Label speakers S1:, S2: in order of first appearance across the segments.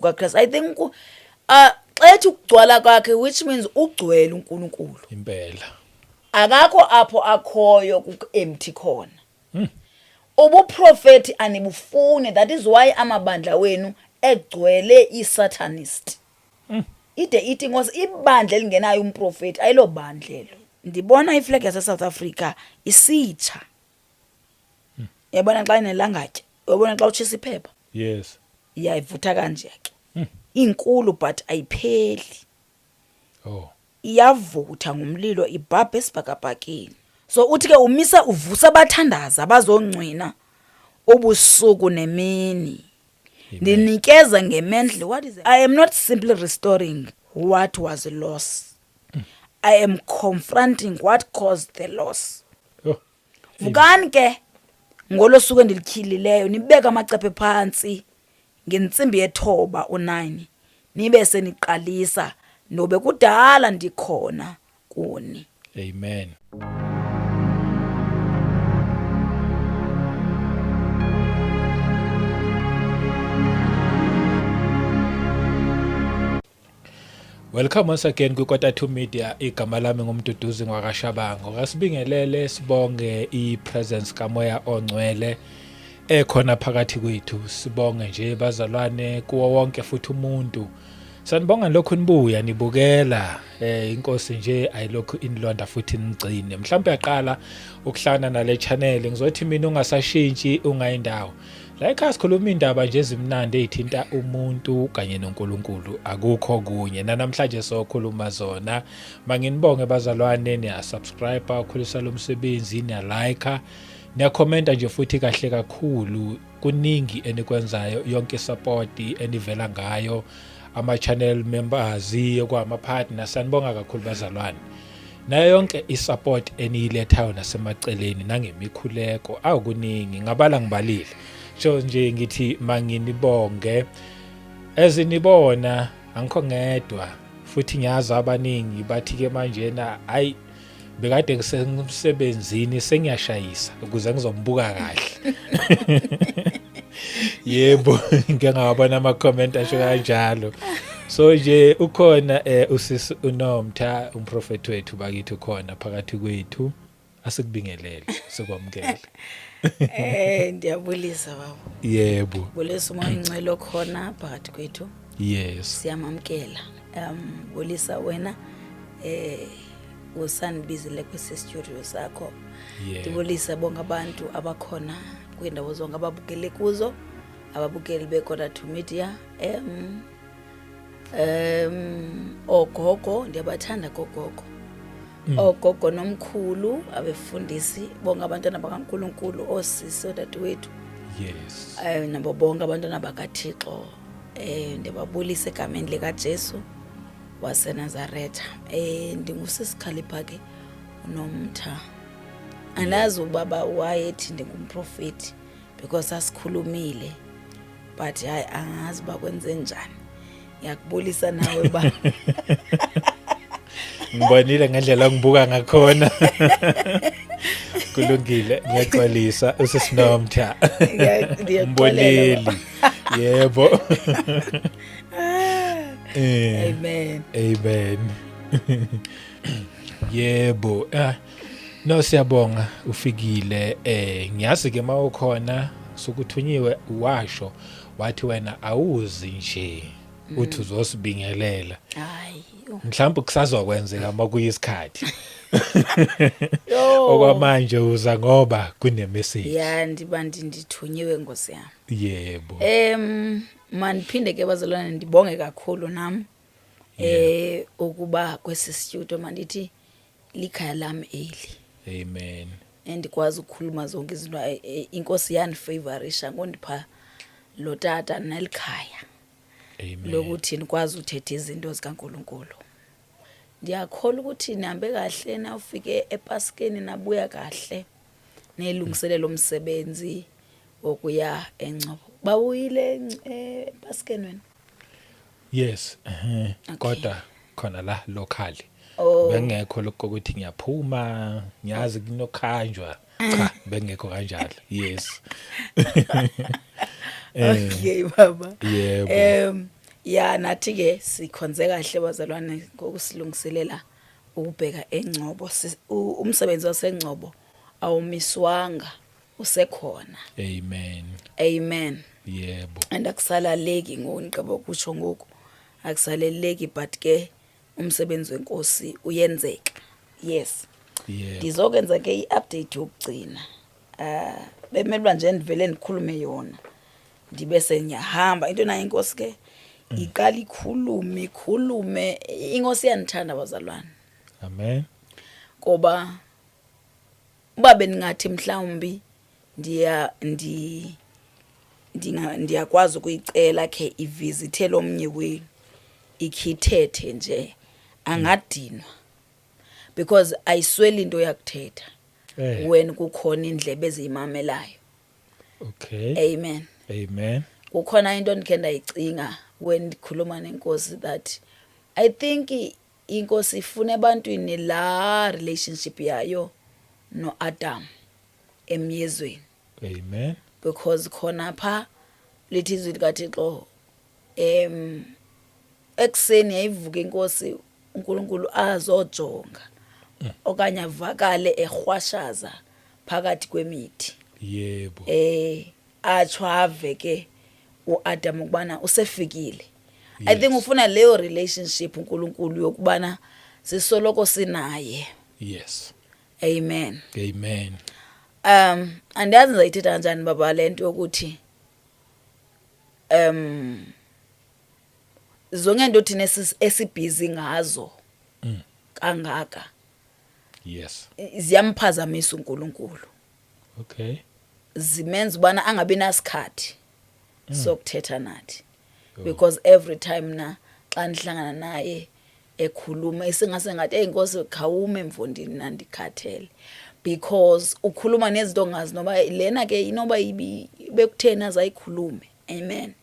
S1: kukaChrist. I think xa ethi ukugcwala kwakhe, which means ugcwele uNkulunkulu
S2: impela.
S1: akakho apho akhoyo ku-empty khona. Ubuprofeti anibufune, that is why amabandla wenu egcwele i-satanist. Ide ithi ngos ibandla elingenayo umprofeti ayilo bandlelo. Ndibona iflag yase-South Africa isitsha. Yabona xa inelangatye, uyabona xa utshisa iphepha.
S2: Yes.
S1: Iyayivutha kanje ke. Inkulu but ayipheli.
S2: Oh.
S1: Iyavutha ngomlilo ibhabhe esibhakabhakeni. So uthi ke umisa uvusa abathandaza abazongcwina ubusuku nemini. Ndinikeza ngemendle. What is it? I am not simply restoring what was lost. I am confronting what caused the loss.
S2: Oh.
S1: Vukani ke ngolo suku endilikhilileyo nibeka amacephe phansi ngentsimbi yethoba u9 nibe seniqalisa nobe kudala ndikhona kuni.
S2: Amen. Welcome once again kuKota2 Media. Igama lami ngumduduzi ngwakashabango. Ngasibingelele sibonge ipresence kaMoya Ongcwele ekhona phakathi kwethu. Sibonge nje bazalwane kuwo wonke futhi umuntu. Sanibonga lokhu nibuya nibukela inkosi nje ayilokhu inilonda futhi nigcine. Mhlawumbe yaqala ukuhlana nale channel ngizothi mina ungasashintshi ungayindawo. La ekhaya sikhuluma indaba nje ezimnandi ezithinta umuntu kanye noNkulunkulu akukho kunye. Namhlanje sokhuluma zona. Manginibonge bazalwane niya subscribe ukhulisa lo msebenzi niya like niya comment nje futhi kahle kakhulu kuningi enikwenzayo yonke support enivela ngayo ama channel members kwama partners. Sanibonga kakhulu bazalwane. Nayo yonke isupport eniyilethayo nasemaceleni nangemikhuleko akuningi ngabala ngibalile. So nje ngithi manginibonge ezinibona angikho ngedwa futhi ngiyazi abaningi bathi ke manje na hayi bekade ngisemsebenzini sengiyashayisa ukuze ngizombuka kahle. Yebo ngeke ngabona ama comment asho kanjalo. So nje ukhona usisi uNomtha umprofeti wethu bakithi ukhona phakathi kwethu asikubingelele sikwamukele.
S1: Ndiyabulisa baba.
S2: Yebo.
S1: Bulisa umoya ingcelo khona phakathi kwethu.
S2: Yes.
S1: Siyamamkela. Bulisa wena usanibizile kwesi studio sakho. Ndibulisa bonke abantu abakhona kwindawo zonke ababukele kuzo, ababukeli beKota2 Media. Ogogo ndiyabathanda gogogo. Ogogo nomkhulu abefundisi bonke abantwana bakaNkulunkulu osisi odadewethu.
S2: Yes.
S1: Nabo bonke abantwana bakaThixo. Ndiyababulisa egameni likaJesu waseNazaretha. NdingusisiKhalipha ke uNomtha. Anazi ubaba wayethi ndingumprofeti because asikhulumile but hayi angazi bakwenze njani. Ngiyakubulisa nawe ba.
S2: Ngibonile ngendlela ngibuka ngakhona. Kulungile ngiyaxolisa usisiNomtha. Ngibonile. Yebo.
S1: Amen.
S2: Amen. Yebo. No siyabonga ufikile ngiyazi ke mawukhona sokuthunyiwe washo wathi wena awuzi nje uthi uzosibingelela.
S1: Hayi.
S2: Mhlawumbe kusazokwenzeka makuyisikhathi. Okwamanje uza ngoba kunemessage.
S1: Ya ndiba ndithunyiwe Nkosi yami.
S2: Yebo.
S1: Maniphinde ke bazalwane ndibonge kakhulu nami. Ukuba kwesi studio mandithi likhaya lami eli.
S2: Amen.
S1: Ndikwazi ukukhuluma zonke izinto inkosi yanifavorisha ngondipha lo tata nelikhaya.
S2: Amen.
S1: Lokuthi nikwazi uthetha izinto zikaNkulunkulu. Ndiyakholwa ukuthi nihambe kahle na ufike ePaskeni nabuya kahle nelungiselelo umsebenzi okuya eNgcobo. Bawuyile ePaskeni wena?
S2: Yes. Kodwa khona la locally. Bengekho lokho ukuthi ngiyaphuma ngiyazi kunokhanjwa cha bengekho kanjalo. Yes.
S1: Okay baba.
S2: Yebo.
S1: Ya nathi ke sikhonze kahle bazalwane ngokusilungiselela ukubheka eNgcobo. Umsebenzi waseNgcobo awumiswanga usekhona.
S2: Amen.
S1: Amen.
S2: Yebo.
S1: And akusalaleki ngonqaba kusho ngoku. Akusaleleki but ke umsebenzi wenkosi uyenzeka. Yes.
S2: Yebo.
S1: Ndizokwenza ke iupdate yokugcina. Bemelwa nje ndivele ndikhulume yona. Ndibe senyahamba into nayo inkosi ke iqala ikhulume inkosi yanithanda bazalwane.
S2: Amen.
S1: Ngoba uba beningathi mhlawumbi ndiyakwazi ukuyicela ke ivisithe lomnye wenu ikhithethe nje angadinwa because ayisweli into yakuthetha when kukhona indlebe eziyimamelayo.
S2: Okay.
S1: Amen.
S2: Amen.
S1: Kukhona into ndikhe ndayicinga when ndikhuluma nenkosi that I think inkosi ifuna ebantwini la relationship yayo noAdam emyezweni.
S2: Amen.
S1: Because khona pha lithi izwi likaThixo ekseni yayivuka inkosi uNkulunkulu azojonga okanye avakale ehwashaza phakathi kwemithi.
S2: Yebo.
S1: Atsho ave ke uAdam ukubana usefikile. I think ufuna leyo relationship uNkulunkulu yokubana sisoloko sinaye.
S2: Yes.
S1: Amen.
S2: Amen.
S1: Andiyazi ngizayithetha kanjani baba lento yokuthi zonke into thina esibhizi ngazo kangaka
S2: Yes.
S1: ziyamphazamisa uNkulunkulu.
S2: Okay.
S1: Zimenza ubana angabi nasikhathi sokuthetha nathi because every time na xa ndihlangana naye ekhuluma isingase ngathi eyinkosi khawume mfondini nandikhathele because ukhuluma nezinto ongazi noba lena ke inoba bekuthena azayikhulume. Amen.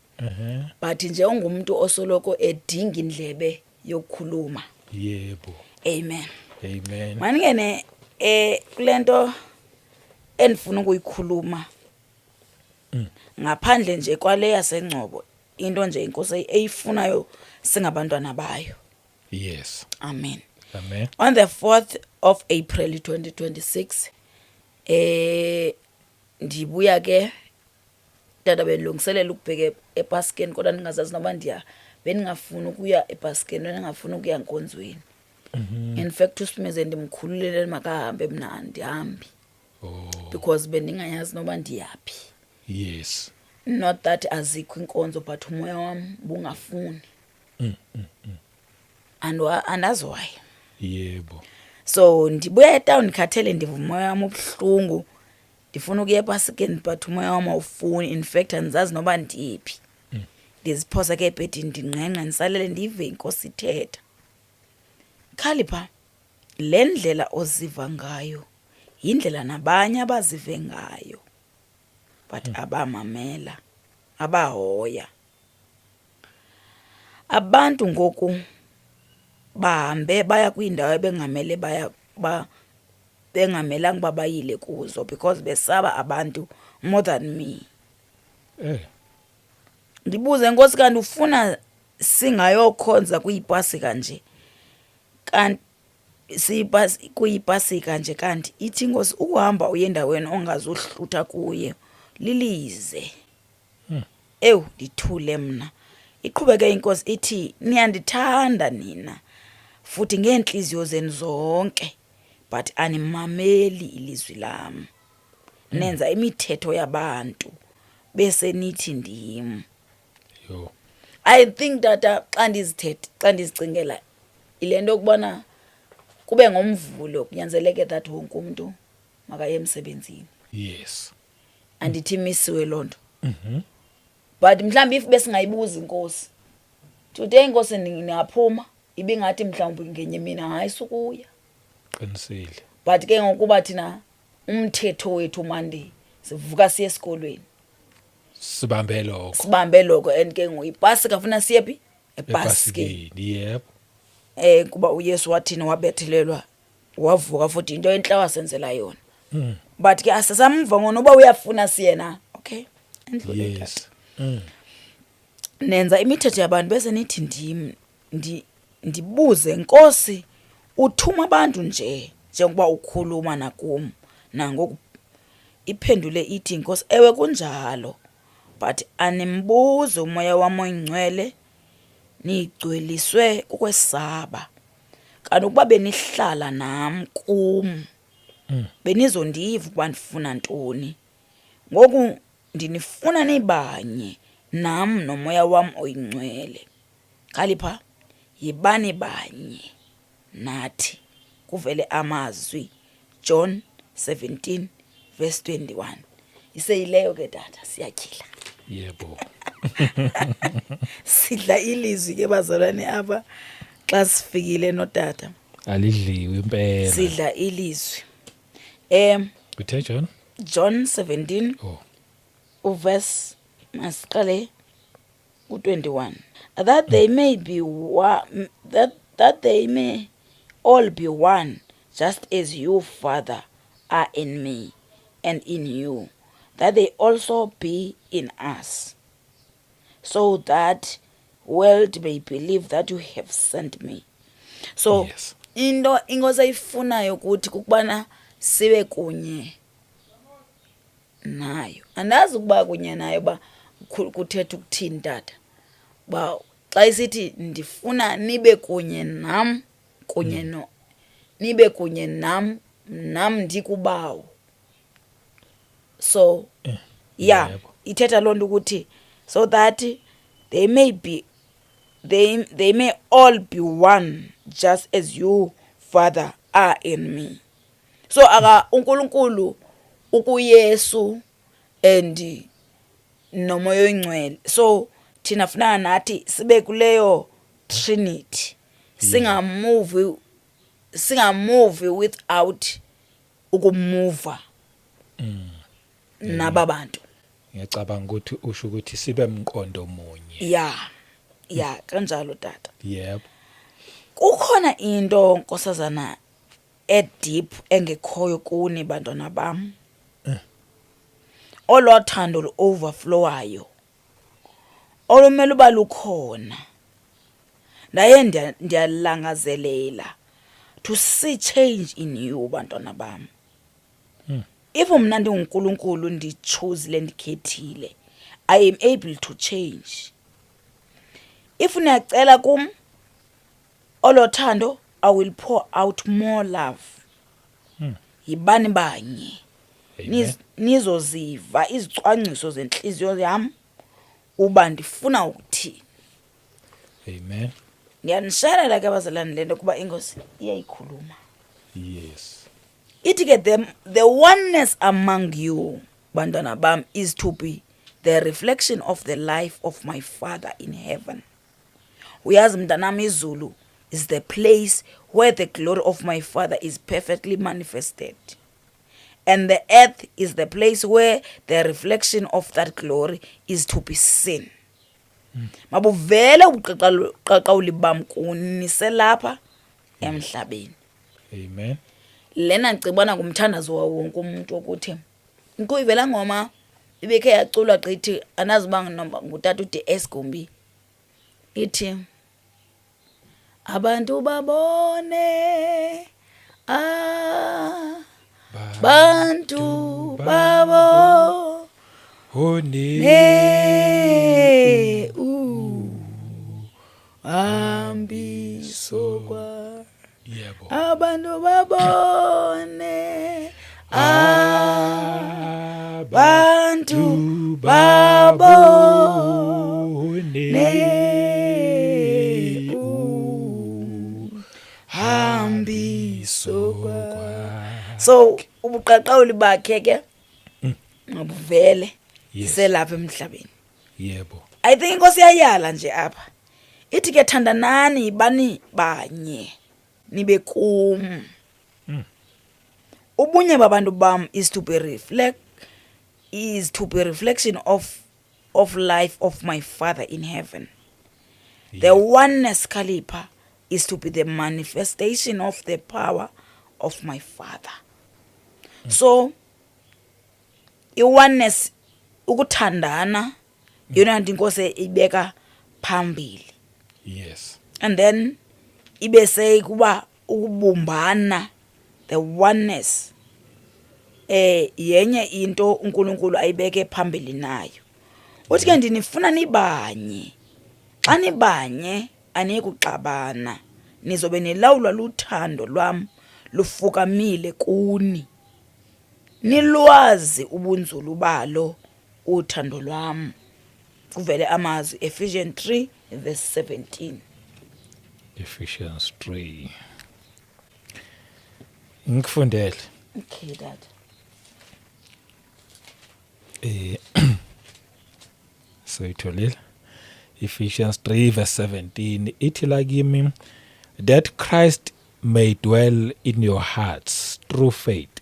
S1: But nje ungumuntu osoloko edinga indlebe yokukhuluma.
S2: Yebo.
S1: Amen.
S2: Amen.
S1: Maningene kulento endifuna ukuyikhuluma ngaphandle nje kwale yaseNgcobo into nje inkosi eyifunayo singabantwana bayo.
S2: Yes.
S1: Amen.
S2: Amen.
S1: On the 4th of April 2026 ndibuya ke dada belungiselela ukubheka eBaskeni kodwa ningazazi noba beningafuna ukuya eBaskeni ningafuna ukuya enkonzweni. In fact uSimeze ndimkhululele makahambe mina andihambi. Because bendingayazi noba ndiyapi.
S2: Yes.
S1: Not that azikho inkonzo but umoya wami bungafuni. And why.
S2: Yebo.
S1: So ndibuya etown ndikhathele ndivumoya wami ubuhlungu. Ndifuna ukuya eBaskeni but umoya wami awufuni. In fact andizazi noba ndiphi. Ndiziphosa ke ebhedini ndinqenqa ndisalele ndive inkosi ithetha. Khalipha le ndlela oziva ngayo indlela nabanye abazive ngayo but abamamela abahoya. Abantu ngoku bahambe baya kwindawo ebengamele bengamelanga babayile kuzo because besaba abantu more than me. Ndibuze inkosi kanti ufuna singayokhonza kuyipasika nje kanti kuyipasika nje kanti ithi inkosi ukuhamba uye endaweni ongazuhlutha kuye lilize. Ndithule mna. Iqhubeke inkosi ithi niyandithanda nina futhi ngeenhliziyo zenu zonke but animameli ilizwi lami. Nenza imithetho yabantu bese nithi ndim.
S2: Yo.
S1: I think that xa ndizicingela ilento yokubana kube ngomvulo kunyanzeleke that wonke umuntu makaye emsebenzini.
S2: Yes.
S1: Andithi imisiwe loo nto. But mhlawumbi if besingayibuza inkosi today inkosi ningaphuma ibingathi mhlawumbi ngenye mina hayi sukuya.
S2: Qinisile.
S1: But ke ngokuba thina umthetho wethu Monday sivuka siye esikolweni.
S2: Sibambe lokho
S1: And ke ngoyipasika funa siye phi eBaskeni.
S2: Yebo.
S1: Kuba uYesu wathina wabethelelwa wavuka futhi into enhle wasenzela yona. But ke asasamva ngoba uyafuna siyena. Okay.
S2: Yes.
S1: nenza imithetho yabantu bese nithi ndibuze, Nkosi, uthuma abantu njengoba ukhuluma nakum nangoku. Iphendule ithi, Nkosi, ewe kunjalo, but animbuze umoya wam oyingcwele, nigcweliswe kukwesaba. Kanti ukuba benihlala nam kum, benizondiva ukuba ndifuna ntoni. Ngoku ndinifuna nibanye nam nomoya wam oyingcwele. Khalipha, yibani banye nathi. Kuvele amazwi, John 17 verse 21. Iseyileyo ke tata, siyatyhila.
S2: Yebo.
S1: Sidla ilizwi ke bazalwane apha xa sifikile notata.
S2: Alidliwe impela.
S1: Sidla ilizwi.
S2: Uthe John?
S1: John 17
S2: Oh.
S1: uverse masiqale ku-21. That they may be one, that they may all be one, just as you, Father, are in me and in you, that they also be in us, so that world may believe that you have sent me. So
S2: Yes.
S1: into inkosi ayifunayo ukuthi kukubana sibe kunye nayo. Andazi ukuba kunye nayo ba kuthetha ukuthini tata. Ba xa isithi ndifuna nibe kunye nam, kunye no nibe kunye nam ndikubawo. So yeah,
S2: Yebo.
S1: ithetha loo nto ukuthi so that they may all be one, just as you, Father, are in me. So uNkulunkulu ukuYesu and nomoya oyingcwele. So thina funana nathi sibe kuleyo Trinity. Singamove without ukumuva naba bantu.
S2: Ngiyacabanga ukuthi usho ukuthi sibe mqondo munye.
S1: Yeah, kanjalo tata.
S2: Yebo.
S1: Kukhona into nkosazana deep engekhoyo kuni bantwana bam. Olothando lu-overflowayo. Olumele uba lukhona. Ndaye ndiyalangazelela to see change in you bantwana bam. If mna ndinguNkulunkulu ndichuzile ndikhethile, I am able to change. If niyacela kum olothando, I will pour out more love. Yibani banye.
S2: Amen.
S1: Nizoziva izicwangciso zenhliziyo yam uba ndifuna ukuthini.
S2: Amen.
S1: Ndiyanishalela ke abazalwane lento kuba inkosi iyayikhuluma.
S2: Yes.
S1: Ithi ke the oneness among you bantwana bam is to be the reflection of the life of my Father in heaven. Uyazi mntanami, izulu is the place where the glory of my Father is perfectly manifested. And the earth is the place where the reflection of that glory is to be seen. Mabuvele ubuqaqawuli bam kuniselapha emhlabeni.
S2: Amen.
S1: Lena ngicibona ngumthandazo wawo wonke umuntu ukuthi inkuyivela ngoma ibekhe yaculwa gqithi anazi banga noma ngutata uDS Gumbi ithi abantu babone bantu babo
S2: Hone
S1: ambiso kwa
S2: yebo.
S1: abantu babone abantu babo hambiso kwa. So ubuqaqawuli bakhe ke ngabuvele selapha emhlabeni.
S2: Yebo.
S1: I think inkosi yayala nje apha ithi ke thandanani yibani banye nibe kum. Ubunye babantu bam is to be reflection of life of my Father in heaven. The oneness Khalipha is to be the manifestation of the power of my Father. So i-oneness ukuthandana yona nto inkosi ibeka phambili,
S2: Yes.
S1: and then ibe sekuba ukubumbana, the oneness, yenye into uNkulunkulu ayibeke phambili nayo. Uthi ke ndinifuna nibanye. Xa nibanye anikuxabana, nizobe nilawulwa luthando lwam lufukamile kuni. Nilwazi ubunzulu balo uthando lwam. Kuvele amazwi Ephesians 3 verse 17.
S2: Ephesians 3. Ngikufundele.
S1: Okay, Dad.
S2: Soyitholile. Ephesians 3 verse 17 ithi la kimi, that Christ may dwell in your hearts through faith,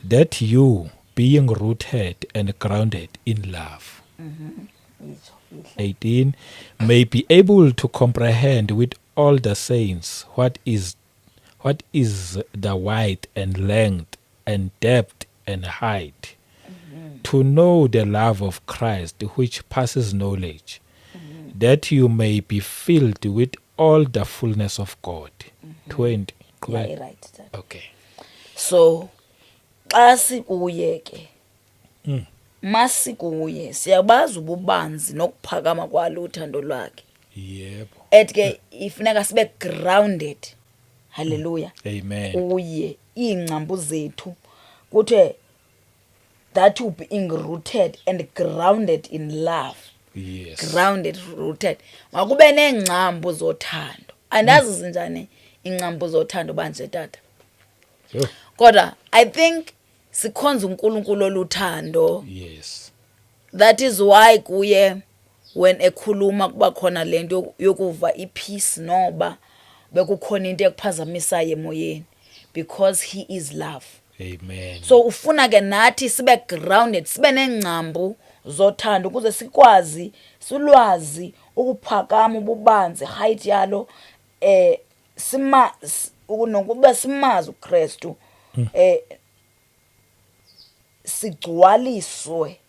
S2: that you, being rooted and grounded in love. 18 may be able to comprehend with all the saints what is the width and length and depth and height, to know the love of Christ which passes knowledge, that you may be filled with all the fullness of God. 20.
S1: Yeah, right, Dad.
S2: Okay.
S1: So xa sikuye ke masikuye siyabazi ububanzi nokuphakama kwalo uthando lwakhe.
S2: Yebo.
S1: Ethi ke ifuneka sibe grounded. Hallelujah.
S2: Amen.
S1: Uye iingcambu zethu kuthe that you being rooted and grounded in love.
S2: Yes.
S1: Grounded, rooted. Makube neengcambu zothando. Andazi zinjani ingcambu zothando banje tata.
S2: Sure.
S1: Kodwa I think sikhonza uNkulunkulu oluthando.
S2: Yes.
S1: That is why kuye when ekhuluma kuba khona lento yokuva ipeace noba bekukhona into ekuphazamisayo emoyeni, because he is love.
S2: Amen.
S1: So ufuna ke nathi sibe grounded, sibe nengcambu zothando ukuze sikwazi silwazi ukuphakama ububanzi height yalo nokuba simazi uKristu sigcwaliswe,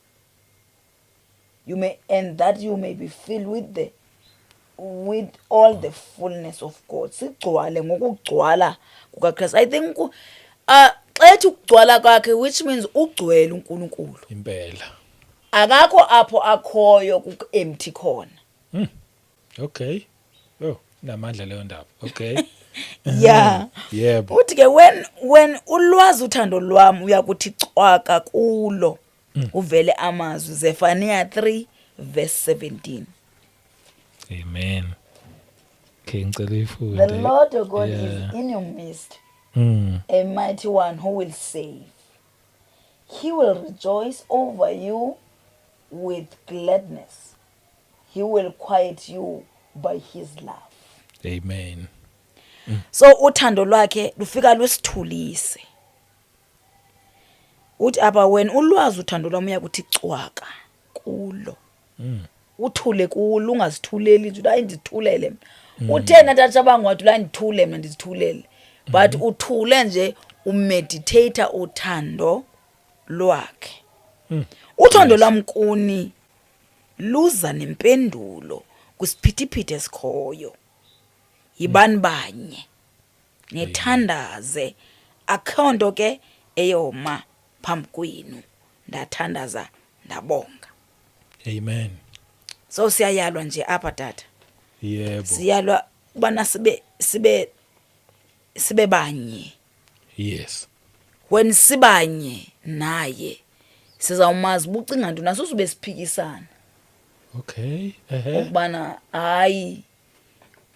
S1: and that you may be filled with all the fullness of God. Sigcwale ngokugcwala kukaKristu. I think xa ethi ukugcwala kwakhe, which means ugcwele uNkulunkulu.
S2: Impela.
S1: Akakho apho akhoyo ku-empty khona.
S2: Okay. Oh, namandla leyo ndaba. Okay.
S1: Yeah.
S2: Yebo.
S1: Uthi ke when ulwazi uthando lwam uyakuthi cwaka kulo. Uvele amazwi Zephaniah 3 verse 17.
S2: Amen. Okay, ngicela
S1: The
S2: ifunde.
S1: Lord your God
S2: Yeah.
S1: is in your midst,
S2: Mm.
S1: a mighty one who will save. He will rejoice over you with gladness. He will quiet you by his love.
S2: Amen.
S1: So uthando lwakhe lufika lusithulise. Uthi apha when ulwazi uthando lwam uyakuthi cwaka kulo. Uthule kulo, ungazithuleli nje hayi ndithulele mina. Uthena tata bangwathi la ndithule mina ndizithulele. But uthule nje umeditate uthando lwakhe. Uthando lwam kuni luza nempendulo kwisiphithiphithi esikhoyo. Yibani banye nithandaze, akho nto ke eyoma phambi kwenu, ndathandaza ndabonga.
S2: Amen.
S1: So siyayalwa nje apha tata,
S2: Yebo.
S1: siyalwa ubana sibe banye.
S2: Yes.
S1: When sibanye naye sizawumazi ubucinga ntoni, asizube siphikisana
S2: Okay.
S1: ukubana hayi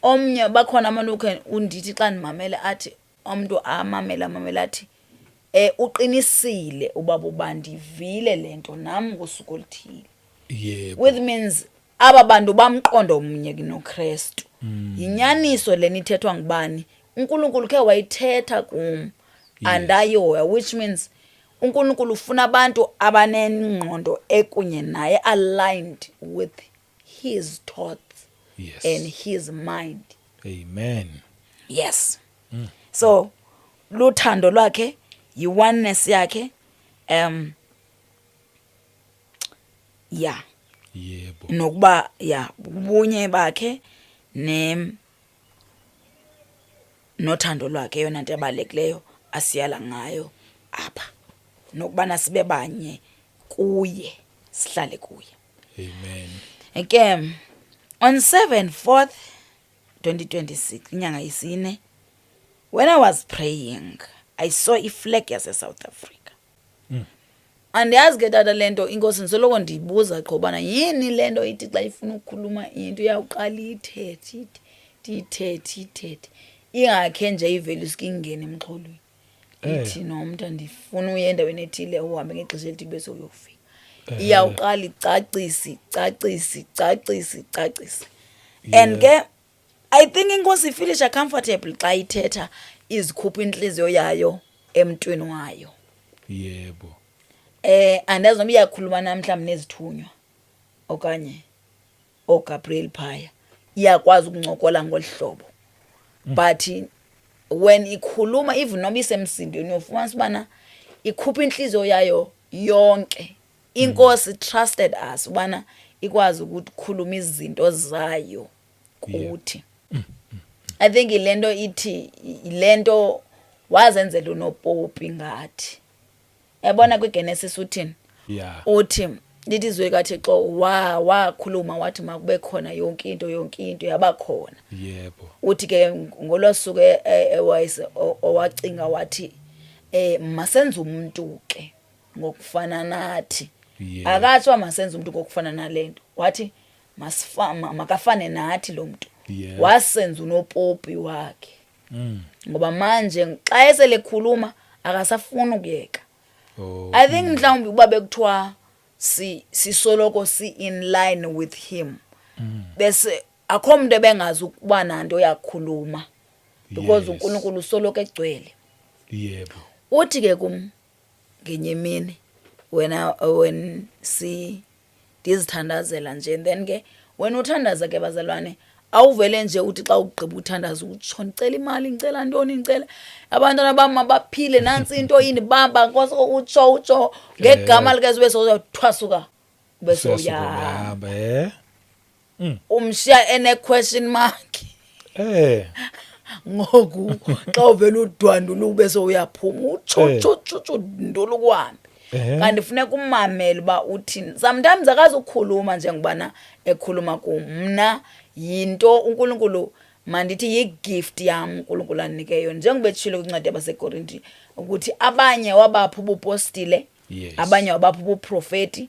S1: omnye bakhona abantu ukhe undithi xa ndimamele athi umntu amamela athi uqinisile ubaba ubandivile lento nam ngosuku oluthile.
S2: Yebo.
S1: Which means aba bantu bamqondo omnye noKristu. Yinyaniso leni ithethwa ngubani? uNkulunkulu ke wayithetha kum andayoya, which means uNkulunkulu ufuna abantu abanengqondo ekunye naye, aligned with his thoughts.
S2: Yes.
S1: And his mind.
S2: Amen.
S1: Yes. So luthando lwakhe, yi-oneness yakhe, yeah.
S2: Yebo.
S1: nokuba ubunye bakhe nothando lwakhe yona nto ebalulekileyo asiyala ngayo apha, nokubana sibe banye kuye, sihlale kuye.
S2: Amen.
S1: Again, on 7/4, 2026, inyanga yesine, when I was praying, I saw iflag yase-South Africa. Andiyazi ke tata le nto inkosi ndisoloko ndiyibuza qho ubana yini le nto ithi xa ifuna ukukhuluma into iyawuqala ithethe ingakhe nje ivele usuke ingene emxholweni ithi nomntu andifuna uye endaweni ethile uhambe ngexesha elithi bese uyofika. Iyawuqala icacise. And ke I think inkosi ifilisha comfortable xa ithetha izikhupha inhliziyo yayo emntwini wayo.
S2: Yebo.
S1: Andazi noma iyakhuluma namhlanje nezithunywa okanye oGabriel phaya iyakwazi ukuncokola ngolhlobo, but when ikhuluma even noma isemsindweni uyofumanisa ubana ikhupha inhliziyo yayo yonke. Inkosi trusted us ubana ikwazi ukukhuluma izinto zayo kuthi. I think ilento ithi ilento wazenzela unopopi ngathi. Yabona kwiGenesis uthini?
S2: Yeah.
S1: Uthi lithi izwe kaThixo wakhuluma wathi makube khona yonke into yabakhona.
S2: Yebo.
S1: Uthi ke ngolosuku owacinga wathi masenze umuntu ke ngokufana nathi. Akatsho masenze umuntu ngokufana nalento. Wathi makafane nathi lo muntu. Wasenza unopopi wakhe. Ngoba manje xa esele khuluma akasafuna ukuyeka. I think mhlawumbe kuba bekuthiwa sisoloko in line with him. Bese akho umuntu ebengazi ukuba nanto yakhuluma because uNkulunkulu usoloko egcwele.
S2: Yebo.
S1: Uthi ke ngenye imini when ndizithandazela nje, and then ke when uthandaza ke bazalwane awuvele nje uthi xa ugqiba uthandaza utsho ndicela imali, ngicela ntoni, ngicela abantwana bami baphile, nansi into yini bamba nkosi, utsho ngegama likaZesu bese uyathwasuka bese uyahamba. Umshiya ene question mark. Ngoku xa uvela udwandula ubese uyaphuma utsho ndolo kuhambe. Kanti funeka ummamele uba uthini. Sometimes akazukhuluma njengobana ekhuluma kum. Mna yinto uNkulunkulu mandithi yigift yam uNkulunkulu andinikeyo, njengoba etshilo kwincwadi yabaseKorinti ukuthi abanye wabapha ubupostile, abanye wabapha ubuprofeti.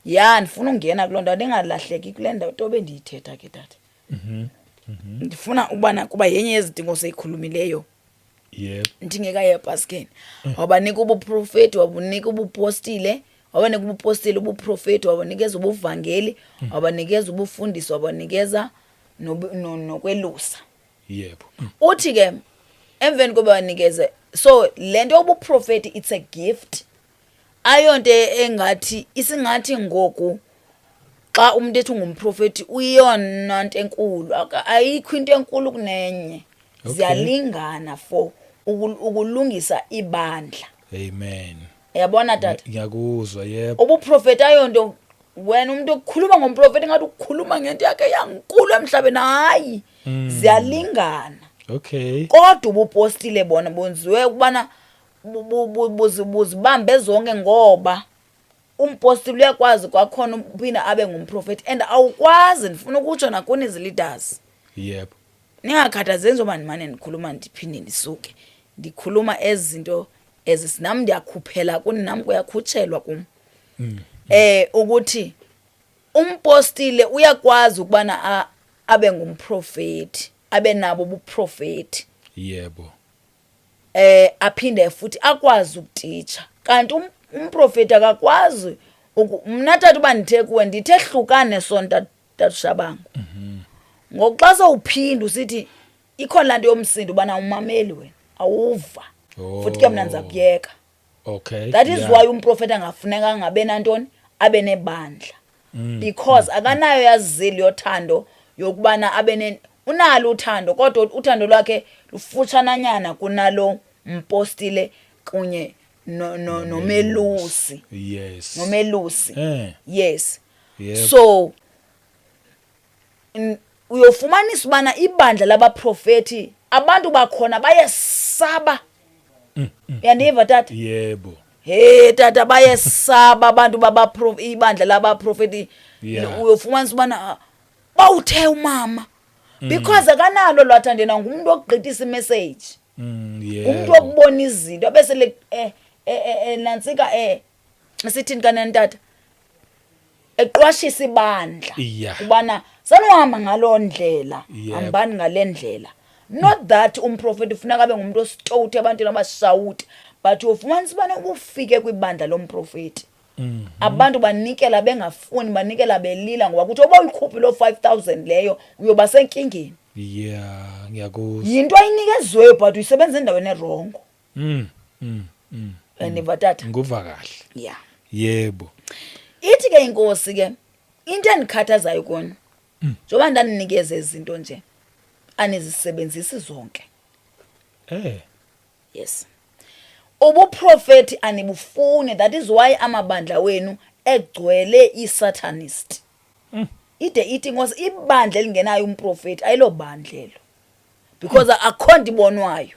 S1: Ndifuna ungena kuloo nto, ndingalahleki kule ndawo tobe ndiyithetha ke tata. Ndifuna ubana kuba yenye yezidingo seyikhulumileyo.
S2: Yep.
S1: Ndingekaye eBhaskeni wabanika ubuprofeti, wabunika ubupostile, wabanika ubupostile, ubuprofeti, wabanikeza ubuvangeli, wabanikeza ubufundisi, wabanikeza nokwelusa.
S2: Yebo.
S1: Uthi ke emveni koba wanikeze, so lento ubuprofeti it's a gift. Ayonto engathi isingathi ngoku xa umuntu ethi ngumprofeti uyona nto enkulu, ayikho into enkulu kunenye. Ziyalingana for ukulungisa ibandla.
S2: Amen.
S1: Yabona tata?
S2: Ngiyakuzwa. Yebo.
S1: Ubuprofeti ayonto wena umuntu ukukhuluma ngomprofeti ngathi ukukhuluma ngento yakhe yankulu emhlabeni, hayi. Ziyalingana.
S2: Okay.
S1: Kodwa ubupostile bona bonziwe ukubana buzibambe zonke, ngoba umpostile uyakwazi kwakhona uphina abe ngumprofeti, and awukwazi, ndifuna ukutsho nakuni leaders.
S2: Yebo.
S1: Ningakhathazeki njengoba ndimane ndikhuluma ndiphinde ndisuke. Ndikhuluma ezinto ezisinam ndiyakhuphela kuni, nam kuyakhutshelwa kum. Ukuthi umpostile uyakwazi ukubana abe ngumprofeti, abe nabo ubuprofeti.
S2: Yebo.
S1: Aphinde futhi akwazi ukutitsha. Kanti umprofeti akakwazi mna tata uba ndithe kuwe ndithe hlukane sonto tata Shabangu. Ngokuxa sowuphinda usithi ikhona laa nto yomsindo ubana umameli wena awuva, futhi ke mna ndiza kuyeka.
S2: Okay.
S1: That is why umprofeti angafuneka ngabe nantoni abe nebandla, because akanayo yazili yothando yokubana unalo uthando, kodwa uthando lwakhe lufutshana kunalo mpostile kunye nomelusi.
S2: Yes.
S1: Nomelusi. Yes.
S2: Yep.
S1: So uyofumanisa ubana ibandla labaprofeti abantu bakhona bayesaba. Yandiva tata?
S2: Yebo.
S1: Hey tata bayesaba abantu ibandla labaprofeti.
S2: Yeah.
S1: Uyofumanisa ubana bawuthe umama because akanalo lwathandena ngumuntu okugqithisa imessage.
S2: Yebo.
S1: Umuntu okubona izinto bese nantsika sithini kanene tata eqwashisa ibandla
S2: Yeah.
S1: ubana sanohamba ngaloo ndlela
S2: Yep.
S1: hambani ngale ndlela. Not that umprofeti ufuna kabe ngumuntu ositowuthi abantwana abasawuti, but ufumanisa ubana ukufike kwibandla lomprofeti abantu banikela bengafuni, banikela belila ngoba kuthi oba uyikhuphi lo 5,000 leyo uyoba senkingeni.
S2: Yeah, ngiyakuzwa.
S1: Yinto ayinikezweyo but uyisebenza endaweni erongo. Andiva tata?
S2: Nguva kahle.
S1: Yeah.
S2: Yebo.
S1: Ithi ke inkosi ke into endikhathazayo kona njengoba ndaninikeze izinto nje anizisebenzisi zonke. Yes. Ubuprofeti anibufuni, that is why amabandla wenu egcwele i-satanist. Ide ithi ngosi ibandla elingenayo umprofeti ayilobandlelo because akho nto ibonwayo.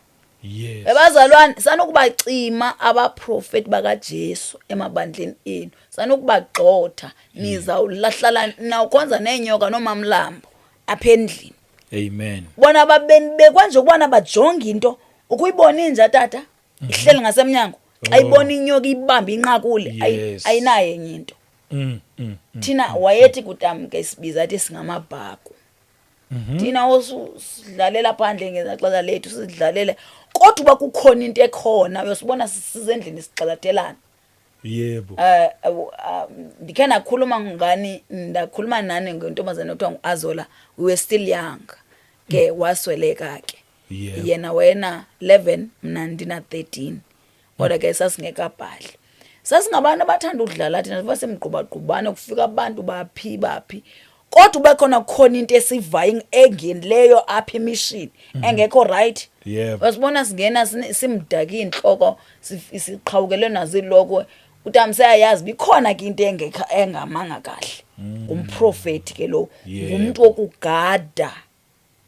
S2: Yes.
S1: Ebazalwane sanokubacima abaprofeti bakaJesu emabandleni enu, sanokubagxotha nizawulahlala nawukhonza nenyoka nomamlambo apha endlini.
S2: Amen.
S1: Bona babeni bekwanje ukubana bajonga into ukuyibona inja tata ihleli ngasemnyango ayibona inyoka ibamba inqakule
S2: Yes.
S1: ayinayo enye into. Thina wayethi kutamke isibiza athi singamabhaku. Thina osidlalela phandle ngezaxesha lethu sidlalele kodwa uba kukhona into ekhona uyosibona sizendlini sixelathelana.
S2: Yebo.
S1: Ndikhe ndakhuluma nani ngentombazana ekuthiwa nguAzola, we were still young ke wasweleka ke.
S2: Yebo.
S1: Yena wena 11 mna ndina 13 kodwa ke sasingekabhadli. Sasingabantu abathanda ukudlala thina sivasemgqubagqubana kufika abantu baphi kodwa ube khona into esivayo engenileyo apha emission engekho right.
S2: Yebo.
S1: Wasibona singena simdaki inhloko siqhawukele nazo iloko utamse ayazi bikhona ke into engamanga kahle. Umprofeti ke lo umuntu okugada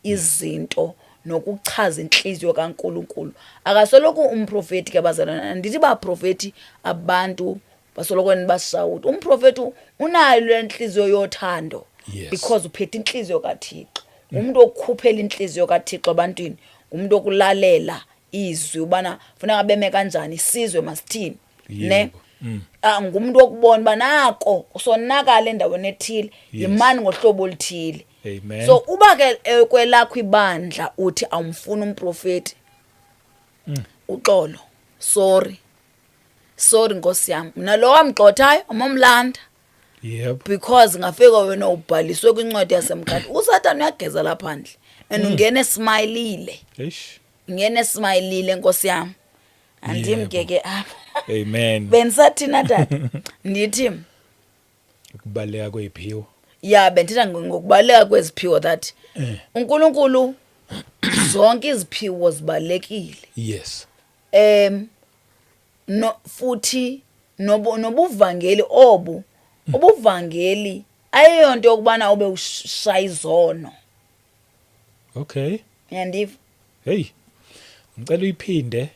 S1: izinto nokuchaza inhliziyo kaNkuluNkulu. Akasoloko umprofeti ke bazalwana ndithi baprofeti abantu basoloko nibasawuti. Umprofeti unayo lenhliziyo yothando.
S2: Yes.
S1: Because uphethe inhliziyo kaThixo. Umuntu okukhuphela inhliziyo kaThixo abantwini, umuntu okulalela izwi ubana funeka beme kanjani isizwe masithini ne. Ngumuntu okubona banako usonakala endaweni ethile yimani ngohlobo oluthile.
S2: Amen.
S1: So uba ke kwelakho ibandla uthi awumfuni umprofeti uxolo, sorry Nkosi yami, mina lo wamgxothayo amamlanda.
S2: Yebo.
S1: Because ngafika wena ubhaliswe kwincwadi yasemkhathi uSathane uyageza lapha phandle and ungene smilile.
S2: Eish.
S1: Ngene smilile Nkosi yami. Andimkeke apha.
S2: Amen.
S1: Bensathina tata. Ndithi
S2: Ukubaleka kweziphiwo.
S1: ya bendithetha ngokubaleka kweziphiwo that uNkulunkulu zonke iziphiwo zibalekile.
S2: Yes.
S1: No futhi nobuvangeli obu ubuvangeli ayiyonto yokubana ube ushaya izono.
S2: Okay.
S1: Yandiva?
S2: Hey. Ngicela uyiphinde.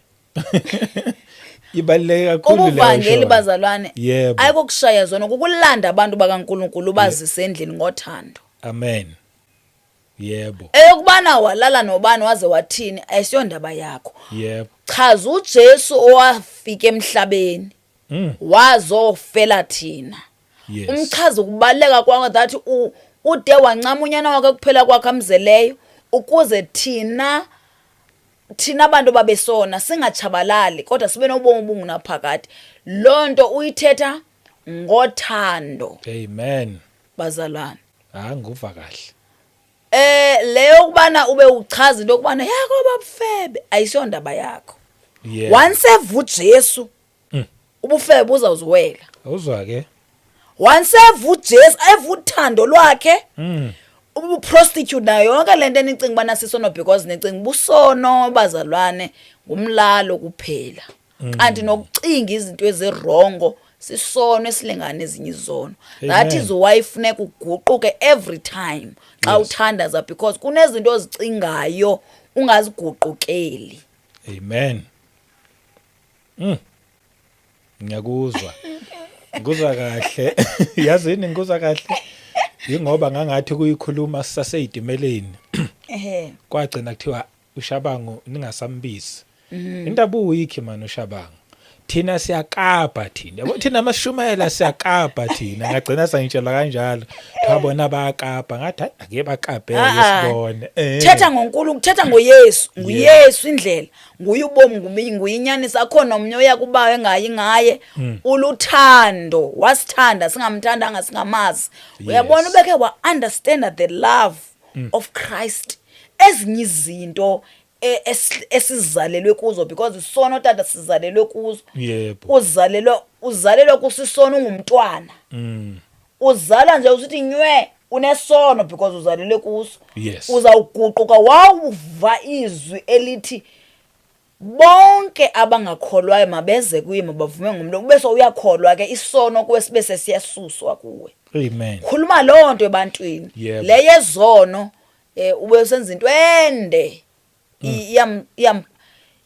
S2: Ibaluleke kakhulu leyo.
S1: Ubuvangeli bazalwane
S2: Yebo.
S1: ayikokushaya zono kukulanda abantu bakaNkuluNkulu bazise endlini ngothando.
S2: Amen. Yebo.
S1: Eyokubana walala nobani waze wathini ayisiyondaba yakho.
S2: Yebo.
S1: Chaza uJesu owafika emhlabeni wazofela thina.
S2: Yes.
S1: Umchaza ukubaleka kwakhe that ude wancama unyana wakhe kuphela kwakhe amzeleyo ukuze thina abantu babesona singachabalali kodwa sibe nobomi obungunaphakade. Lonto uyithetha ngothando.
S2: Amen.
S1: Bazalwane.
S2: Nguva kahle.
S1: Leyo kubana ube uchaza into kubana yakho babufebe ayisiyondaba yakho.
S2: Yeah.
S1: Once evu Jesu ubufebe uzawuziwela.
S2: Uzwa ke?
S1: Once evu Jesu evuthando lwakhe ubuprostitute nayo yonke lento enicinga bana sisono because nicinga busono bazalwane ngumlalo kuphela. Kanti nokucinga izinto ezirongo sisono esilingana ezinye izono.
S2: Amen.
S1: That is why ifuneka uguquke every time xa
S2: Yes.
S1: uthandaza, because kunezinto ozicingayo ungaziguqukeli.
S2: Amen. Ngiyakuzwa. Ngikuzwa kahle. Yazini ngikuzwa kahle. Ingoba ngangathi kuyikhuluma sisaseyitimeleni.
S1: Ehe.
S2: Kwagcina kuthiwa uShabangu ningasambizi. Indaba uyikhi manje uShabangu? Thina siyakapa thina. Yabo thina amashumayela siyakapa thina. Ngagcina sangitshela kanjalo. Twabona bayakapa ngathi hayi ake bakapele sibone.
S1: Thetha ngoNkulunkulu, thetha ngoYesu, nguYesu indlela, nguye ubomi, nguye inyani sakhona omnye oyakubayo engayi ngaye. Uluthando, wasithanda singamthandanga singamazi. Uyabona ubeke wa understand the love of Christ. Ezinye izinto esizalelwe kuzo, because isono tata sizalelwe kuzo.
S2: Yebo.
S1: Uzalelwe kusisono ungumntwana. Uzala nje usithi nywe unesono because uzalelwe kuso.
S2: Yes.
S1: Uzawuguquka wawuva izwi elithi bonke abangakholwayo mabeze kuye mabavume ngomlo, bese uyakholwa ke isono kuwe sibe sesiyasuswa kuwe.
S2: Amen.
S1: Khuluma lonto ebantwini.
S2: Yebo.
S1: Leyezono ube usenza into ende.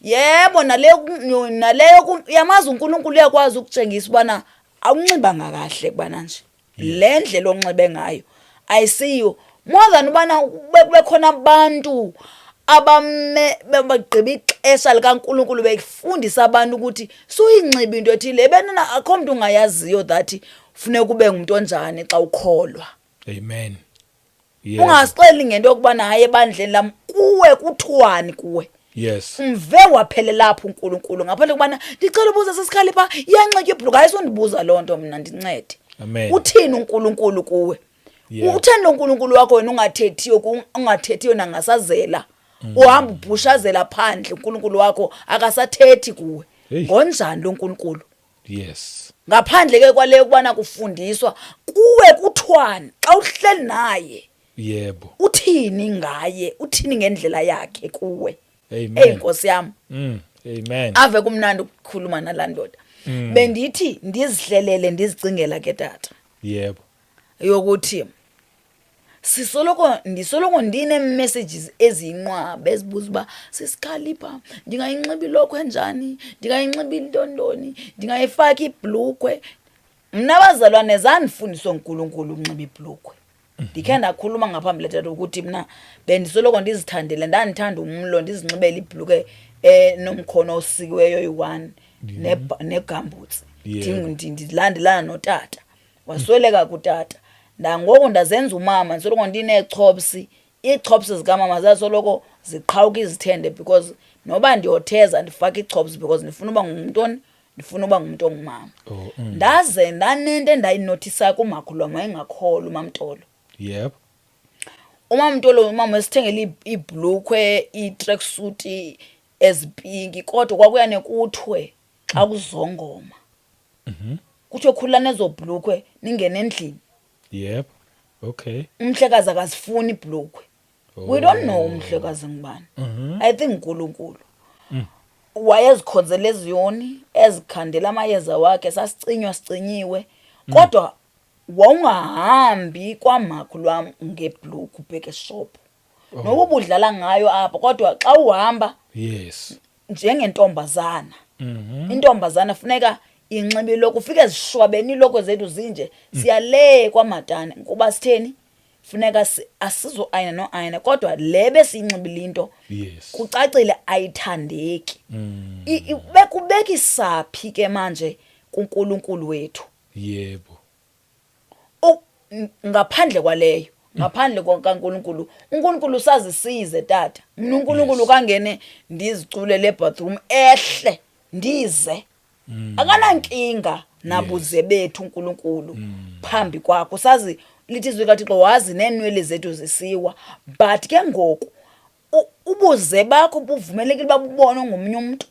S1: Yebo naleyo yamazi uNkulunkulu uyakwazi ukutshengisa ubana awunxibanga kahle kubana nje. Le ndlela onxibe ngayo ayisiyo. More than ubana bekhona abantu bagqiba ixesha likaNkulunkulu befundisa abantu ukuthi suyinxiba into ethile benina akho umuntu ungayaziyo that funeka ube ngumuntu onjani xa ukholwa.
S2: Amen. Yes.
S1: Ungasixeli ngento yokubana hayi ebandleni lam kuwe kuthiwani kuwe.
S2: Yes.
S1: Umve waphelela lapho uNkulunkulu ngaphandle kubana ndicela ubuza sesikhalipha iyanxitywa ibhluku ayisondibuza lonto mina ndincede.
S2: Amen.
S1: Uthini uNkulunkulu kuwe?
S2: Yeah.
S1: Uthanda uNkulunkulu wakho wena ungathethiyo nangasazela. Uhamba ubhushazela phandle uNkulunkulu wakho akasathethi kuwe.
S2: Hey.
S1: Ngonjani lo uNkulunkulu?
S2: Yes.
S1: Ngaphandle ke kwaleyo kubana kufundiswa kuwe kuthiwani xa uhleli naye.
S2: Yebo.
S1: Uthini ngaye? Uthini ngendlela yakhe kuwe?
S2: Amen.
S1: Nkosi yami.
S2: Amen.
S1: Ave kumnandi ukukhuluma nalandoda. Bendithi ndizihlelele ndizicingela ke tata.
S2: Yebo.
S1: Yokuthi ndisoloko ndine messages eziyinqwaba ezibuza uba sisikhalipha ndingayinxiba lokho enjani, ndingayinxiba intondoni, ndingayifaka ibhlukwe. Mna bazalwane zanifundiswa uNkulunkulu ukunxiba ibhlukwe. Ndikhe ndakhuluma ngaphambili tata ukuthi mina bendisoloko ndizithandele, ndandithanda umlo ndizinxibele ibhlukwe nomkhono osikiweyo yi-1 negambutsi. Ndilandelana notata. Wasweleka kutata. Nangoku ndazenza umama ndisoloko ndineechops. Iichops zikamama zasoloko ziqhawuka izithende because noba ndiyotheza ndifaka ichops because ndifuna uba ngumntoni, ndifuna uba ngumuntu ongumama. Ndaze ndanento endayinothisa kumakhulu wam wayengakholwa uMamtolo.
S2: Yep.
S1: uMamtolo umama esithengele ibhlukwe i-tracksuit ezipinki kodwa kwakuya nekuthwe xa kuzongoma. Kuthiwe khulana ezo bhlukwe ningene endlini.
S2: Yep. Okay.
S1: Umhlekazi akasifuni ibhlukwe. We don't know umhlekazi ngibani. I think uNkulunkulu. Wayezikhonzela eziyoni ezikhandela amayeza wakhe sasicinyiwe kodwa wawungahambi kwamakhulu wam ngebhlukwe ubheke shop. Noba ubudlala ngayo apha kodwa xa uhamba
S2: Yes.
S1: njengentombazana. Intombazana funeka inxibe lokho ufike zishwabeni lokho zethu zinje siyale kwamatana kuba sitheni funeka asizo ayina no ayina kodwa lebe siyinxibile into
S2: Yes.
S1: kucacile ayithandeki. Bekubeka isaphi ke manje kuNkulunkulu wethu?
S2: Yebo.
S1: Ngaphandle kwaleyo, ngaphandle kaNkulunkulu, uNkulunkulu usazisize tata. Mina uNkulunkulu kangene ndizicule le bathroom ehle ndize. Akanankinga nabuze bethu uNkulunkulu phambi kwakho. Sazi lithi izwi kaThixo wazi nenwele zethu zisiwa, but ke ngoku ubuze bakho buvumelekile babubone ngomunye umuntu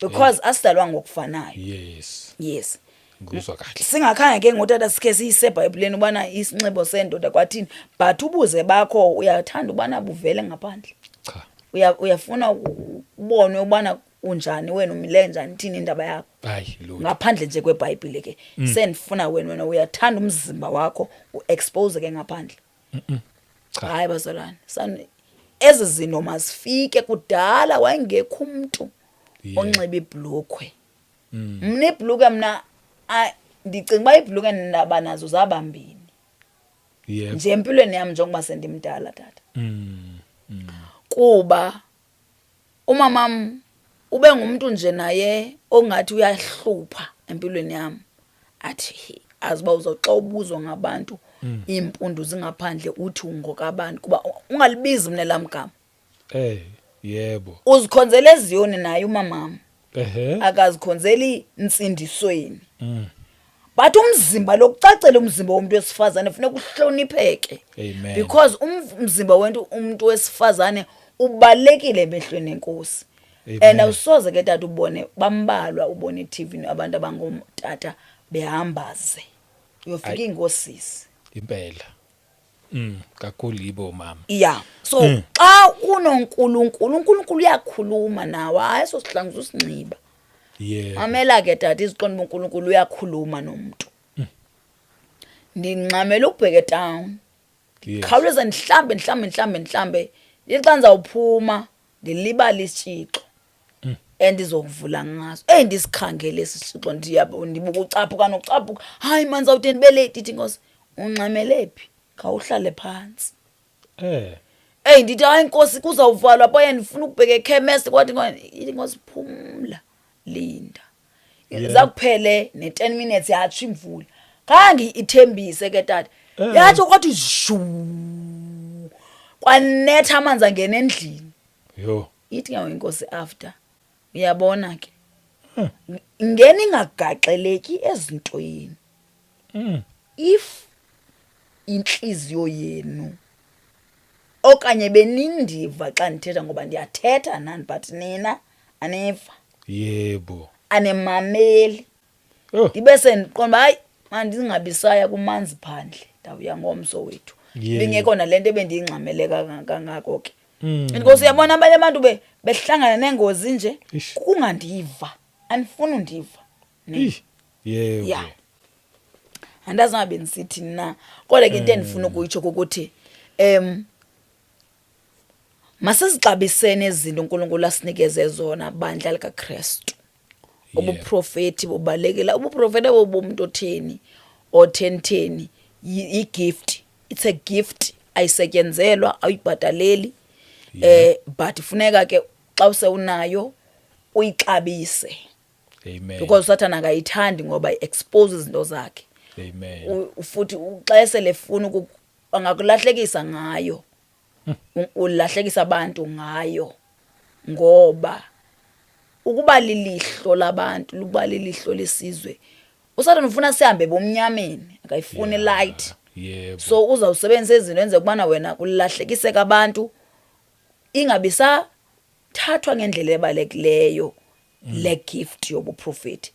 S1: because asidalwa ngokufanayo.
S2: Yes.
S1: Yes.
S2: Ngizwa kahle.
S1: Singakhange ke ngotata sikhe siyiseBhayibhelini ubana isinxibo sendoda kwathini, but ubuze bakho uyathanda ubana buvele ngaphandle.
S2: Cha.
S1: Uyafuna ubone ubana unjani wena umile njani thini indaba yakho
S2: hayi lo
S1: ngaphandle nje kweBhayibhile ke sendifuna wena uyathanda umzimba wakho uexpose ke ngaphandle
S2: cha
S1: hayi bazalwane ezi zinto masifike kudala wayengekho umuntu onxiba ibhlukwe mina ibhlukwe mina ndicinga uba ibhlukwe ndaba nazo zabambini
S2: yebo
S1: nje empilweni yami njengoba sendimdala tata kuba umamam ube ngumuntu nje naye ongathi uyahlupha empilweni yami athi aziba uzoxa ubuzwa ngabantu impundu zingaphandle uthi ungokabantu kuba ungalibizi mina lamgama
S2: yebo
S1: uzikhonzele eziyoni naye umamam akazikhonzeli insindisweni but umzimba lokucacela umzimba womuntu wesifazane kufanele kuhlonipheke
S2: amen
S1: because umzimba umuntu wesifazane ubalekile emehlweni enkosi and awusoze ke tata ubone bambalwa ubone eTV abantu abangomtata behambaze uyofika inkosisi
S2: impela kakhulu yibo mama
S1: yeah so xa uNkulunkulu uyakhuluma nawe hayi sosihlanguza usinxiba
S2: yebo
S1: amela ke tata iziqondo uNkulunkulu uyakhuluma nomuntu ndinqamela ubheke town khawuleza ndihlambe ixanza uphuma ndilibala isitshixo endizokuvula ngaso ndisikhangele isitshixo ndibuka ucaphuka nokucaphuka hayi manzi awutheni belate ithi inkosi unxamelephi khawuhlale phansi ndithi hayi inkosi kuzawuvalwa pho ndifuna ukubheka ekhemesti kwathi inkosi phumla linda zakuphele ne10 minutes yatsho imvula kangi ithembise ke tata yatsho kwathi shu kwanetha amanzi angena endlini
S2: yo
S1: ithi ngawo inkosi after uyabona ke ngena ingagaxeleki ezintweni if inhliziyo yenu okanye benindiva xa ndithetha ngoba ndiyathetha nani but nina aniva
S2: yebo
S1: anemameli ndibe sendiqonda hayi mandingabisaya kumanzi phandle ndawuya ngomso wethu bingekho nalento ebendiyingxamele kangako ke inkosi uyabona abanye abantu behlangana nengozi nje kungandiva andifuni undiva
S2: yebo
S1: yeah andazi ngabe nisithi na kodwa ke into endifuna ukuyitsho ukuthi masizixabisene izinto uNkulunkulu asinikeze zona bandla likaKristu ubuprofeti bubalekela ubuprofeti bobumuntu otheni o10 igift it's a gift ayisetyenzelwa ayibhataleli but funeka ke xa usewunayo uyixabise
S2: amen
S1: because usathana akayithandi ngoba expose izinto zakhe
S2: amen
S1: futhi uxese lefuna angakulahlekisa ngayo ulahlekisa abantu ngayo ngoba ukuba lilihlo labantu luba lilihlo lesizwe usathana ufuna sihambe bomnyameni akayifuni light
S2: yebo
S1: so uzawusebenzisa izinto enze kubana wena kulahlekiseka abantu ingabisa thathwa ngendlela ebalekileyo le gift yobuprofeti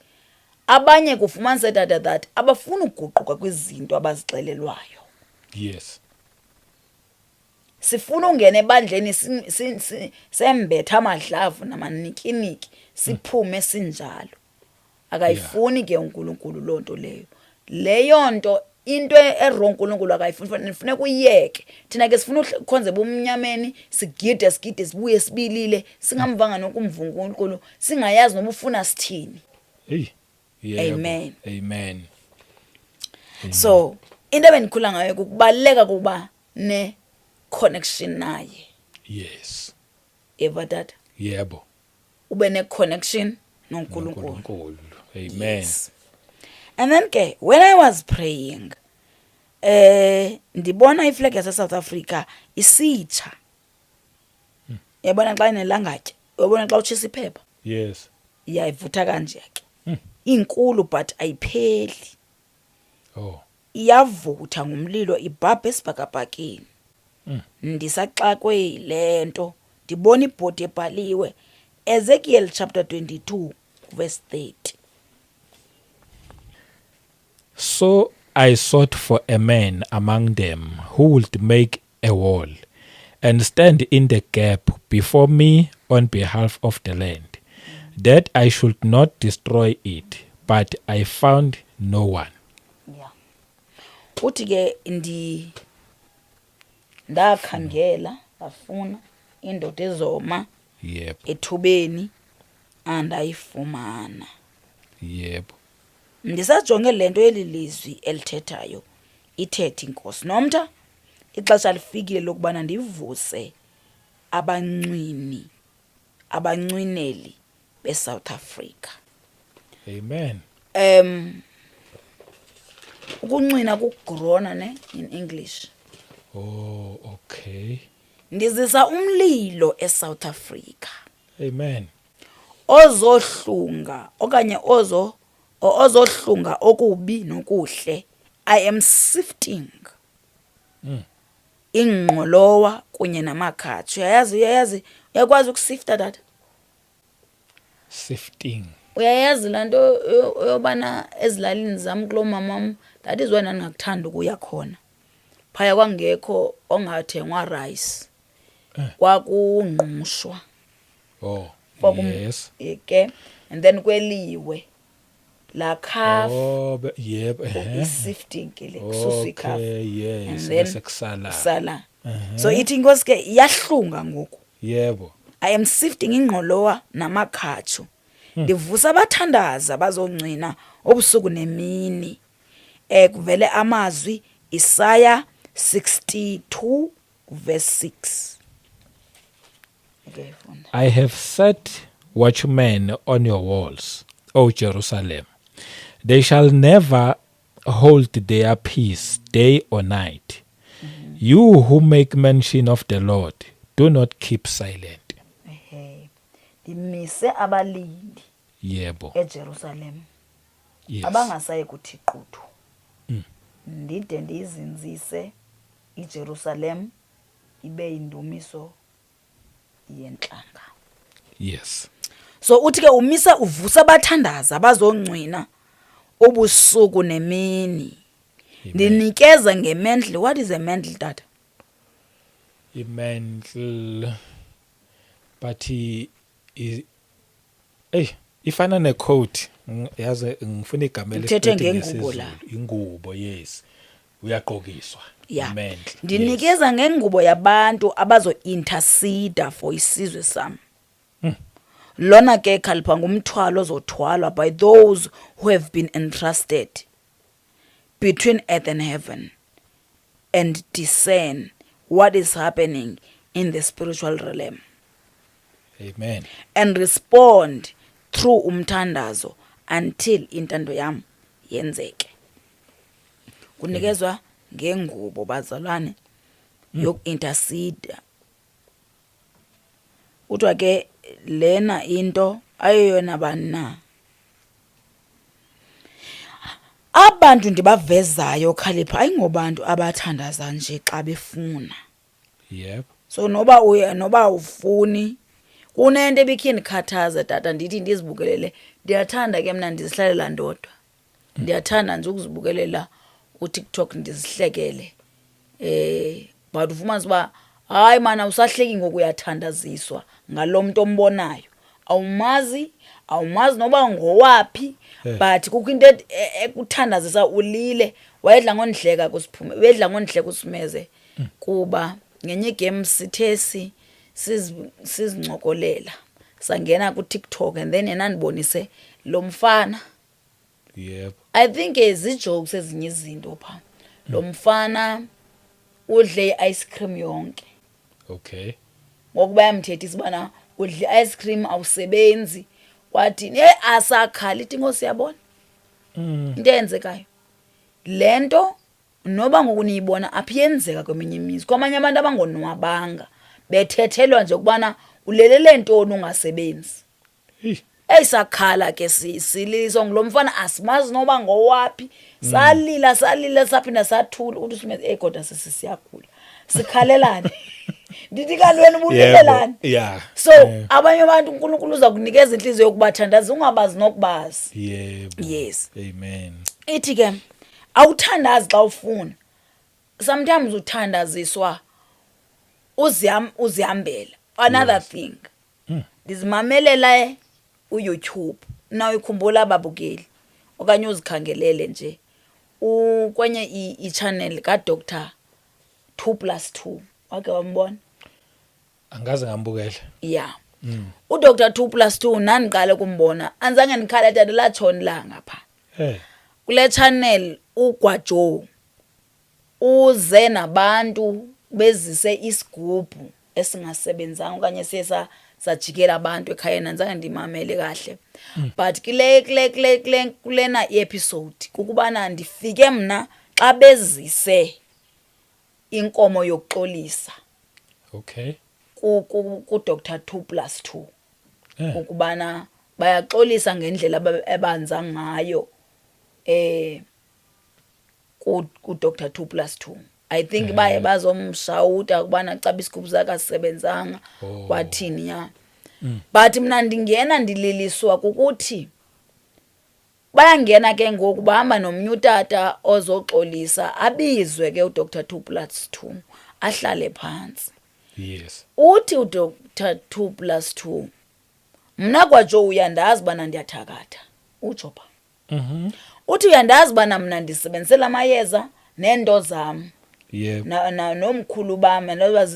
S1: abanye kufumanise tata that abafuna ukuguquka kwizinto abazixelelwayo
S2: yes
S1: sifuna ungena ebandleni sembetha amadlavu namanikiniki siphume sinjalo akayifuni ke uNkulunkulu lonto leyo nto into errong uNkulunkulu akayifuni kufuneka uyeke thina ke sifuna ukhonze bomnyameni sigide sibuye sibilile singamvanga nokumva uNkulunkulu singayazi noba ufuna sithini
S2: yebo
S1: amen
S2: amen
S1: so into ebendikhula ngayo kubaleka kuba ne connection naye
S2: yes
S1: eva tata
S2: yebo
S1: ube ne connection noNkulunkulu
S2: amen
S1: yes. And then ke when I was praying ndibona iflag yase South Africa isitsha yabona xa inelangatye uyabona xa utshisa iphepha
S2: yes
S1: iyayivutha kanje ke inkulu but ayipheli iyavutha ngumlilo ibhabha esibhakabhakeni ndisaxakwe lento ndibona ibhodi ebhaliwe Ezekiel chapter 22 verse 30.
S2: So I sought for a man among them who would make a wall and stand in the gap before me on behalf of the land, that I should not destroy it, but I found no one.
S1: Yeah. Uthi ke ndakhangela ngafuna indoda ezoma
S2: Yep,
S1: ethubeni andayifumana.
S2: yep.
S1: Ndisajonge lento elilizwi elithethayo ithethe inkosi nomtha ixesha lifikile lokubana ndivuse abancwineli beSouth Africa.
S2: Amen.
S1: Ukuncwina kugrona ne in English.
S2: Oh, okay.
S1: Ndizisa umlilo eSouth Africa
S2: Amen.
S1: ozohlunga okanye ozohlunga okubi nokuhle. I am sifting ingqolowa kunye namakhatshu. Uyakwazi ukusifta tata?
S2: Sifting.
S1: Uyayazi laa nto yobana ezilalini zam kulo mamam, that is wena ndingakuthanda ukuya khona. Phaya kwangekho ongathengwa rice, kwakungqumshwa.
S2: Oh, yes.
S1: Ke and then kweliwe la calf.
S2: Oh, yep.
S1: Sifting ke le kususwa ikhafu.
S2: Okay, yes.
S1: And then
S2: Sekusala.
S1: sala. So ithi inkosi ke iyahlunga ngoku.
S2: Yebo.
S1: I am sifting ingqolowa namakhatshu. Ndivusa abathandaza bazoncina obusuku nemini. Kuvele amazwi Isaiah 62 verse 6. Okay, funda.
S2: I have set watchmen on your walls, O Jerusalem. They shall never hold their peace day or night. You who make mention of the Lord, do not keep silent.
S1: Ndimise abalindi
S2: Yebo.
S1: eJerusalem
S2: Yes.
S1: abangasayi kuthi quthu. Ndide ndizinzise iJerusalem ibe indumiso yenhlanga.
S2: Yes.
S1: So uthi ke uvusa abathandaza abazoncwina ubusuku nemini. Ndinikeza ngemendle. What is a mendle, tata?
S2: Mental, but ifana necoat. Yazi ngifuna igama
S1: Uthethe
S2: elesiqede
S1: ngengubo la.
S2: ngesiZulu. Ingubo, yes. Uyaqokiswa.
S1: Yeah.
S2: Mental.
S1: Ndinikeza ngengubo yabantu abazo-intercede for isizwe sam. Lona ke khalipha ngumthwalo ozothwalwa by those who have been entrusted between earth and heaven and discern what is happening in the spiritual realm
S2: Amen.
S1: and respond through umthandazo until intando yam yenzeke. Kunikezwa ngengubo bazalwane yoku-intercede. Uthiwa ke lena into ayoyona bani na. Abantu ndibavezayo Khalipha ayingobantu abathandaza nje xa befuna.
S2: Yep.
S1: So noba ufuni kunento ebikhe indikhathaza tata ndithi ndizibukelele. Ndiyathanda ke mna ndizihlalela ndodwa. Ndiyathanda nje ukuzibukelela uTikTok ndizihlekele. But ufumanise uba hayi mana usahleki ngoku uyathandaziswa ngalo muntu ombonayo. Awumazi noba ngowaphi, but kukho into ekuthandazisa ulile. Wayedla ngondleka kusiphume, wedla ngondleka usimeze kuba ngenye game sithe sizincokolela. Sangena kuTikTok and then yena ndibonise lo mfana.
S2: Yep.
S1: I think izijokes ezinye izinto pha. Lo mfana udle ice cream yonke.
S2: Okay.
S1: Ngokuba yamthethisa bana udle ice cream awusebenzi. Wathi asakhala ithi inkosi yabona. Into eyenzekayo. Lento noba ngokuniyibona aphiyenzeka kweminye imizi. Kwamanye abantu abangonwabanga bethethelwa nje ukubana ulelele ntoni ungasebenzi. Eyisakhala ke siliso ngilomfana asimazi noba ngowaphi. Salila saphinda sathula uthi usimeze kodwa sisiyagula. Sikhalelane. Ndithi kanti wena ubulilelani.
S2: Yeah.
S1: So abanye abantu uNkulunkulu uza kunikeza inhliziyo yokubathandaza ungabazi nokubazi.
S2: Yebo.
S1: Yes.
S2: Amen.
S1: Ithi ke awuthandazi xa ufuna. Sometimes uthandaziswa uzihambela. Another thing. Ndizimamelela uYouTube nawe ikhumbula ababukeli okanye uzikhangelele nje kwenye i-channel kaDr 2+2 wake wambona
S2: Angaze ngambukela.
S1: yeah uDr 2+2 nandiqale kumbona anzange ndikhala tata latshona la ngapha kule channel uGwajo uze nabantu bezise isigubhu esingasebenzanga okanye siyesa sajikela abantu ekhayeni anzange ndimamele kahle but kulena episode kukubana ndifike mna xa bezise inkomo yokuxolisa
S2: Okay.
S1: ku Dr 2+2 ukubana bayaxolisa ngendlela ebanza ngayo ku Dr 2+2 I think baye bazomshawuta ukubana caba isigubhu zakhe asisebenzanga kwathini ya but mina ndingena ndililiswa ukuthi bayangena ke ngoku bahamba nomnye utata ozoxolisa abizwe ke uDr 2+2 ahlale phansi.
S2: Yes.
S1: Uthi uDr 2+2 mna kwaJo uyandazi bana ndiyathakatha utsho pha. Uthi uyandazi bana mna ndisebenzisela amayeza nento zam.
S2: Yep.
S1: Na nomkhulu bami noba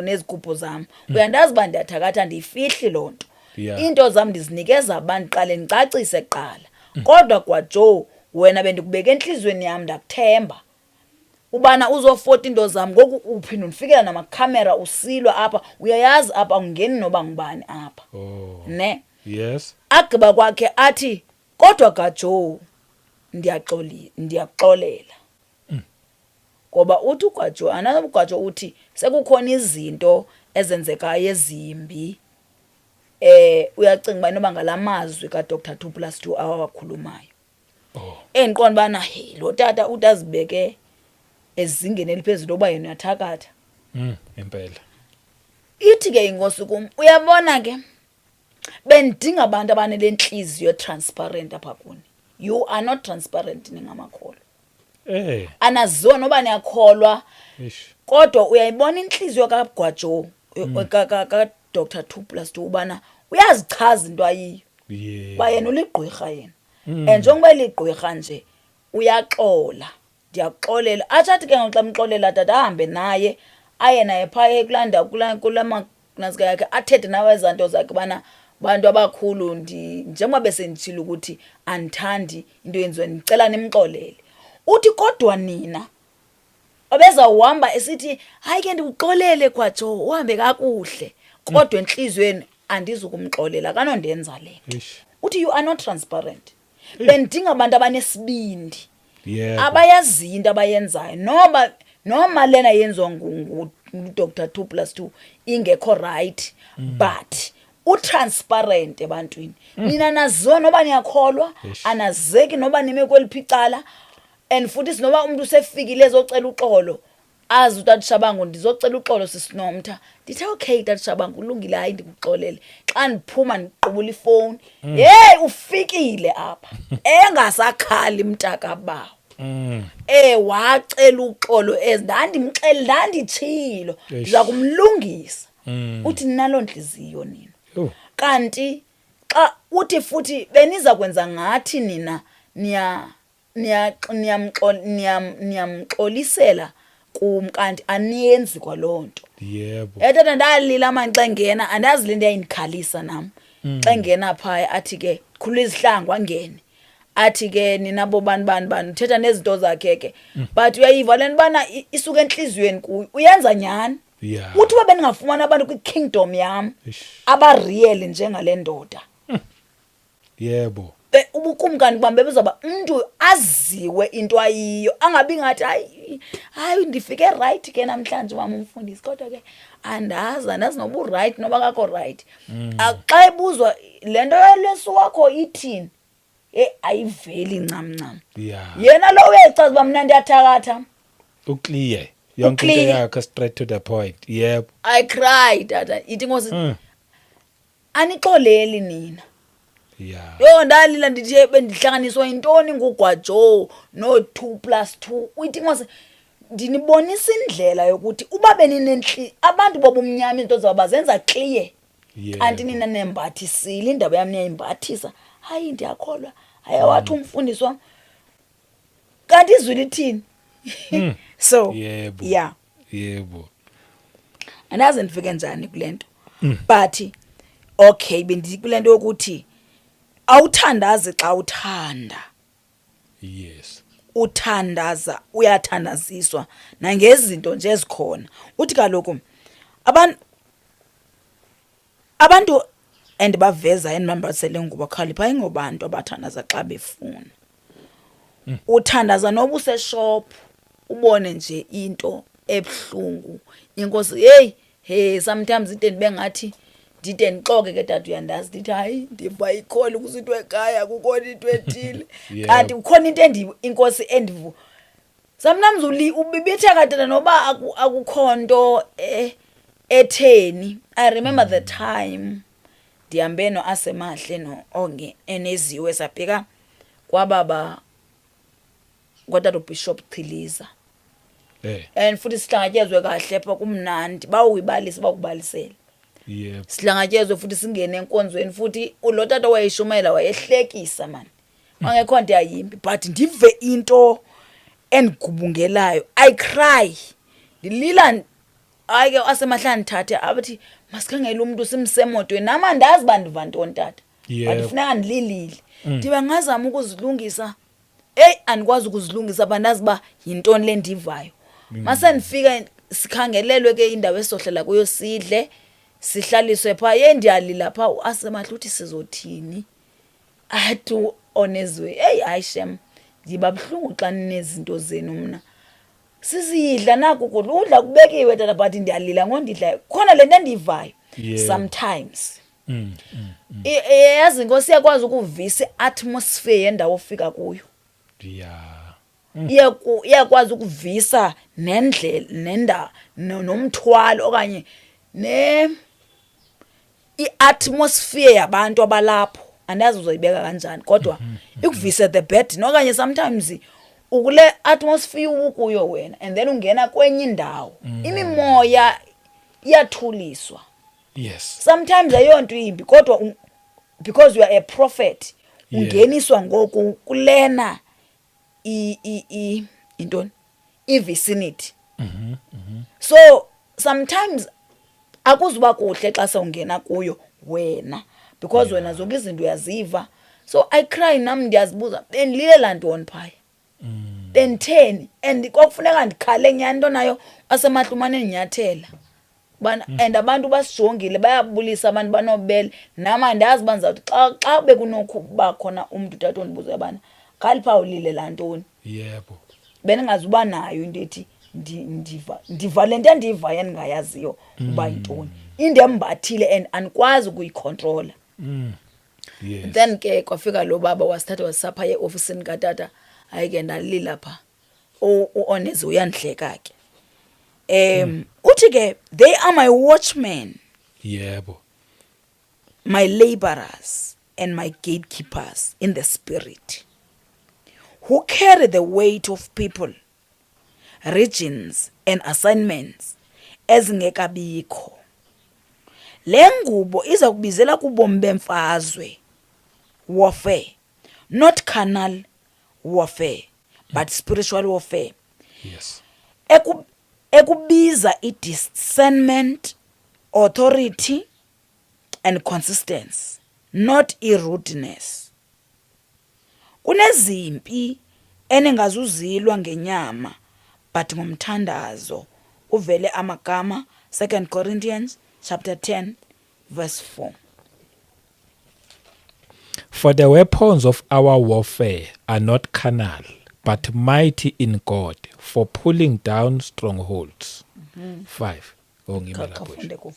S1: nezigubhu zami uyandazi bana ndiyathakatha ndiyifihli lonto. Into zam ndizinikeza abantu qale ngicacise kuqala. Kodwa kwaJo wena bendikubeka enhlizweni yami ndakuthemba ubana uzofota into zami ngoku uphinda ufikela namakhamera usilwa apha uyayazi apha ungeni noba ngubani apha ne
S2: Yes.
S1: agqiba kwakhe athi kodwa kaJo ndiyaxolela ngoba uthi uGwajo anabuGwajo uthi sekukhona izinto ezenzekayo ezimbi uyacinga uba noba ngalamazwi kaDr 2+2 awakhulumayo endiqonda bana hey lo tata utazibeke ezingeni eliphezulu oba yena uyathakatha
S2: impela
S1: ithi ke inkosi kum uyabona ke bendinga abantu abanelenhliziyo transparent apha kuni you are not transparent ningamakholwa anaziwa noba niyakholwa kodwa uyayibona inhliziyo kaGwajo ka Dr 2+2 ubana uyazichaza into ayiyo bayena uligqwirha yena njengoba ligqwirha nje uyaxola ndiyaxolela athi ke ngoxa mxolela tata ahambe naye aye naye phaa kulanda kulama nazika yakhe athethe nawe izanto zakhe bana bantu abakhulu njengoba bese ndithile ukuthi andithandi into yenziwe ndicela nimxolele uthi kodwa nina obeza uhamba esithi hayi ke ndikuxolele kwaJo uhambe kakuhle kodwa enhlizweni andizukumxolela kanondenza lento uthi you are not transparent bendinga abantu abanesibindi abayazi into abayenzayo noma lena yenziwa nguDr 2+2 ingekho right but utransparent ebantwini mina naziwa noba niyakholwa anazeki noba nime kweliphicala and futhi sinoba umuntu usefikile ezocela uxolo azi uTata Shabangu ndizocela uxolo sisinomtha ndithi okay Tata Shabangu kulungile hayi ndikuxolele xa ndiphuma ndiqubula ifoni hey ufikile apha engasakhali mntaka bawo wacela uxolo ndanditshilo ndiza kumlungisa uthi ninalo ndliziyo nina kanti xa uthi futhi beniza kwenza ngathi nina niyamxolisela kum kanti aniyenzi kwalonto
S2: yebo
S1: tata ndalila manxa ngena andazi le nto yayindikhalisa nam xa ngena phaya athi ke khulula izihlangu angene athi ke nina bobani uthetha nezinto zakhe ke but uyayiva lento bana isuka enhlizweni kuyo uyenza nyani uthi uba bendingafumana abantu kwi-kingdom yam abareal njengale ndoda
S2: yebo
S1: ubukumkani bam bebezaba umuntu aziwe into ayiyo angabi ngathi hayi ndifike right ke namhlanje mama umfundisi kodwa ke andazi noba uright noba akakho right xa ebuzwa le nto yalesu wakho ithini ayiveli ncam yena lo uyayichaza uba mna ndiyathakatha
S2: uclear yonke into yakhe straight to the point yebo
S1: I cried tata ithi ngosi anixoleli nina ndalila ndithi bendihlanganiswa yintoni nguGwajo no 2+2 uyithi ngose ndinibonisa indlela yokuthi uba beninenhli abantu bobumnyama into zabo bazenza clear kanti nina nembathisile indaba yami niyayimbathisa. Hayi ndiyakholwa, ayawathi umfundisi wami, kanti izwi lithini? So
S2: Yebo.
S1: yeah,
S2: Yebo.
S1: andazi ndifike njani kule nto, but okay bendithi kule nto yokuthi awuthandazi xa uthanda.
S2: Yes.
S1: Uthandaza, uyathandaziswa nangezinto nje ezikhona. Uthi kaloku abantu endibaveza endibambasele ngubo Khalipha ayingobantu abathandaza xa befuna. Uthandaza noba useshop ubone nje into ebuhlungu, inkosi hey sometimes ide ndibe ngathi ndide ndixoke ke tata uyandazi ndithi hayi ndiva ikhona kusithiwe ekhaya kukhona into ethile kanti kukhona into inkosi endivu sometimes ubibitheka tata noba akukho nto etheni. I remember the time ndihambe noAsemahle no-Onge eneziwe sabheka kwababa kwatata uBishop Chiliza. And futhi sihlangatyezwe kahle pha kumnandi bawuyibalisa bakubalisela.
S2: Yebo.
S1: Sihlangatyezwe futhi singene enkonzweni futhi lo tata wayeshumayela wayehlekisa man. Wangekho nto yayimbi but ndive into endigubungelayo. I cry. Ndilila ayike aSemahle ndithathe abathi masikhangele umuntu simsemotweni nama ndazi bandiva ntoni tata. But kufuneka ndililile. Ndiba ngazama ukuzilungisa. Andikwazi ukuzilungisa bandazi ba yintoni le ndivayo. Mase ndifika sikhangelelwe ke indawo esohlela kuyo sidle sihlaliswe pha ndiyalila pha uAsemahle uthi sizothini athi onezwe ayishem ndiba buhlungu xa ninezinto zenu mna sizidla naku kudla kubekiwe tata but ndiyalila ngondidla khona le nto endivayo sometimes yazi inkosi iyakwazi ukuvisa iatmosphere yendawo ofika kuyo. Iyakwazi ukuvisa nendlela nomthwalo okanye iatmosphere yabantu abalapho andazi uzoyibeka kanjani kodwa ikuvise the burden okanye sometimes ukule atmosphere ukuyo wena and then ungena kwenye indawo imimoya iyathuliswa.
S2: Yes.
S1: Sometimes ayonto imbi kodwa because you are a prophet ungeniswa ngoku kulena intoni ivicinity. So sometimes akuzuba kuhle xa sewungena kuyo wena because wena zonke izinto uyaziva. So I cry nami ndiyazibuza bendilela ntoni phaya benditheni and kwakufuneka ndikhale nyani into nayo aSemahle umane enyathela bana and abantu basijongile bayabulisa abantu banobele nama ndazi banza xa bekunokuba khona umuntu tata ondibuza bana Khalipha ulile la ntoni.
S2: Yebo.
S1: Benengazuba nayo into ethi ndiva lento endiva endingayaziyo uba yintoni indembathile and andikwazi ukuyicontrola.
S2: Yes.
S1: Then ke kwafika lo baba wasithatha wasapha eofisini katata ayike ndalila pha uOnezi uyandleka ke uthi ke they are my watchmen.
S2: Yebo.
S1: My laborers and my gatekeepers in the spirit, who carry the weight of people, regions and assignments ezingekabikho. Le ngubo iza kubizela kubomi bemfazwe warfare, not carnal warfare but spiritual warfare.
S2: Yes.
S1: Ekubiza discernment, authority and consistency, not rudeness. Kunezimpi enengazuzilwa ngenyama but ngomthandazo. Uvele amagama 2 Corinthians chapter 10 verse 4.
S2: For the weapons of our warfare are not carnal, but mighty in God for pulling down strongholds. 5.
S1: Kafunde ku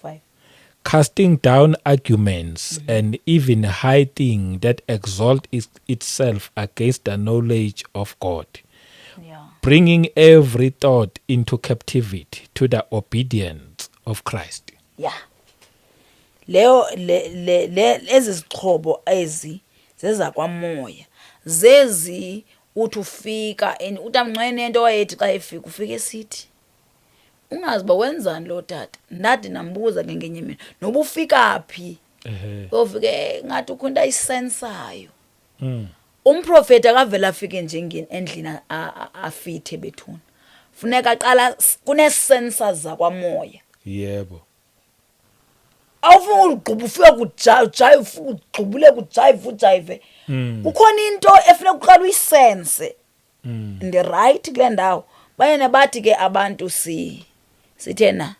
S1: 5.
S2: Casting down arguments and even high thing that exalt itself against the knowledge of God, bringing every thought into captivity to the obedience of Christ.
S1: Yeah. Leo ezi zixhobo ezi zeza kwamoya zezi uthi ufika and utamncwene into wayethi xa efika ufika esithi ungazi ba wenzani lo tata ndathi nambuza ke ngenye imini noba ufika phi ofike ngathi ukhunta isensayo umprofeti akavela afike nje endlini afithe bethuna funeka aqala kunesensors zakwamoya
S2: yebo
S1: awufuna ugquba ufika kujive ugqubule kujive kukhona into efuneka uqala uyisense the right kule ndawo bayena bathi ke abantu sithena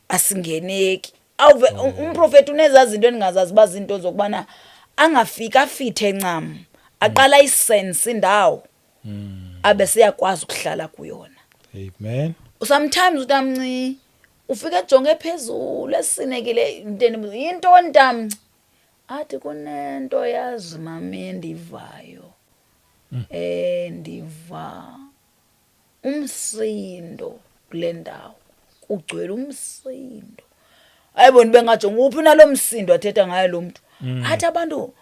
S1: asingeneki awuve umprofeti unezazi izinto endingazazi bazinto zokubana angafika afithe ncam aqala isense indawo abe siyakwazi ukuhlala kuyona
S2: amen
S1: sometimes utamnci ufika ejonge phezulu esinekile into ntamnci athi kunento yazi mami endivayo ndiva umsindo kule ndawo kugcwele umsindo ayibona bengajonga uphi nalomsindo athetha ngayo lo muntu athi abantu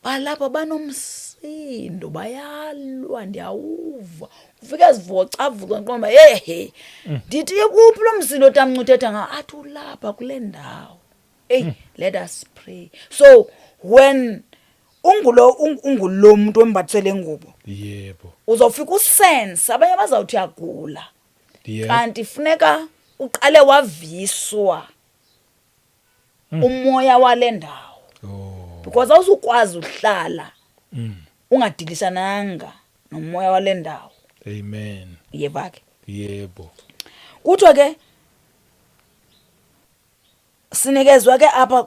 S1: balapha banomsindo bayalwa ndiyawuva ufike zivocavuka nqomba hey ndithi kuphi lo msindo tamnci uthetha ngayo athi ulapha kule ndawo let us pray so when ungulo muntu wembathele ngubo
S2: yebo
S1: uzofika usense abanye bazawuthi yagula kanti funeka uqale waviswa umoya wale ndawo because awuzukwazi uhlala ungadilisananga nomoya wale ndawo
S2: amen
S1: yeba ke
S2: yebo
S1: kuthiwa ke sinikezwa ke apha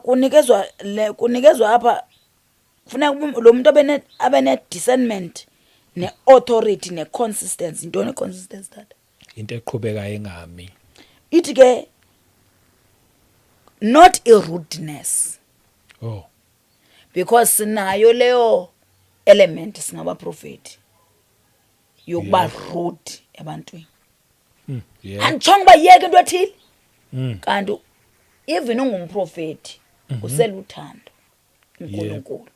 S1: kunikezwa apha funeka lo muntu abene discernment ne-authority ne-consistency into ne-consistency dada
S2: into eqhubekayo engami
S1: ithi ke not a rudeness because sinayo leyo element singabaprofeti yokuba rude ebantwini anditshonga uba yeke into ethile kanti even ungumprofeti useluthando uNkulunkulu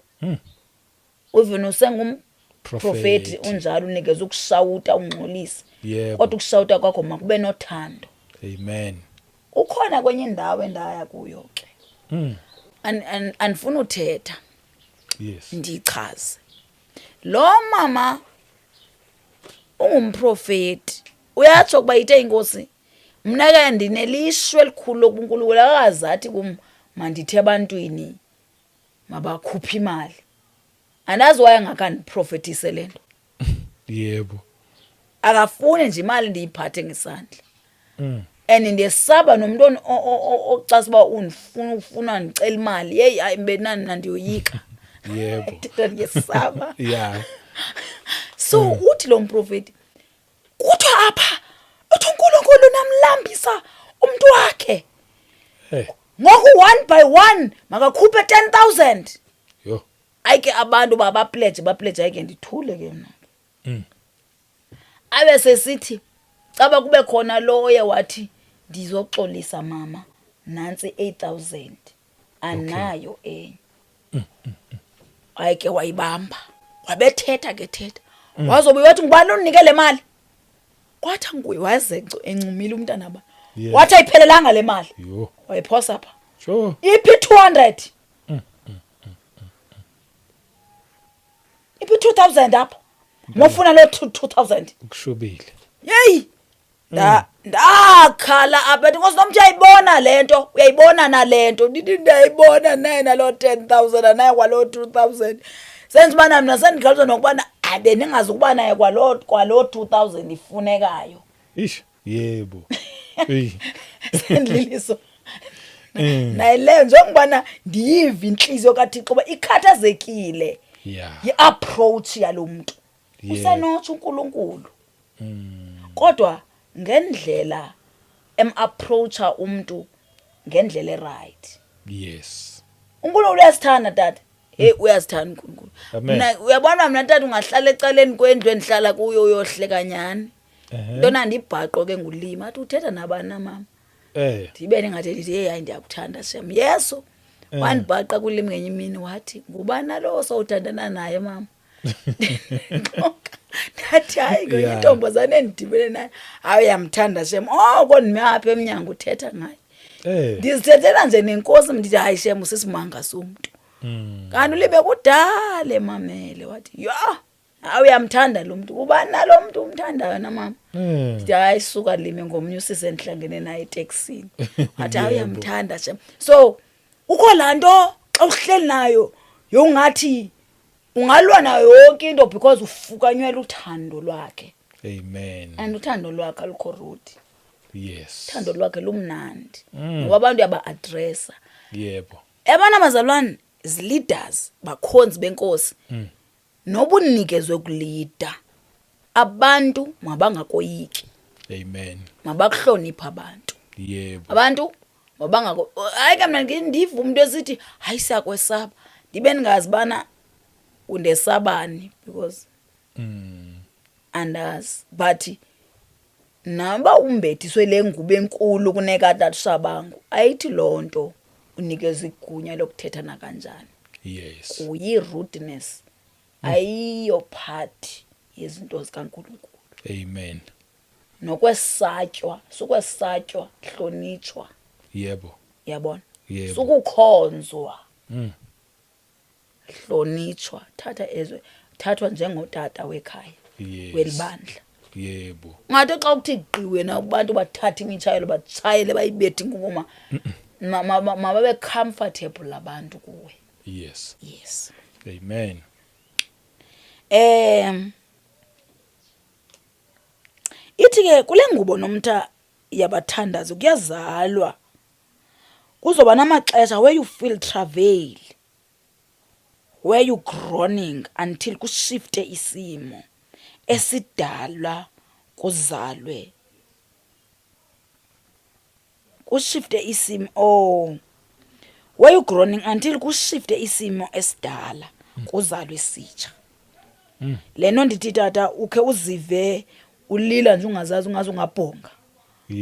S1: even usengumprofeti unjalo unikeza ukushawuta ungxolisa kodwa ukushawuta kwakho makube nothando
S2: amen
S1: ukhona kwenye indawo endaya kuyo ke andifuna uthetha
S2: yes
S1: ndichaze lo mama ungumprofeti uyatsho kuba yithe inkosi mna ke ndinelishwe elikhulu lokuNkulunkulu akazathi kum mandithe ebantwini mabakhuphe imali andazi waya ngakandiprofetise lento
S2: yebo
S1: akafuni nje imali ndiyiphathe ngesandla and ndiyesaba nomuntu ocasa uba ufuna ndicela imali yeyi hayi benani nandiyoyika
S2: yebo
S1: ndiyesaba
S2: yeah
S1: so uthi lo mprofeti kuthiwa apha uthi uNkulunkulu namlambisa umuntu wakhe ngoku 1 by 1 makakhuphe 10,000
S2: yo
S1: ayike abantu bapledge ayike ndithule ke mna abe sesithi caba kube khona lo oye wathi ndizoxolisa mama nansi 8,000 anayo enye ayike wayibamba wabethetha ke thetha wazobe wathi ngubani unike le mali kwathi nguye waze encumile umntana ba wathi ayiphelelanga le mali
S2: yo
S1: wayiphosa pha
S2: sure
S1: iphi 200 iphi 2,000 apha mofuna lo 2,000
S2: ukushubile
S1: yeyi ndakhala apha inkosi nomthi uyayibona nalento ndithi ndiyayibona naye nalo 10,000 anaye kwalo 2,000 senze ubana mna sendikhalisa nokubana bendingazi ukuba naye kwalo 2,000 ifunekayo
S2: ish yebo
S1: sendliliso naye leyo njengobana ndiyiva inhliziyo kaThixo uba ikhathazekile i-approach yalo muntu usenotsho uNkulunkulu kodwa ngendlela approacha umuntu ngendlela eright
S2: yes
S1: uNkulunkulu uyasithanda tata uyasithanda uNkulunkulu mina uyabona mina tata ungahlala ecaleni kwendlu endihlala kuyo uyohleka nyani ntona ndibhaqo ke ngulima athi uthetha nabani na mama ndibe ningathethi hey hayi ndiyakuthanda shem yeso wandibhaqa kulimi ngenye imini wathi ngubani lo sowuthandana naye mama Ndathi hayi
S2: Yeah.
S1: ngentombazane endidibene nayo hayi uyamthanda shem kodwa apha emnyango uthetha ngaye ndizithethela nje nenkosi ndithi hayi shem usisimanga somntu kanti ulibe kudala emamele wathi ya hayi uyamthanda lo muntu ubani nalo muntu umthandayo na mama ndithi hayi suka lime ngomnye usise enhlangene naye eTaxini wathi hayi uyamthanda shem so ukho lanto xa uhleli nayo yongathi ungalwa nayo yonke into because ufukanywela uthando lwakhe.
S2: Amen.
S1: And uthando lwakhe alukho rude.
S2: Yes.
S1: Uthando lwakhe lumnandi. Ngoba abantu yaba-addressa.
S2: Yebo.
S1: Abana bazalwane is leaders bakhonzi benkosi. Noba unikezwe kulida abantu mabangakoyiki.
S2: Amen.
S1: Mabakuhlonipha abantu.
S2: Yebo.
S1: Abantu mabangako hayi ke mina ngidiva umuntu esithi hayi siyakwesaba ndibe ningazi bana undesabani because andas but namba umbethiswe lengube enkulu kunekade atshabangu ayithi lonto unikeza igunya lokuthetha na kanjani.
S2: Yes.
S1: Uyi rudeness ayiyo part yezinto zikaNkulunkulu.
S2: Amen.
S1: Nokwesatywa sokwesatywa hlonitshwa.
S2: Yebo.
S1: Yabona.
S2: Yebo.
S1: Sokukhonzwa. Hlonitshwa thathwa njengotata wekhaya.
S2: Yes.
S1: Welibandla.
S2: Yebo.
S1: Ngathi xa ukuthi gqiwe na kubantu bathatha imitshayelo batshayele bayibethi ngoma mababe comfortable abantu kuwe.
S2: Yes.
S1: Yes.
S2: Amen.
S1: Ithi ke kule ngubo nomtha yabathandazi kuyazalwa kuzoba namaxesha where you feel travail, where you groaning until kushifte isimo esidalwa kuzalwe kushifte isimo where you groaning until kushifte isimo esidala kuzalwe sitsha. Leno ndithi tata ukhe uzive ulila nje ungazazi ungaze ungabhonga.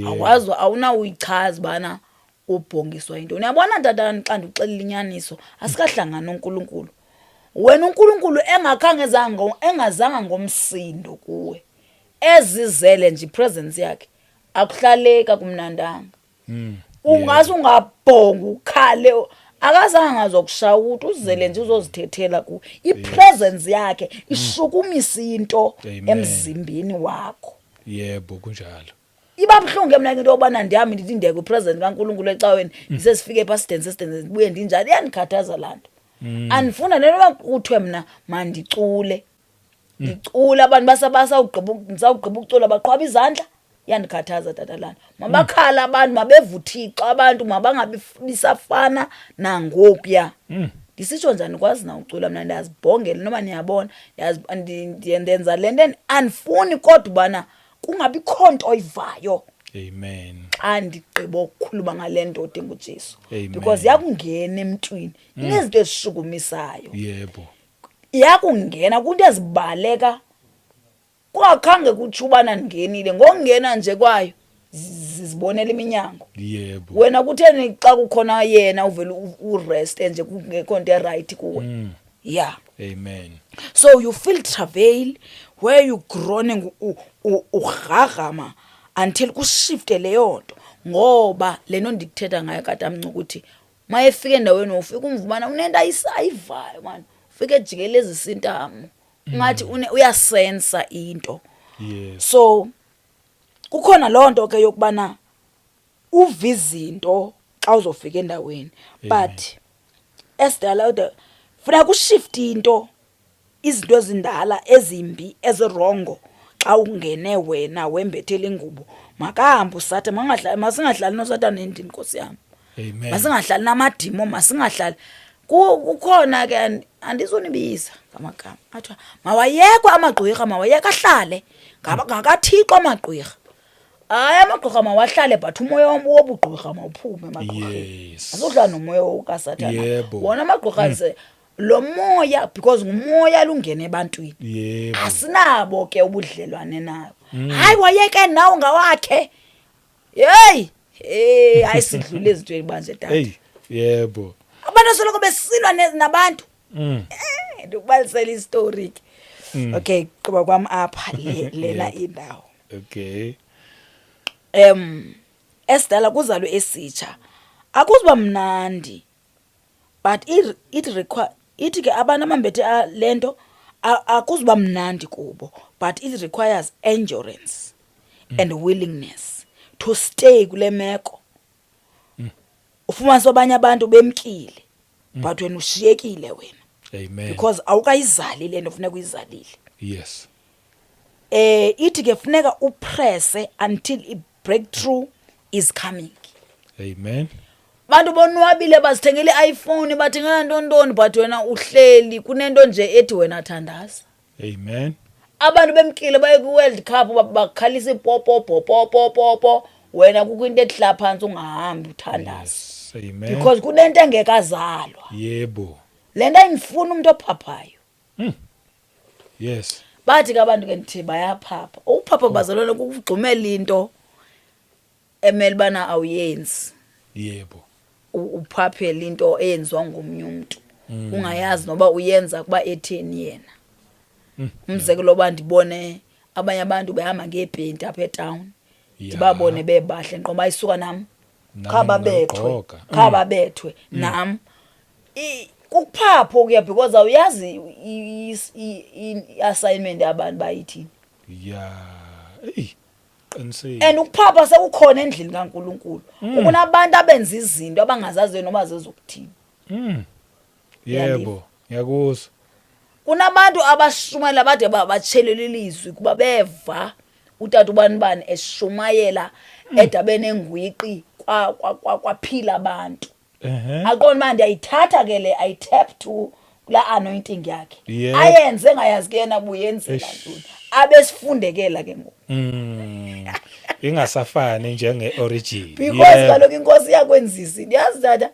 S1: Awazi awuna uyichaza bana ubhongiswa into. Uyabona tata xa ndixelela inyaniso asikahlangana noNkulunkulu. Wena uNkulunkulu engazanga ngomsindo kuwe. Ezizele nje presence yakhe akuhlaleka kumnandanga. Ungaze ungabhonga ukhale akazange ngazokushawuta uzele nje uzozithethela ku ipresence yakhe ishukumisa into emzimbeni wakho.
S2: Yebo kunjalo.
S1: Iba mhlungu emna into yobana ndiyami ndithi ndiyeke ipresence kaNkulunkulu ecaweni isesifike pasidence ndibuye ndinjani yanikhathaza lanto. Andifuna nenoba kuthiwe mna mandicule. Ndicula abantu basawugqiba ukucula baqhwaba izandla yandikhathaza tata lana. Mabakhala abantu mabevuthixo abantu mabangabi bisafana nangokuya. Ndisitsho njani kwazi na ucula mna ndiyazibhongela noma niyabona ndiyenza lento andifuni kodwa bana kungabi khonto oyivayo.
S2: Amen.
S1: Xa ndigqiba ukukhuluma ngale ndoda enguJesu
S2: Amen.
S1: because yakungena emntwini inezinto ezishukumisayo.
S2: Yebo.
S1: Yakungena kunto ezibaleka kungakhange kutshubana ngenile ngokungena nje kwayo zizibonela iminyango.
S2: Yebo.
S1: Wena kutheni xa kukhona yena uvela urest nje kungekho into right kuwe. Yeah.
S2: Amen.
S1: So you feel travail where you groaning ugagama until kushifte leyo nto ngoba leno ndikuthetha ngayo katamncu ukuthi mayefika endaweni ufika umvumana unento ayivayo man ufike ejikeleza isintamo ngathi uyasensa into.
S2: Yes.
S1: So kukhona lonto ke yokubana uva izinto xa uzofika endaweni but esidala funeka ushift into izinto ezindala ezimbi ezirongo xa ungene wena wembethele ingubo makahambe usatha masingahlali nosatana endini Nkosi yami.
S2: Amen.
S1: Masingahlali namadimo masingahlali kukhona ke andizonibiza ngamagama athiwa mawayekwa amagqwirha mawayeka ahlale ngakaThixo amagqwirha. Hayi amagqwirha mawahlale but umoya wobugqwirha mawuphume emagqwirheni.
S2: Yes.
S1: Asohlala nomoya wokaSathana.
S2: Yebo.
S1: Wona amagqwirha lo moya because ngumoya lungene ebantwini.
S2: Yebo.
S1: Asinabo ke ubudlelwane nabo. Hayi wayeke nawo ngawakhe. Hey ayisidlule izinto ebanje tata.
S2: Hey, yebo.
S1: Abantu soloko besilwa nabantu. Ndikubalisela istory ke. Okay, kuba kwami apha lena indawo.
S2: Okay.
S1: Esidala kuzalwe esitsha. Akuziba mnandi. But it require ithi ke abantu amambethe lento akuziba mnandi kubo, but it requires endurance and willingness to stay kule meko. Ufumanise abanye abantu bemkile but wena ushiyekile wena.
S2: Amen.
S1: Because awukayizali lento funeka uyizalile.
S2: Yes.
S1: Ithi ke funeka upresse until a breakthrough is coming.
S2: Amen.
S1: Bantu bonwabile bazithengele iPhone bathengela ntontoni but wena uhleli kunento nje ethi wena thandaza.
S2: Amen.
S1: Abantu bemkile baye ku World Cup bakhalisa ipopo wena kukho into ehlala phansi ungahambi uthandaza.
S2: Yes. Amen.
S1: Because kunento engekazalwa.
S2: Yebo.
S1: Lento ayifuna umuntu ophaphayo.
S2: Yes.
S1: Bathi ke abantu ke ndithi bayaphapha. Uphapha bazalwana kukugxumela into emeli bana awuyenzi.
S2: Yebo.
S1: Uphaphela into eyenziwa ngomnye umuntu. Ungayazi noba uyenza kuba etheni yena. Umzekelo bandibone abanye abantu behamba ngebhenti apha etown. Ndibabone bebahle nqoba isuka nam. Khaba bethwe nam. Kukuphapho kuya because awuyazi i-assignment yabantu bayithini.
S2: Yeah. Qinisile.
S1: And ukuphapha sekukhona endlini kaNkuluNkulu. Kunabantu abenza izinto abangazaziyo noma zezokuthini.
S2: Yebo, ngiyakuzwa.
S1: Kunabantu abashumayela bade batshelele ilizwi kuba beva utata ubani eshumayela edabene engwiqi kwaphila abantu. Aqona manje ayithatha ke le ayitap to la anointing yakhe. Ayenze engayazi ke yena buyenzela ntoni. Abesifundekela ke ngoku.
S2: Ingasafani njenge origin.
S1: Because kaloku inkosi yakwenzisa yazi dada.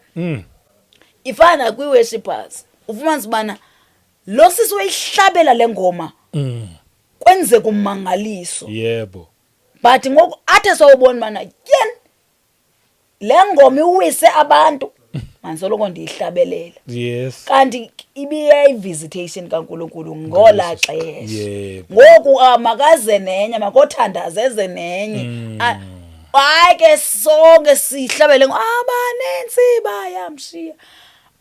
S1: Ifana kwi worshipers. Ufumanisa bana lo sisi weyihlabela lengoma. Kwenze kumangaliso.
S2: Yebo.
S1: But ngoku athe sawubona mana yena lengoma iwise abantu. Mansoloko ndiyihlabelela.
S2: Yes.
S1: Kanti ibiye visitation kaNkuluNkulu ngola xesha.
S2: Yebo.
S1: Ngoku makaze nenye makothandaze eze nenye. Hayi ke sonke sihlabele abanensi bayamshiya.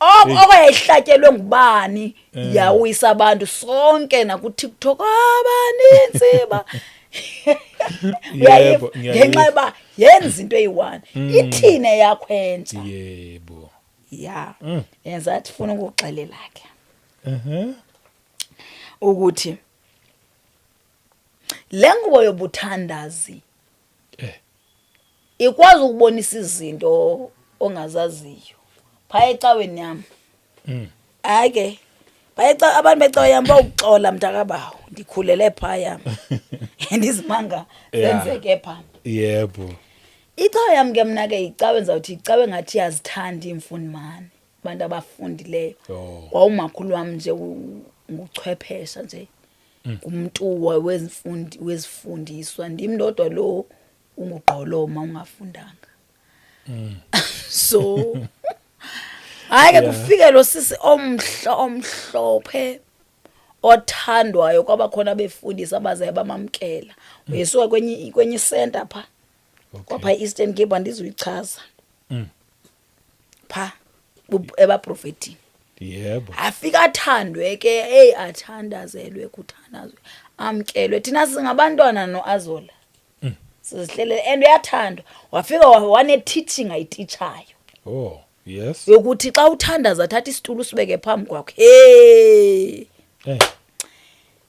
S1: Oyayihlatyelwe ngubani yawisa abantu sonke na ku TikTok abanensi ba.
S2: Yebo,
S1: ngenxa ba yenza into eyi-1 ithine yakwenza.
S2: Yebo.
S1: Yeah. Yenza athi funa ukuxelela ke. Ukuthi lengubo yobuthandazi ikwazi ukubonisa izinto ongazaziyo. Phaya ecaweni yami. Ake. Phaya abantu becawe yami bawuxola mntakabawo. Ndikhulele phaya. Ndizimanga zenzeke pha.
S2: Yebo.
S1: Icawe yami ke mina ke icawe nzawuthi icawe ngathi yazithanda imfundimani. Abantu abafundileyo. Wawumakhulu wami nje nguchwephesha nje. Kumuntu wezifundiswa ndim ndodwa lo ungugqoloma ungafundanga. So hayi ke kufike lo sisi omhlophe othandwayo kwaba khona befundisa abaze bamamkela. Uyesuka kwenye center pha. Kwapha Eastern Cape andizuyichaza. Pha ebaprofeti.
S2: Yebo.
S1: Afika athandwe ke athandazelwe kuthandazwe. Amkelwe thina singabantwana noAzola. Sizihlelele and uyathandwa. Wafika wane teaching ayiteachayo.
S2: Oh, yes.
S1: Yokuthi xa uthandaza thatha isitulo usibeke phambi kwakho.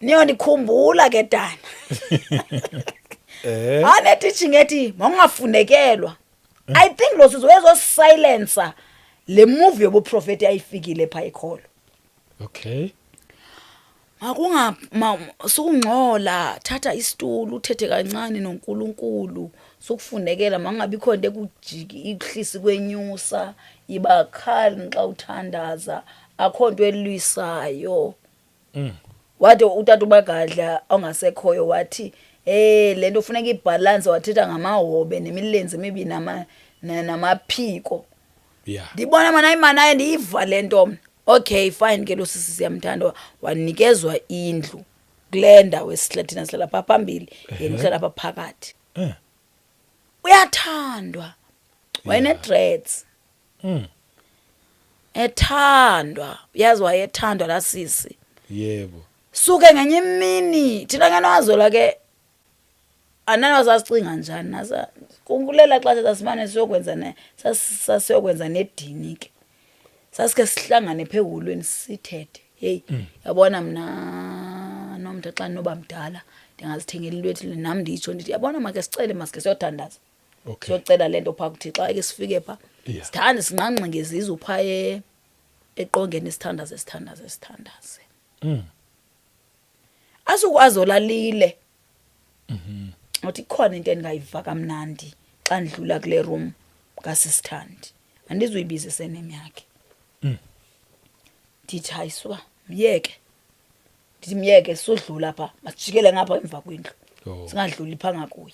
S1: Niyo ndikhumbula ke dana. Ane teaching ethi mawungafundekelwa. I think lo sizoyezo silencer le movie yobuprofeti ayifikile pha ekholo.
S2: Okay.
S1: Sukungcola thatha isitulo uthethe kancane noNkulunkulu sokufundekela mangabikho into ekujiki ikuhlisi kwenyusa iba calm xa uthandaza akho nto elwisayo. Wathi utata ubagadla ongasekhoyo wathi lento ufuneka ibalance wathetha ngamahobe nemilenze emibini namaphiko.
S2: Yeah.
S1: Ndibona mana ndiyiva lento. Okay fine ke lo sisi siyamthanda wanikezwa indlu kule ndawo esihlethi sihlala pha phambili yena uhlala pha phakathi uyathandwa wayene dreads ethandwa uyazi wayethandwa la sisi
S2: yebo
S1: suke ngenye imini thina nganazola ke anana sasicinga njani nasa kunkulela xa sasimane siyokwenza sasiyokwenza nedini ke sasike sihlangane phezulweni sithethe hey yabona mina nomntu xa noba mdala ndingazithengela ilwethu nami nditsho ndithi yabona make sicele masike siyothandaza siyocela lento pha kuthi xa ke sifike pha sithande sinqanqe ngezizwe pha eqongeni sithandaze asukwazi olalile uthi khona into engayiva kamnandi xa ndidlula kule room kaSisithandi andizoyibiza senemi yakhe ndithi hayiswa myeke sodlula pha masijikele ngapha emva kwendlu singadluli pha ngakuye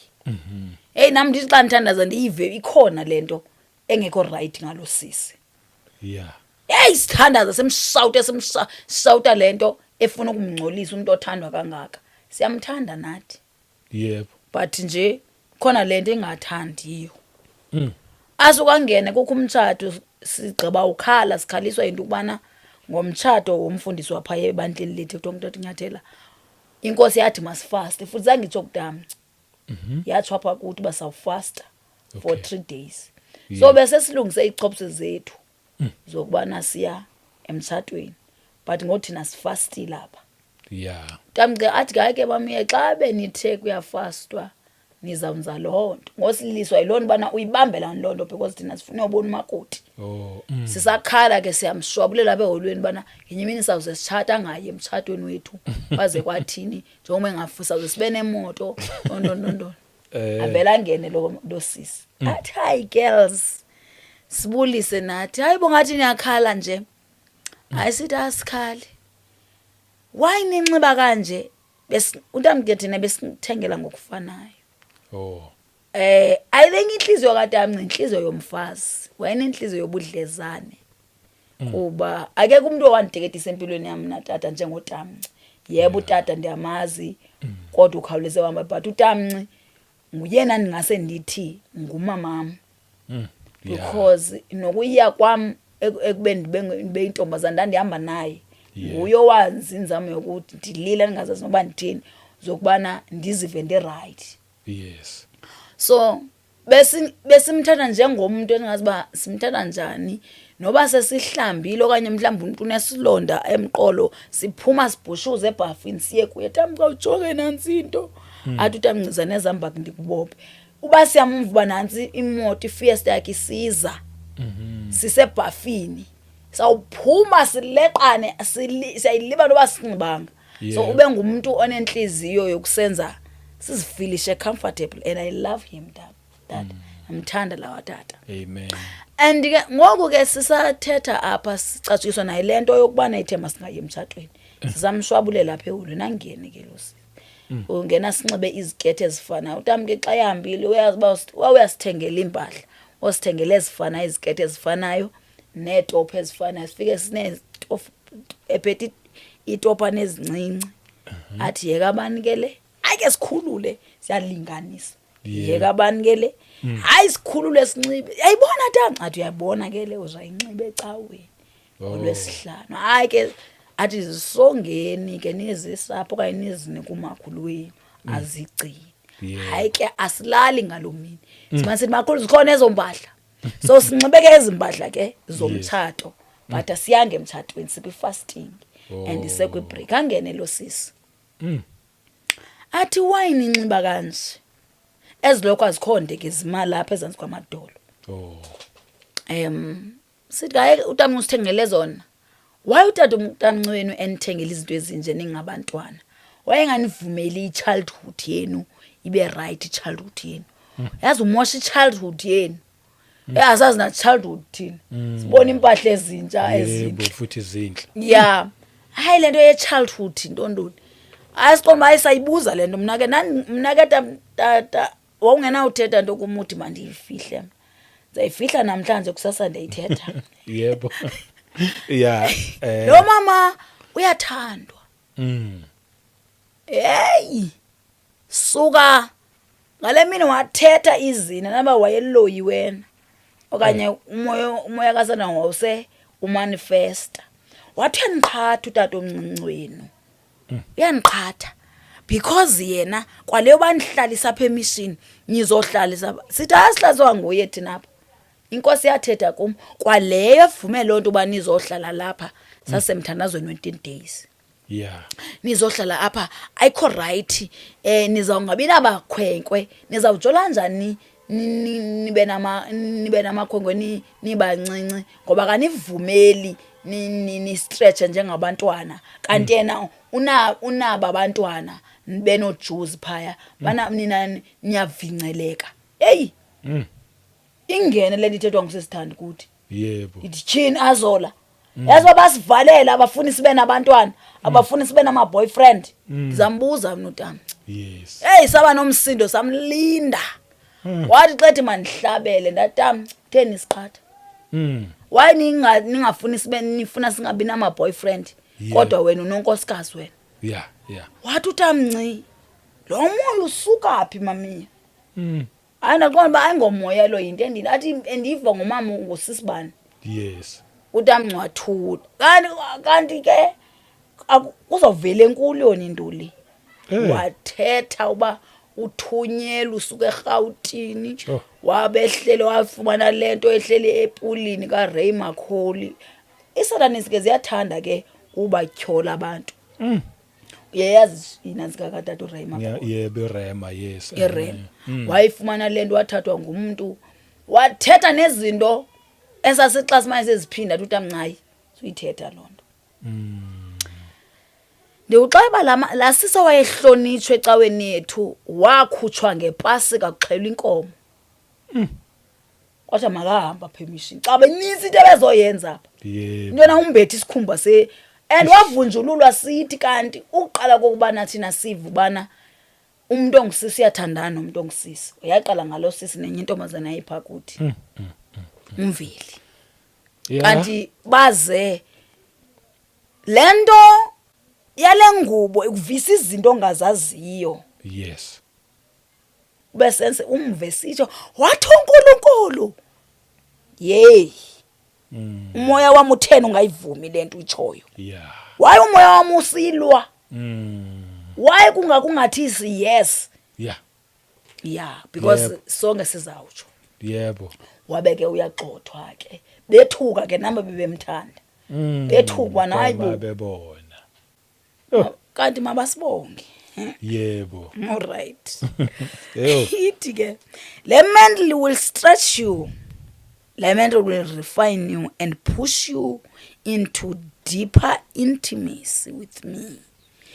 S1: hey nami ndithi xa ndithandaza ndiyive ikhona lento engekho right ngalo sisi hey sithandaza semshawuta lento efuna ukumngcolisa umuntu othandwa kangaka siyamthanda nathi
S2: yebo
S1: but nje khona lento engathandiyo asukangene kukho umtshato sigqiba ukhala sikhaliswa into kubana ngomtshato womfundisi wapha ebandleni lethu kuthiwa umuntu Nyathela inkosi yathi masifast futhi zangitsho kudamci yathi apha kuthi basawufasta for 3 days so bese silungise ichopse zethu zokubana siya emtshatweni but ngothina sifastile lapha tamke athi ke bamiye xa benithe kuyafastwa nizawunza lonto ngosiliswa yilona bana uyibambela lonto because thina sifuna ubona umakoti sisakhala ke siyamshwabulela lapha eholweni bana ngenye imini sawuze sithatha ngaye emtshatweni wethu baze kwathini njengoba engafusa sibe nemoto ndondo avela ngene lo sisi athi hi girls sibulise nathi hayibo ngathi niyakhala nje ayisithi asikhali why ninxiba kanje uNtamke thina besithengela ngokufanayo I think inhliziyo kaTamnci inhliziyo yomfazi wayenenhliziyo yobudlezane kuba akekho umuntu owanditeketisa empilweni yami natata njengoTamnci yebo utata ndiyamazi kodwa ukhawuleze wahamba but uTamnci nguyena ndingase ndithi ngumamam because nokuya kwam ekubeni ndibe intombazana ndandihamba naye nguye owanzi inzamo yokuthi ndilila ndingazazi noba ndithini zokubana ndizive ndi-right so besimthatha njengomuntu engazi uba simthatha njani noba sesihlambile okanye mhlawumbi umuntu unesilonda emqolo siphuma sibhushuze ebhafini siye kuye Tamnci ujonge nansi into athi uTamnci nezambaki ndikubophe uba siyamva uba nansi imoto ifiesta yakhe isiza sisebhafini sawuphuma sileqane siyayiliba noba sinxibanga so ube ngumuntu onenhliziyo yokusenza sizifilishe comfortable and I love him dad amthanda lawa tata
S2: amen
S1: and ke ngoku ke sisathetha apha sicatshiswa naye lento yokubana ithemba singaye emtshatweni sizamshwabulela lapha ehulu nangene ke losi ungena sinxibe izikete ezifanayo uTamke xa ehambile uyazi ba uyasithengela impahla osithengele ezifana izikete ezifanayo netop ezifanayo sifike sine ephethe itopa nezincinci athi yeka abanikele ake sikhulule siyalinganisa yeka abanikele hayi sikhulule sinxibe yayibona Tamnci athi uyabona ke le uzayinxibe ecaweni olwesihlanu hayi ke athi zisongeni ke nezisapho kanye nezine kumakhulu wenu azigcini hayi ke asilali ngalomini simasithi makhulu zikhona ezombahla so sinxibe ke ezimbahla ke zomtshato but asiyange emtshatweni sikwi fasting and sekwi break angene lo sisi athi wine inxiba kanje ezilokho azikhonde ke izimali lapha ezansi kwamadolo sithi hayi uTamnci usithengele zona why utata uMntamnci wenu enithengela izinto ezinje ningabantwana wayenganivumeli ichildhood yenu ibe right ichildhood yenu yazi umosha ichildhood yenu asazi na childhood thina sibona impahla ezintsha ezinhle
S2: futhi izinhle
S1: hayi lento ye childhood intondoni asiqomba ayisayibuza lento mna ke tata wawungena uthetha into kumuthi mandiyifihle zayifihla namhlanje kusasa ndiyithetha
S2: yebo
S1: lo mama uyathandwa hey suka ngale mini wathetha izina naba wayeloyi wena okanye umoya kasana wawuse umanifesta wathi yaniphatha utata omncinci wenu yaniphatha because yena kwaleyo banihlalisa apha emishini nizohlalisa sithi asihlazwa nguye thina apha inkosi yathetha kum kwaleyo evume lonto uba nizohlala lapha sasemthandazweni 20 days
S2: yeah
S1: nizohlala apha ayikho right nizawungabi nabakhwenkwe nizawujola njani nibe namakhwenkwe nibancinci ngoba kanivumeli ni stretch njengabantwana kanti yena unaba abantwana benojuice phaya bana nina niyavinceleka hey ingene le lithethwa ngusisithandi kuthi
S2: yebo
S1: ithi azola yazi basivalela abafuni sibe nabantwana abafuni sibe nama boyfriend ngizambuza mina uTama
S2: yes
S1: hey saba nomsindo samlinda wathi xethi manihlabele ndatama theni siqhatha why ningafuni sibe nifuna singabi nama boyfriend kodwa wena unonkosikazi wena
S2: yeah
S1: wathi uTamnci lo moya usuka phi mami hayi naqonda ba ayingomoya lo yinto endini athi endiva ngomama ngosisibani
S2: yes
S1: uTamnci wathula kanti ke kuzovela enkulu yona intuli wathetha uba uthunyelwa usuka eGautini wabehlele wafumana lento ehleli epulini kaRay Makholi isatanisi ke ziyathanda ke ubatyhola abantu uyayazi inantsika katata uRay Makholi
S2: yebo Rema yes
S1: iRema wayifumana lento wathathwa ngumuntu wathetha nezinto esasixasi manje seziphinda uTamnci uyithetha lonto ndiuxeba la sisa wayehlonitshwe ecaweni yethu wakhutshwa ngepasika kuxhelwa inkomo kwathi makahamba permission xa benisi into bezoyenza apha
S2: yebo
S1: intona umbethi isikhumba and wavunjululwa sithi kanti uqala kokubana thina sivu bana umuntu ongusisi uyathandana nomuntu ongusisi uyaqala ngalo sisi nenye intombazana ayipha kuthi umveli kanti baze lento yale ngubo ikuvisa izinto ongazaziyo
S2: yes
S1: besense umve sitsho wathi uNkulunkulu yey umoya wami uthena ungayivumi lento uyichoyo
S2: yeah
S1: waye umoya wami usilwa waye kungathi yes yeah because sonke sizawutsho
S2: yebo
S1: wabeke uyagxothwa ke bethuka ke namba bebemthanda bethukwa nayibo
S2: bebona
S1: kanti mabasibonge
S2: yebo
S1: all right ithi ke le mantle will stretch you le mantle will refine you and push you into deeper intimacy with me.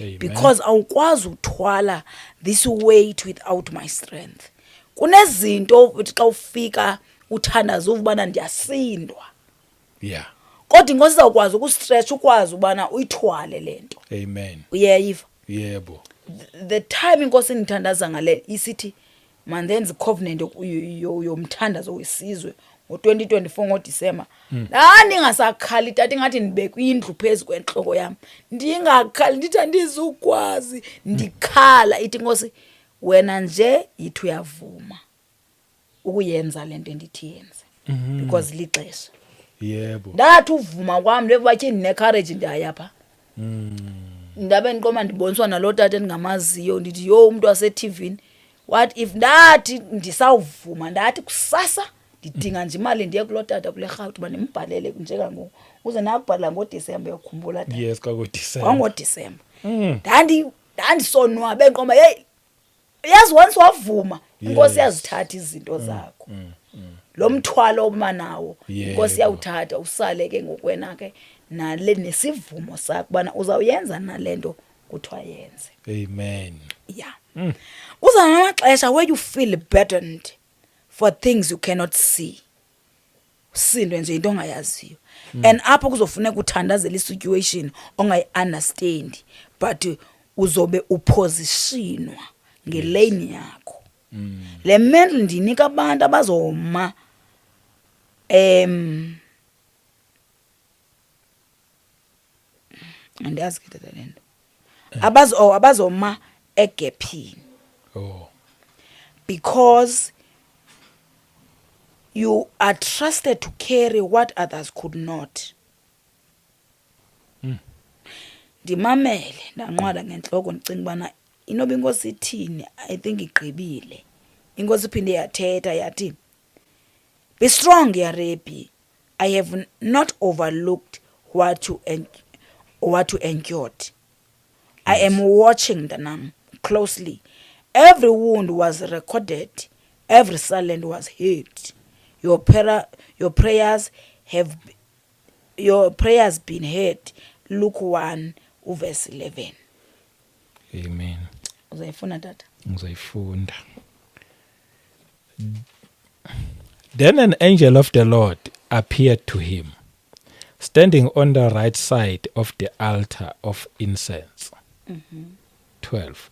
S1: Amen. Because awukwazi uthwala this weight without my strength. Kunezinto uthi xa ufika uthandaza ubana ndiyasindwa.
S2: Yeah.
S1: Kodwa inkosi izawukwazi ukustretch ukwazi ubana uyithwale lento.
S2: Amen.
S1: Uyayiva?
S2: Yebo.
S1: The time inkosi nithandaza ngale isithi mandenze covenant yomthandazo wesizwe ngo2024 ngoDisemba. Ningasakhali tata ngathi ndibekwe indlu phezulu kwenhloko yami. Ndingakhali ndithi andizukwazi ndikhala ithi inkosi wena nje yithi uyavuma ukuyenza lento endithi yenze because lixesha.
S2: Yebo.
S1: Ndathi uvuma kwami lebathi ndine courage ndiyapha. Ndabe ndiqoma ndiboniswa nalo tata endingamaziyo ndithi yo umuntu wase TV what if ndathi ndisawuvuma ndathi kusasa ndidinga nje imali ndiye kulo tata kule Gauteng bandimbhalele njengangoku uze nakubhala ngoDisemba uyakhumbula tata.
S2: Yes kagoDisemba.
S1: NgoDisemba. Ndandisonwa benqoma hey yazi once wavuma inkosi yazithatha izinto zakho. Lo mthwalo omanawo inkosi yawuthatha usale ke ngokwena ke nale nesivumo sakho bana uzawuyenza nalento kuthiwa yenze.
S2: Amen.
S1: Yeah. Kuza namaxesha where you feel burdened for things you cannot see. Usindwe nje into ongayaziyo. And apho kuzofuneka uthandazela isituation ongayiunderstand but uzobe upositionwa ngelane yakho. Le mantle ndinika abantu abazoma andiyazi ke lento abazoma egephini,
S2: Oh.
S1: because you are trusted to carry what others could not. Ndimamele ndanqwala ngentloko ndicinga ubana inoba inkosi ithini. I think igqibile. Inkosi iphinde yathetha yathi, be strong, Yarebi. I have not overlooked what you endured. I am watching Danam closely. Every wound was recorded. Every silence was heard. Your prayers been heard. Luke 1 verse 11.
S2: Amen.
S1: Uzayifuna tata?
S2: Ngizayifunda. Then an angel of the Lord appeared to him, standing on the right side of the altar of incense. 12.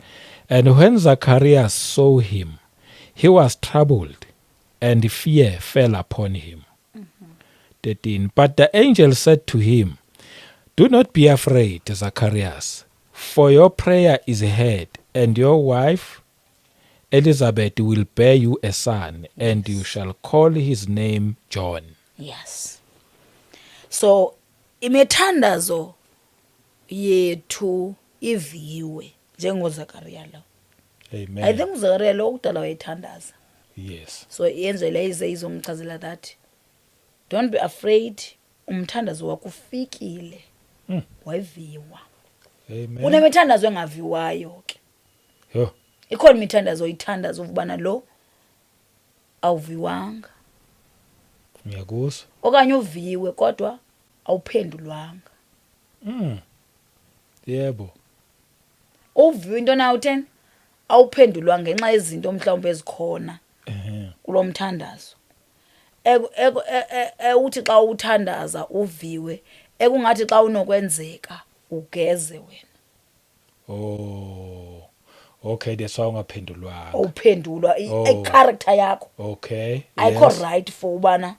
S2: And when Zacharias saw him, he was troubled, and fear fell upon him. 13. But the angel said to him, do not be afraid, Zacharias, for your prayer is heard, and your wife Elizabeth will bear you a son, and you shall call his name John.
S1: Yes. So imithandazo yethu iviwe njengoZakaria lo.
S2: Amen.
S1: I think uZakaria lo kudala wayithandaza.
S2: Yes.
S1: So yenzele ize izomchazela that don't be afraid, umthandazo wakho ufikile. Waviwa.
S2: Amen.
S1: Kunemithandazo engaviwayo ke.
S2: Yo.
S1: Ikhona imithandazo oyithandaza ukubana lo awuviwanga.
S2: Ngiyakuzwa.
S1: Okanye uviwe kodwa awuphendulwanga.
S2: Yebo.
S1: Uviwe into nawo 10 awuphendulwanga ngenxa yezinto mhlawumbe ezikhona kulomthandazo. Uthi xa uthandaza uviwe ekungathi xa unokwenzeka ugeze wena.
S2: Oh. Okay, that's why ungaphendulwanga.
S1: Awuphendulwa i-character yakho.
S2: Okay.
S1: Ayikho right for ubana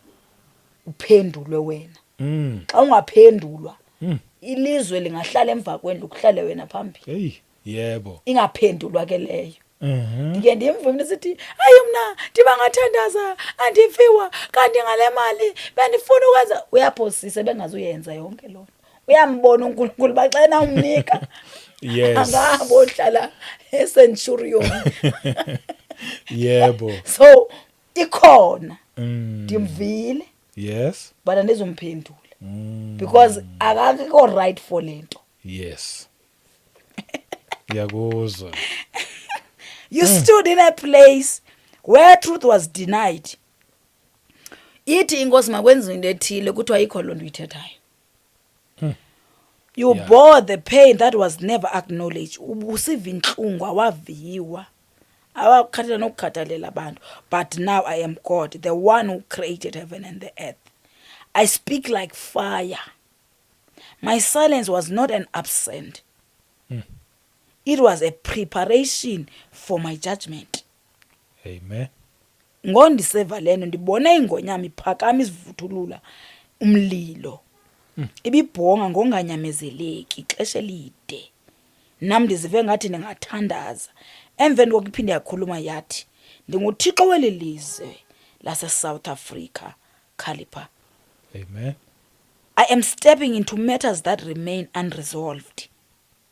S1: uphendulwe wena.
S2: Mm.
S1: Xa ungaphendulwa ilizwe lingahlala emva kwendlu kuhlale wena phambili.
S2: Hey, yebo.
S1: Ingaphendulwa ke leyo. Ndike ndimva umuntu esithi hayi mna ndibangathandaza andiviwa kanti ngale mali bendifuna ukwenza uyaphosisa bengazuyenza yonke lona. Uyambona uNkulunkulu baxena umnika.
S2: Yes.
S1: Angabo hlala eCenturion.
S2: Yebo.
S1: So ikhona. Ndimvile.
S2: Yes.
S1: But andizomphendula. Because akakho right for lento.
S2: Yes. Ngiyakuzwa.
S1: You stood in a place where truth was denied. Ithi inkosi makwenziwe into ethile kuthiwa ayikho lonto uyithethayo. You bore the pain that was never acknowledged. Ubusiva inhlungu awaviwa. Awakhathalela nokukhathalela abantu. But now I am God, the one who created heaven and the earth. I speak like fire. My silence was not an absent. It was a preparation for my judgment.
S2: Amen.
S1: Ngondiseva leno ndibone ingonyama iphakama isivuthulula umlilo. Ibibhonga ngonganyamezeleki ixesha elide. Nam ndizive ngathi ndingathandaza. Emveni kokuphinde yakhuluma yathi, ndinguThixo welilizwe lase South Africa, Caliper.
S2: Amen.
S1: I am stepping into matters that remain unresolved.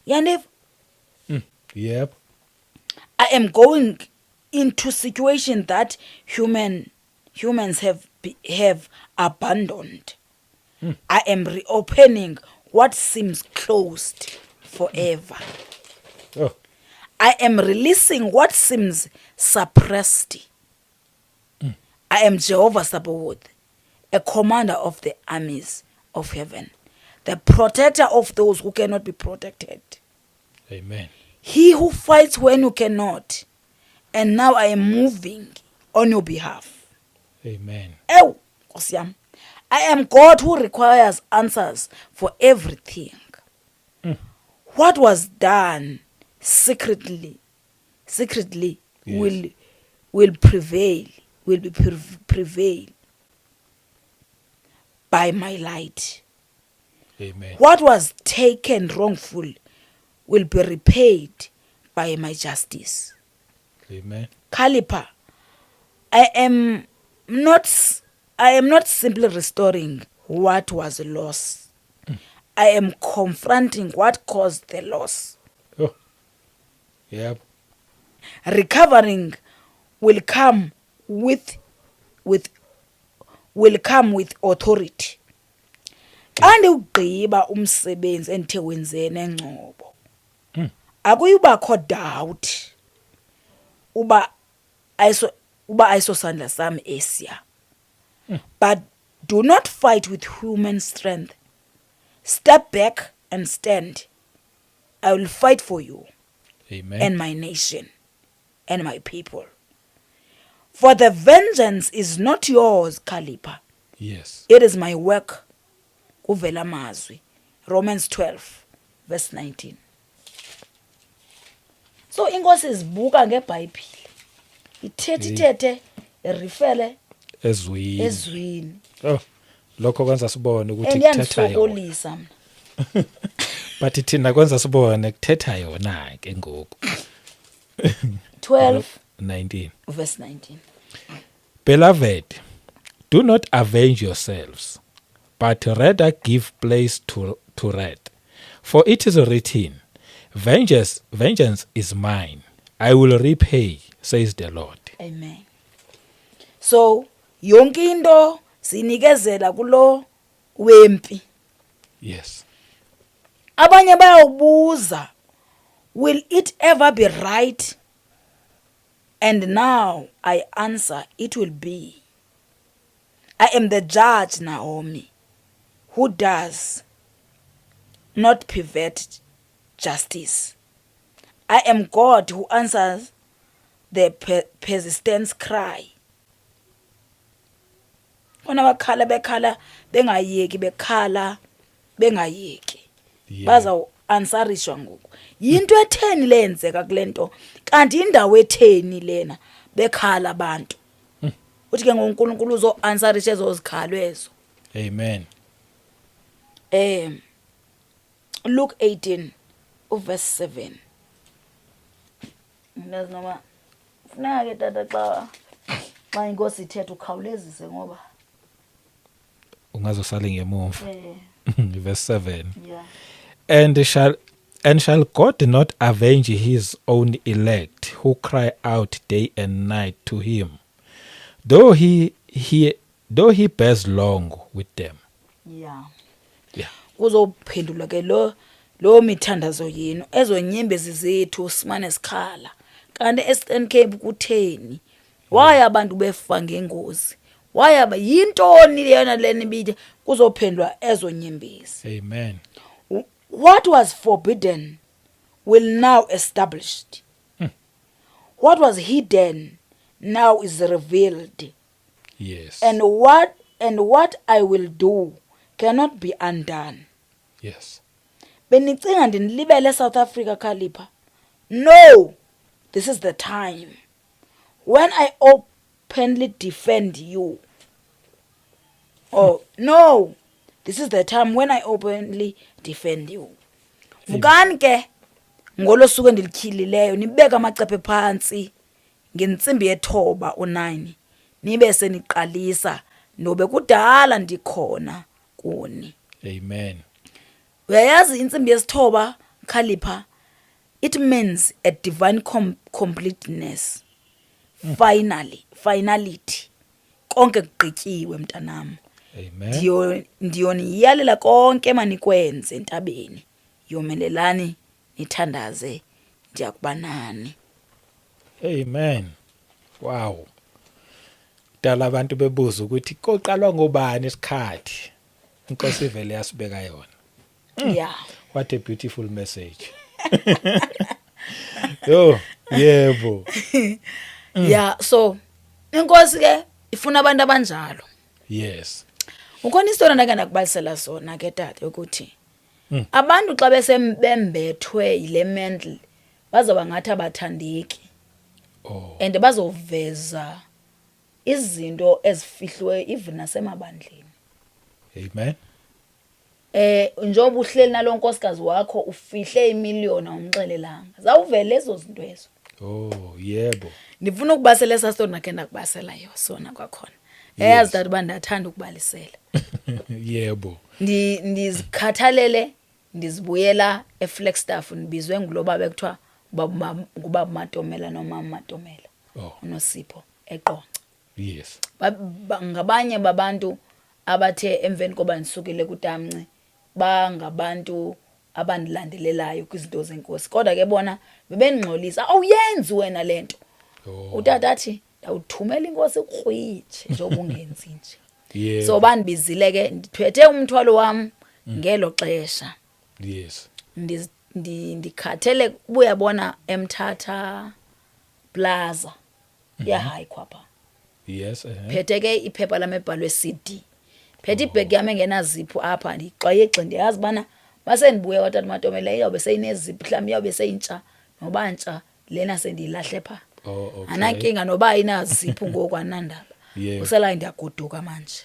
S1: Yandiva?
S2: Yep.
S1: I am going into situations that humans have abandoned. I am reopening what seems closed forever.
S2: Oh.
S1: I am releasing what seems suppressed. I am Jehovah Sabaoth, a commander of the armies of heaven, the protector of those who cannot be protected.
S2: Amen.
S1: He who fights when you cannot. And now I am moving on your behalf.
S2: Amen.
S1: Oh, Nkosi yami. I am God who requires answers for everything. What was done secretly
S2: Yes.
S1: will prevail by my light.
S2: Amen.
S1: What was taken wrongful will be repaid by my justice.
S2: Amen.
S1: Khalipha, I am not simply restoring what was lost. I am confronting what caused the loss.
S2: Oh. Yep.
S1: Recovering will come with authority. Xa ndiwugqiba umsebenzi endithe wenze nengcobo, akuyubakho doubt uba ayisosandla sami esiya. But do not fight with human strength. Step back and stand. I will fight for you
S2: Amen.
S1: and my nation and my people. For the vengeance is not yours, Khalipha.
S2: Yes.
S1: It is my work. Uvela mazwi. Romans 12 verse 19. So inkosi izibuka ngeBhayibhile. Ithethe irifele
S2: Ezwini.
S1: ezwini.
S2: Oh. Lokho kwenza sibone ukuthi kuthetha yona.
S1: Endiyandisokolisa mna.
S2: But thina kwenza sibone kuthetha yona ke ngoku.
S1: 12
S2: 19.
S1: verse 19.
S2: Beloved, do not avenge yourselves, but rather give place to wrath. For it is written, vengeance is mine, I will repay, says the Lord.
S1: Amen. So yonke into sinikezela kulo wempi.
S2: Yes.
S1: Abanye bayawubuza, will it ever be right? And now I answer, it will be. I am the judge, Naomi, who does not pervert justice. I am God who answers the persistence cry. Kona bakhala bekhala bengayeki bekhala bengayeki.
S2: Yeah.
S1: Baza answerishwa ngoku. Yinto etheni lenzeka kulento? Kanti indawo etheni lena bekhala abantu? Uthi ke ngoNkulunkulu uzo answerisha ezozikhalo ezo.
S2: Amen.
S1: Luke 18 verse 7. Ngazi noma funeka ke tata xa inkosi ithetha ukhawulezise ngoba
S2: Ungazosala ngemuva. Verse 7.
S1: yeah.
S2: And shall God not avenge his own elect who cry out day and night to him, though he bears long with them?
S1: Yeah.
S2: Yeah.
S1: Kuzophendula ke lo mithandazo yenu ezonyembezi zethu simane sikhala. Kanti eStern Cape kutheni? Why abantu befa ngengozi? Why yintoni leyona leni bide kuzophendwa ezonyembezi?
S2: Amen.
S1: What was forbidden will now established. What was hidden now is revealed.
S2: Yes.
S1: And what I will do cannot be undone.
S2: Yes.
S1: Benicinga ndinilibele South Africa, Khalipha? No, this is the time when I openly defend you. Oh, no, this is the time when I openly defend you. Vukani ke ngolo suku endilikhilileyo nibeka amacephe phansi ngentsimbi yethoba u9 nibe seniqalisa nobe kudala ndikhona kuni.
S2: Amen.
S1: Uyayazi intsimbi yesithoba, Khalipha, it means a divine completeness. Finality. Konke kugqityiwe mntanami.
S2: Amen.
S1: Ndiyoniyalela konke manikwenze entabeni. Yomelelani nithandaze ndiyakuba nani.
S2: Amen. Wow. Dala abantu bebuza ukuthi koqalwa ngobani isikhathi. Inkosi ivele yasibeka yona.
S1: Yeah.
S2: What a beautiful message. Yo, yebo.
S1: Yeah, so inkosi ke ifuna abantu abanjalo.
S2: Yes.
S1: Ukhona isitona ndake ndakubalisela sona ke tata ukuthi abantu xa besembembethwe yile mental bazoba ngathi abathandeki.
S2: Oh.
S1: And bazoveza izinto ezifihlwe even nasemabandleni.
S2: Amen.
S1: njengoba uhleli nalonkosikazi wakho ufihle imiliyoni umxelelanga zawuvela lezo zinto ezo
S2: Oh, yebo.
S1: ndifuna ukubasela esa story nakhe ndakubasela sona kwakhona eyazi that uba ndathanda ukubalisela
S2: Yebo.
S1: ndizikhathalele ndizibuyela eFlagstaff ndibizwe ngulo baba ekuthiwa ngubaba Matomela nomama Matomela uNosipho eQonce.
S2: Yes.
S1: Ngabanye babantu abathe emveni koba ndisukile kuTamnci bangabantu abandilandelelayo kwizinto zenkosi kodwa ke bona bebengxolisa awuyenzi wena lento. Utata athi ndawuthumela inkosi kukrwitshe njengoba ungenzi nje.
S2: Yeah.
S1: So bandibizile ke ndiphethe umthwalo wami ngelo xesha.
S2: Yes.
S1: Ndikhathele ubuyabona eMthatha Plaza ya high kwapha.
S2: Yes.
S1: Phethe ke iphepha lami ebhalwe CD. Phethe ibhegi yami engenazipho apha ndixwayexe ndiyazi bana base ndibuye kwaTata Matomela iyobe seyinezipho mhlawumbe iyobe seyintsha noba ntsha lena sendilahle pha.
S2: Okay.
S1: Anankinga noba ayinazipho ngokwanandaba.
S2: Yeah.
S1: Usela ndiyagoduka manje.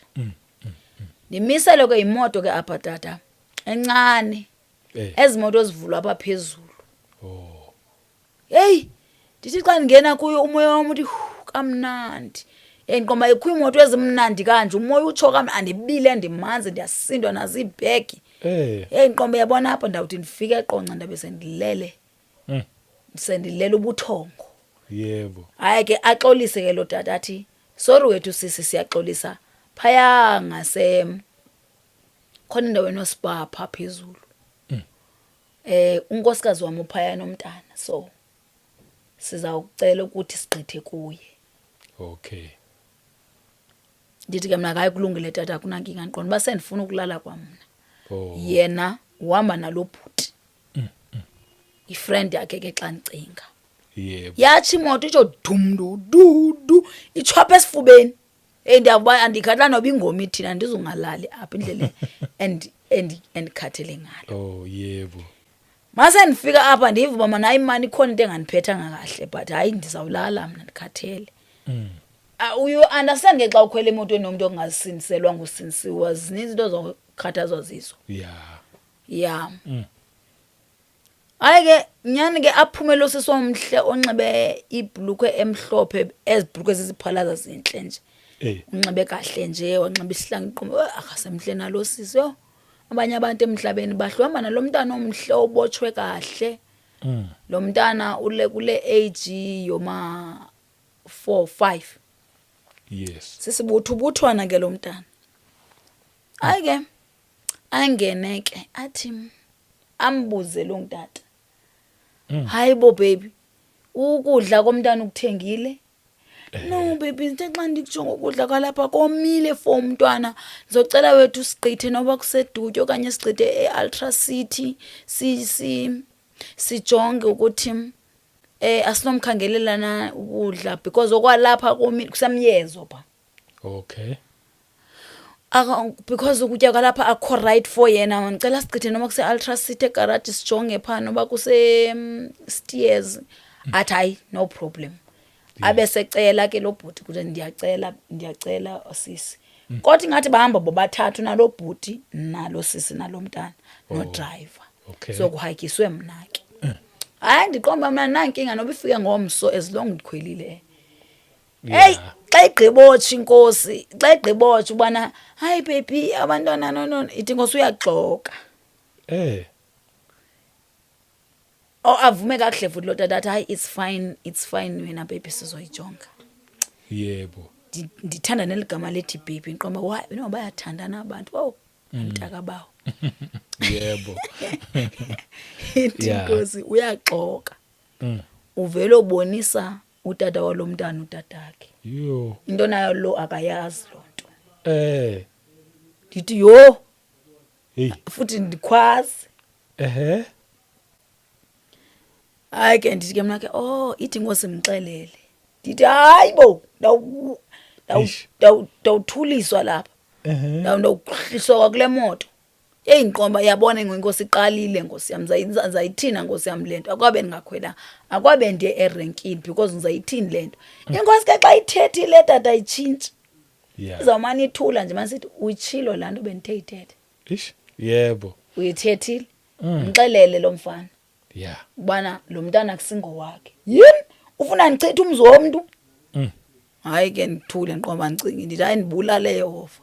S1: Ndimisele ke imoto ke apha tata encane. Ezimoto zivulwa apha phezulu. Hey, ndithi xa ngena kuyo umoya wami uthi kamnandi. Enqoma imoto ezimnandi kanje umoya utsho kamnandi andibile ndimanzi ndiyasindwa nazibhegi. Enqoma yabona apha ndawuthi ndifike eQonce ndabe sendilele. Sendilele ubuthongo.
S2: Yebo.
S1: Hayi ke axolise ke lo tata athi sorry wethu sisi siyaxolisa phaya ngase khona indawo enospa pha phezulu. Unkosikazi wami uphaya nomntana so sizawucela ukuthi sigqithe kuye.
S2: Okay.
S1: Ndithi ke mina hayi kulungile tata kunankinga ndiqonda basendifuna ukulala kwamna. Yena uhamba nalo bhuti. Ifriend yakhe ke xa ndicinga.
S2: Yebo.
S1: Yathi imoto itsho dumdu ichopha esifubeni. Ndiyaba andikhathala noba ingoma ithina ndizungalali apha indlela endikhathele ngalo.
S2: Yebo.
S1: Mase ndifika apha ndiva uba mana imani ikhona into engandiphethanga kahle but hayi ndizawulala mina ndikhathele. You understand ke xa ukhwela emotweni nomuntu ongasindiselwa ngusinisiwa zininzi into zokhathazwa zizo. Yeah. Hayi ke nyani ke aphume lo sisi omhle onxibe ibhlukwe emhlophe ezibhlukwe ziziphalaza zinhle nje. Unxibe kahle nje wanxiba isihlangu iqhumo akasemhle nalo sisi yo. Abanye abantu emhlabeni bahlwamba nalomntana omhle obotshwe kahle. Lo mntana kule age yoma 4-5.
S2: Yes.
S1: Sisibuthubuthwana ke lo mntana. Hayi ke angene ke athi ambuze lo ntata. Hayibo baby. Ukudla komntana ukuthengile? No baby xa ndikujonga ukudla kwalapha komile for umntwana. Ngizocela wethu sigqithe noba kusedutyo okanye sigqithe eUltra City sijonge ukuthi asinomkhangelela na ukudla because okwalapha kusemyezo pha.
S2: Okay.
S1: Because ukutya kwalapha akho right for yena ngicela sigqithe noma kuse-Ultra City egarage sijonge pha noba kuse-Steers athi hayi no problem. Abe secela ke lo bhuti ukuthi ndiyacela sisi. Kodwa ngathi bahamba bobathathu nalo bhuti nalo sisi nalo mntana no driver.
S2: Okay.
S1: So kuhayikiswe mna ke. Hayi ndiqomba mina nankinga noba ifike ngomso as long ndikhwelile. Hey xa igqibotsha inkosi xa igqibotsha ubana hayi baby abantwana no ithi inkosi uyaxoka. Avume kakuhle futhi lo tata hayi it's fine wena baby sizoyijonga.
S2: Yebo.
S1: Ndithanda neligama lethi baby ngiqomba why no bayathandana abantu mntaka bawo.
S2: Yebo.
S1: Inkosi uyaxoka. Uvela ubonisa utata walomntana utatakhe.
S2: Yo.
S1: Into nayo lo akayazi lonto. Ndithi yo.
S2: Hey.
S1: Futhi ndikhwazi. Hayi ke ndithi ke mina ke ithi inkosi imxelele. Ndithi hayibo dawuthuliswa lapha. Ndawukhliswa kule moto. Ngiqomba yabona inkosi iqalile nkosi yami zayithina nkosi yami lento akwabe ningakhwela akwabe ndiye erenkini because ngizayithini lento. Inkosi ke xa ithethile tata ayitshintshi. Izawumana ithula nje masithi uyitshilo laa nto bendithe ithethe.
S2: Yebo.
S1: uyithethile ngixelele lo mfana
S2: Yeah.
S1: ubana lo mntana kusingo wakhe yini ufuna ngichithe umzi womuntu hayi ke ngithule ngiqoma ngicingi ndithi hayi ndibulale Yehova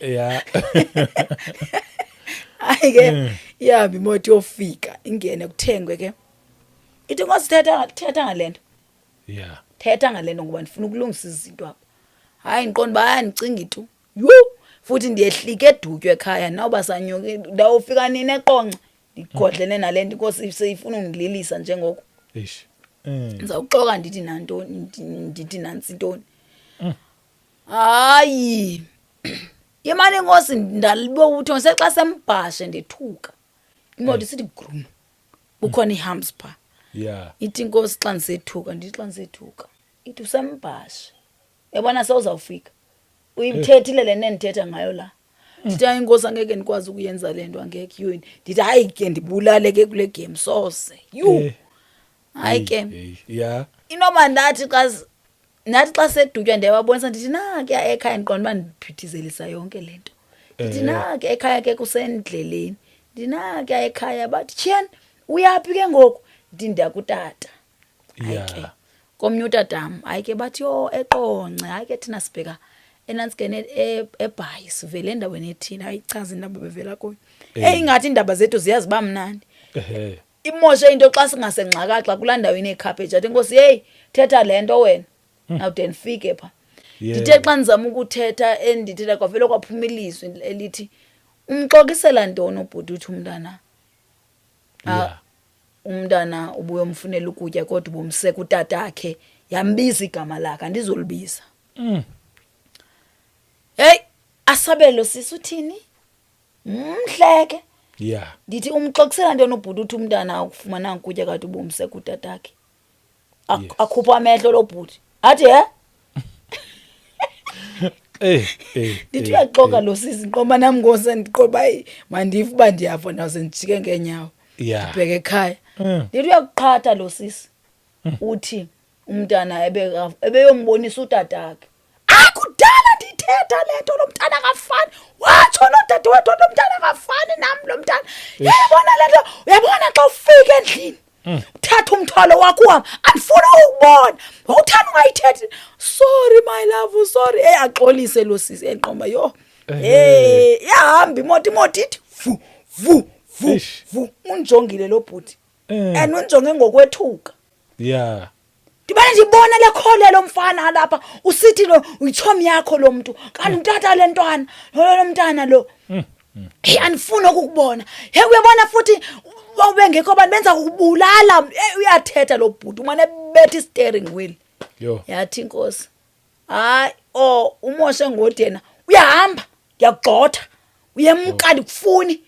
S2: Yeah.
S1: hayi ke ihambe imoto yofika ingene kuthengwe ke ithi ngosithetha ngalento
S2: Yeah.
S1: thetha ngalento ngoba ndifuna ukulungisa izinto apha hayi ngiqonda bayandicinga tu yu futhi ndiyehlike edutywe ekhaya nawuba sanyoke ndawufika nini eqonce ndigodlene nalento inkosi seyifuna ungililisa njengoko
S2: Eish.
S1: ngizawuxoka ndithi nantoni ndithi nansi intoni hayi yemani inkosi ndalibo uthi ngisexa sembhashe ndethuka imoto isithi grum kukhona ihams pha
S2: Yeah.
S1: ithi inkosi xa ndisethuka ndithi xa ndisethuka ithi usembhashe yabona sewuzawufika uyithethile le nendithetha ngayo la ndithi hayi inkosi angeke ndikwazi ukuyenza le nto angeke yini ndithi hayi ke ndibulale ke kule game sose hayi ke
S2: Yeah.
S1: inoba nathi xa sedutywa ndiyababonisa ndithi ke ekhaya ndiqonda uba ndiphithizelisa yonke le nto ndithi ke ekhaya ke kusendleleni ndithi ke ekhaya bathi tshiyani uyaphi ke ngoku ndithi ndiyakutata hayi ke
S2: Yeah.
S1: komnye utatam hayi ke bathi eqonce hayi ke thina sibheka enantsikene eBhayi sivele endaweni ethina ayichaza indaba bevela kuyo ingathi indaba zethu ziyaziba mnandi imoshe into xa singasengxakaxa kulaa ndaweni ekhaphetsha athi inkosi hey thetha le nto wena nawude ndifike pha ndithe xa ndizama ukuthetha endithela kwavele kwaphuma ilizwi elithi umxokisela ntoni ubhuti uthi umntana umntana ubuyomfunela ukutya kodwa ubumseka utatakhe yambiza igama lakhe andizolibiza hey asabelo sisi uthini mhleke
S2: Yeah.
S1: ndithi umxokisela ntoni ubhuti uthi umntana akufumana ukutya kade ubumseka utatakhe akhupha amehlo lo bhuti athi ndithi uyaxoka lo sisi nqoma nami ngose ndiqoba mandifu uba ndiyava nawuze ndijike ngeenyawo ndibheke ekhaya ndithi uyakuqhatha lo sisi uthi umntana ebeyombonisa utatakhe akudala ndithetha le nto lo mntana akafani watsho nodadewethu lo mntana akafani nami lo mntana yabona le nto uyabona xa ufika endlini uthatha umthwalo wakho uhamba andifuna ukubona wawuthanda ungayithethi sorry my love sorry axolise lo sisi enqoma yahamba imoto ithi vu unjongile lo bhuti and unjonge ngokwethuka
S2: Yeah.
S1: ndibane ndibona le khole lo mfana lapha usithi lo uyitshomi yakho lo muntu kanti umtata le ntwana lo mntana lo andifuna ukukubona uyabona futhi wawubengekho abantu benza ukubulala uyathetha lo bhuti umane bethe steering wheel yathi inkosi hayi umoshe ngodena uyahamba ngiyagxotha uyemka ndikufuni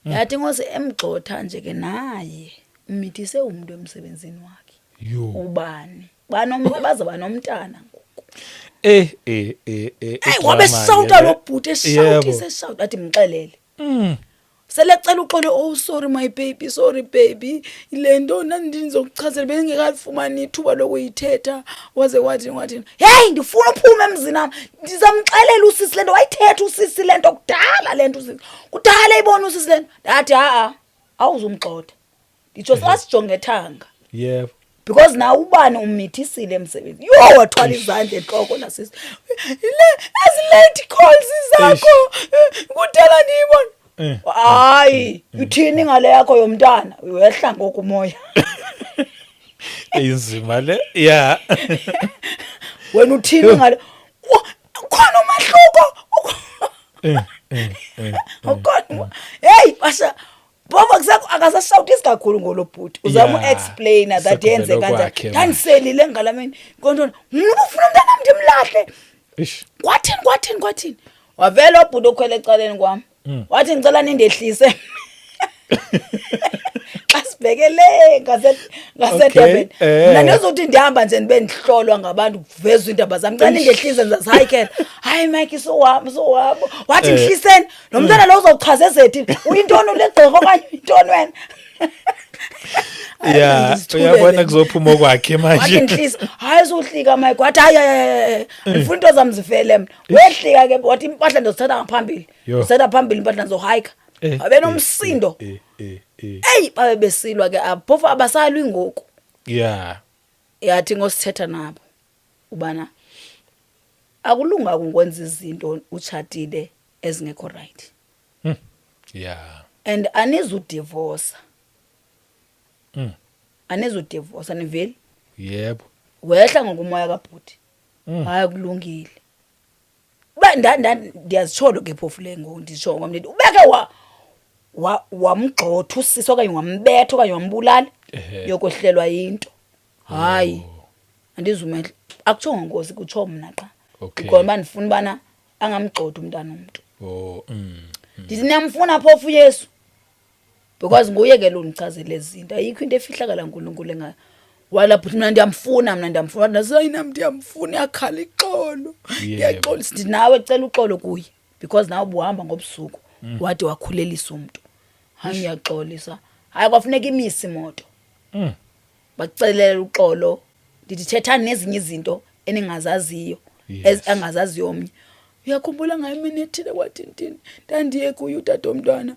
S1: yathi inkosi emgxotha nje ke naye umithise umuntu emsebenzini wakhe ubani bazaba nomntana ngoku wabe shawuta lo bhuti eshawutisa athi mxelele selecela uxolo sorry my baby sorry baby ile nto nandinizokuchazela bengekafumani ithuba lokuyithetha waze wathi hey ndifuna uphume emzini wami ndizamxelela usisi lento wayithetha usisi lento kudala lento usisi kudala ibona usisi lento ndathi awuzumxotha nditsho sasijonge thanga
S2: yebo
S1: because na ubani umithisile emsebenzi wathwala izandla enhloko nasisi ile late calls zakho kudala ndiyibona hayi uthini ngale yakho yomntana uyehla ngokumoya
S2: inzima le yeah
S1: wena uthini ngale khona umahluko ukhona hey basha Baba kusakho akasashawutisi kakhulu ngolobhuti uzama explain that yenze kanjani dandiselile ngalamini ngontoni mina ufuna umntana ndimlahle kwathini wavela obhuti okhwele ecaleni kwami wathi ngicela nindehlise asibhekele ngasedebeni mina ndizothi ndihamba nje ndibe ndihlolwa ngabantu kuvezwa indaba zami ngicela nindehlise nzazi hayi Mike so wabo wathi ngihliseni lo mntwana lo uzochaza ezethi uyintoni le gqirha okanye uyintoni wena
S2: Yeah, uyabona kuzophuma okwakhe
S1: wathi
S2: manje.
S1: inhlisi hayi suhlika my god hayi ngifuna into zami zivele mina wehlika ke wathi impahla ndizothatha ngaphambili
S2: Yo.
S1: uzathatha phambili impahla ndizohayika abe nomsindo hey babe besilwa ke aphofu abasalwi ngoku
S2: Yeah.
S1: yathi ngosithetha nabo ubana akulunga ukwenza izinto uchatile ezingekho right
S2: Yeah.
S1: and anizudivorce anizudivorce aniveli
S2: Yebo.
S1: wehla ngokumoya kabhuti hayi kulungile ndiyazitsholo ke phofu le ngoku ndisho ngomntu ubeke wamgxotha usisi okanye wambetha okanye wambulala yokohlelwa into hayi andizumehla akutsho ngonkosi kutsho mna qa
S2: Okay.
S1: ngoba ndifuna bana angamgxotha umntana umuntu
S2: Oh.
S1: ndithi niyamfuna phofu Yesu because nguye ke lo nichazele izinto ayikho into efihlakala uNkulunkulu enga walapho mina ndiyamfuna nasayina ndiyamfuna yakhala ixolo ndiyaxolisa ndithi nawe cela uxolo kuye because nawe buhamba ngobusuku wade wakhulelisa umuntu hayi ngiyaxolisa hayi kwafuneka imisi imoto bakucelela uxolo ndithi thethani nezinye izinto eningazaziyo angazaziyo omnye uyakhumbula ngayo mina ethile kwathintini ndandiye kuye utata omntwana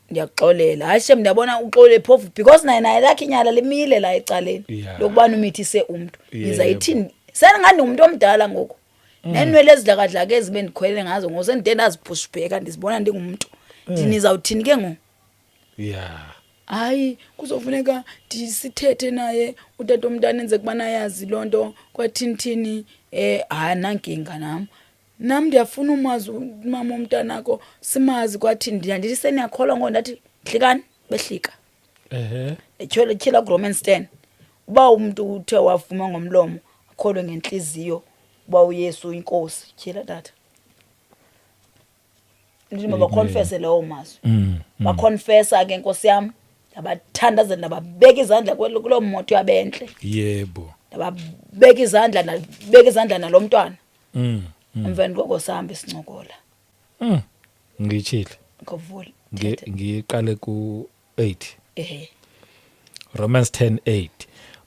S1: ndiyaxolela hayi shem ndiyabona uxole phofu because naye lakhe inyala lemile la ecaleni lokubana umithise umuntu ngizayithini seningani umuntu omdala ngoku nenwele ezidlakadlaka ezibe ndikhwele ngazo ngosendide ndazipushbheka ndizibona ndingumuntu ndinizawuthini ke ngo
S2: Yeah.
S1: hayi kuzofuneka ndisithethe naye utata omntana enze kubana yazi lonto kwathintini hayi nankinga nam ndiyafuna umazi umama omntanakho simazi kwathini ndithi seniyakholwa ngo ndathi hlikani behlika etyhela kuRomans 10 uba umuntu uthe wavuma ngomlomo akholwe ngenhliziyo uba uYesu inkosi tyhela tata ndithi mabaconfesse leyo mazwi baconfessa ke Nkosi yami ndabathandazela ndababeka izandla kulo moto yabenhle
S2: Yebo.
S1: ndababeka izandla nalomntwana emveni koko sihambe sincokola
S2: Ngitshile.
S1: ngavula
S2: Ngiqale ku 8. Romans 10:8.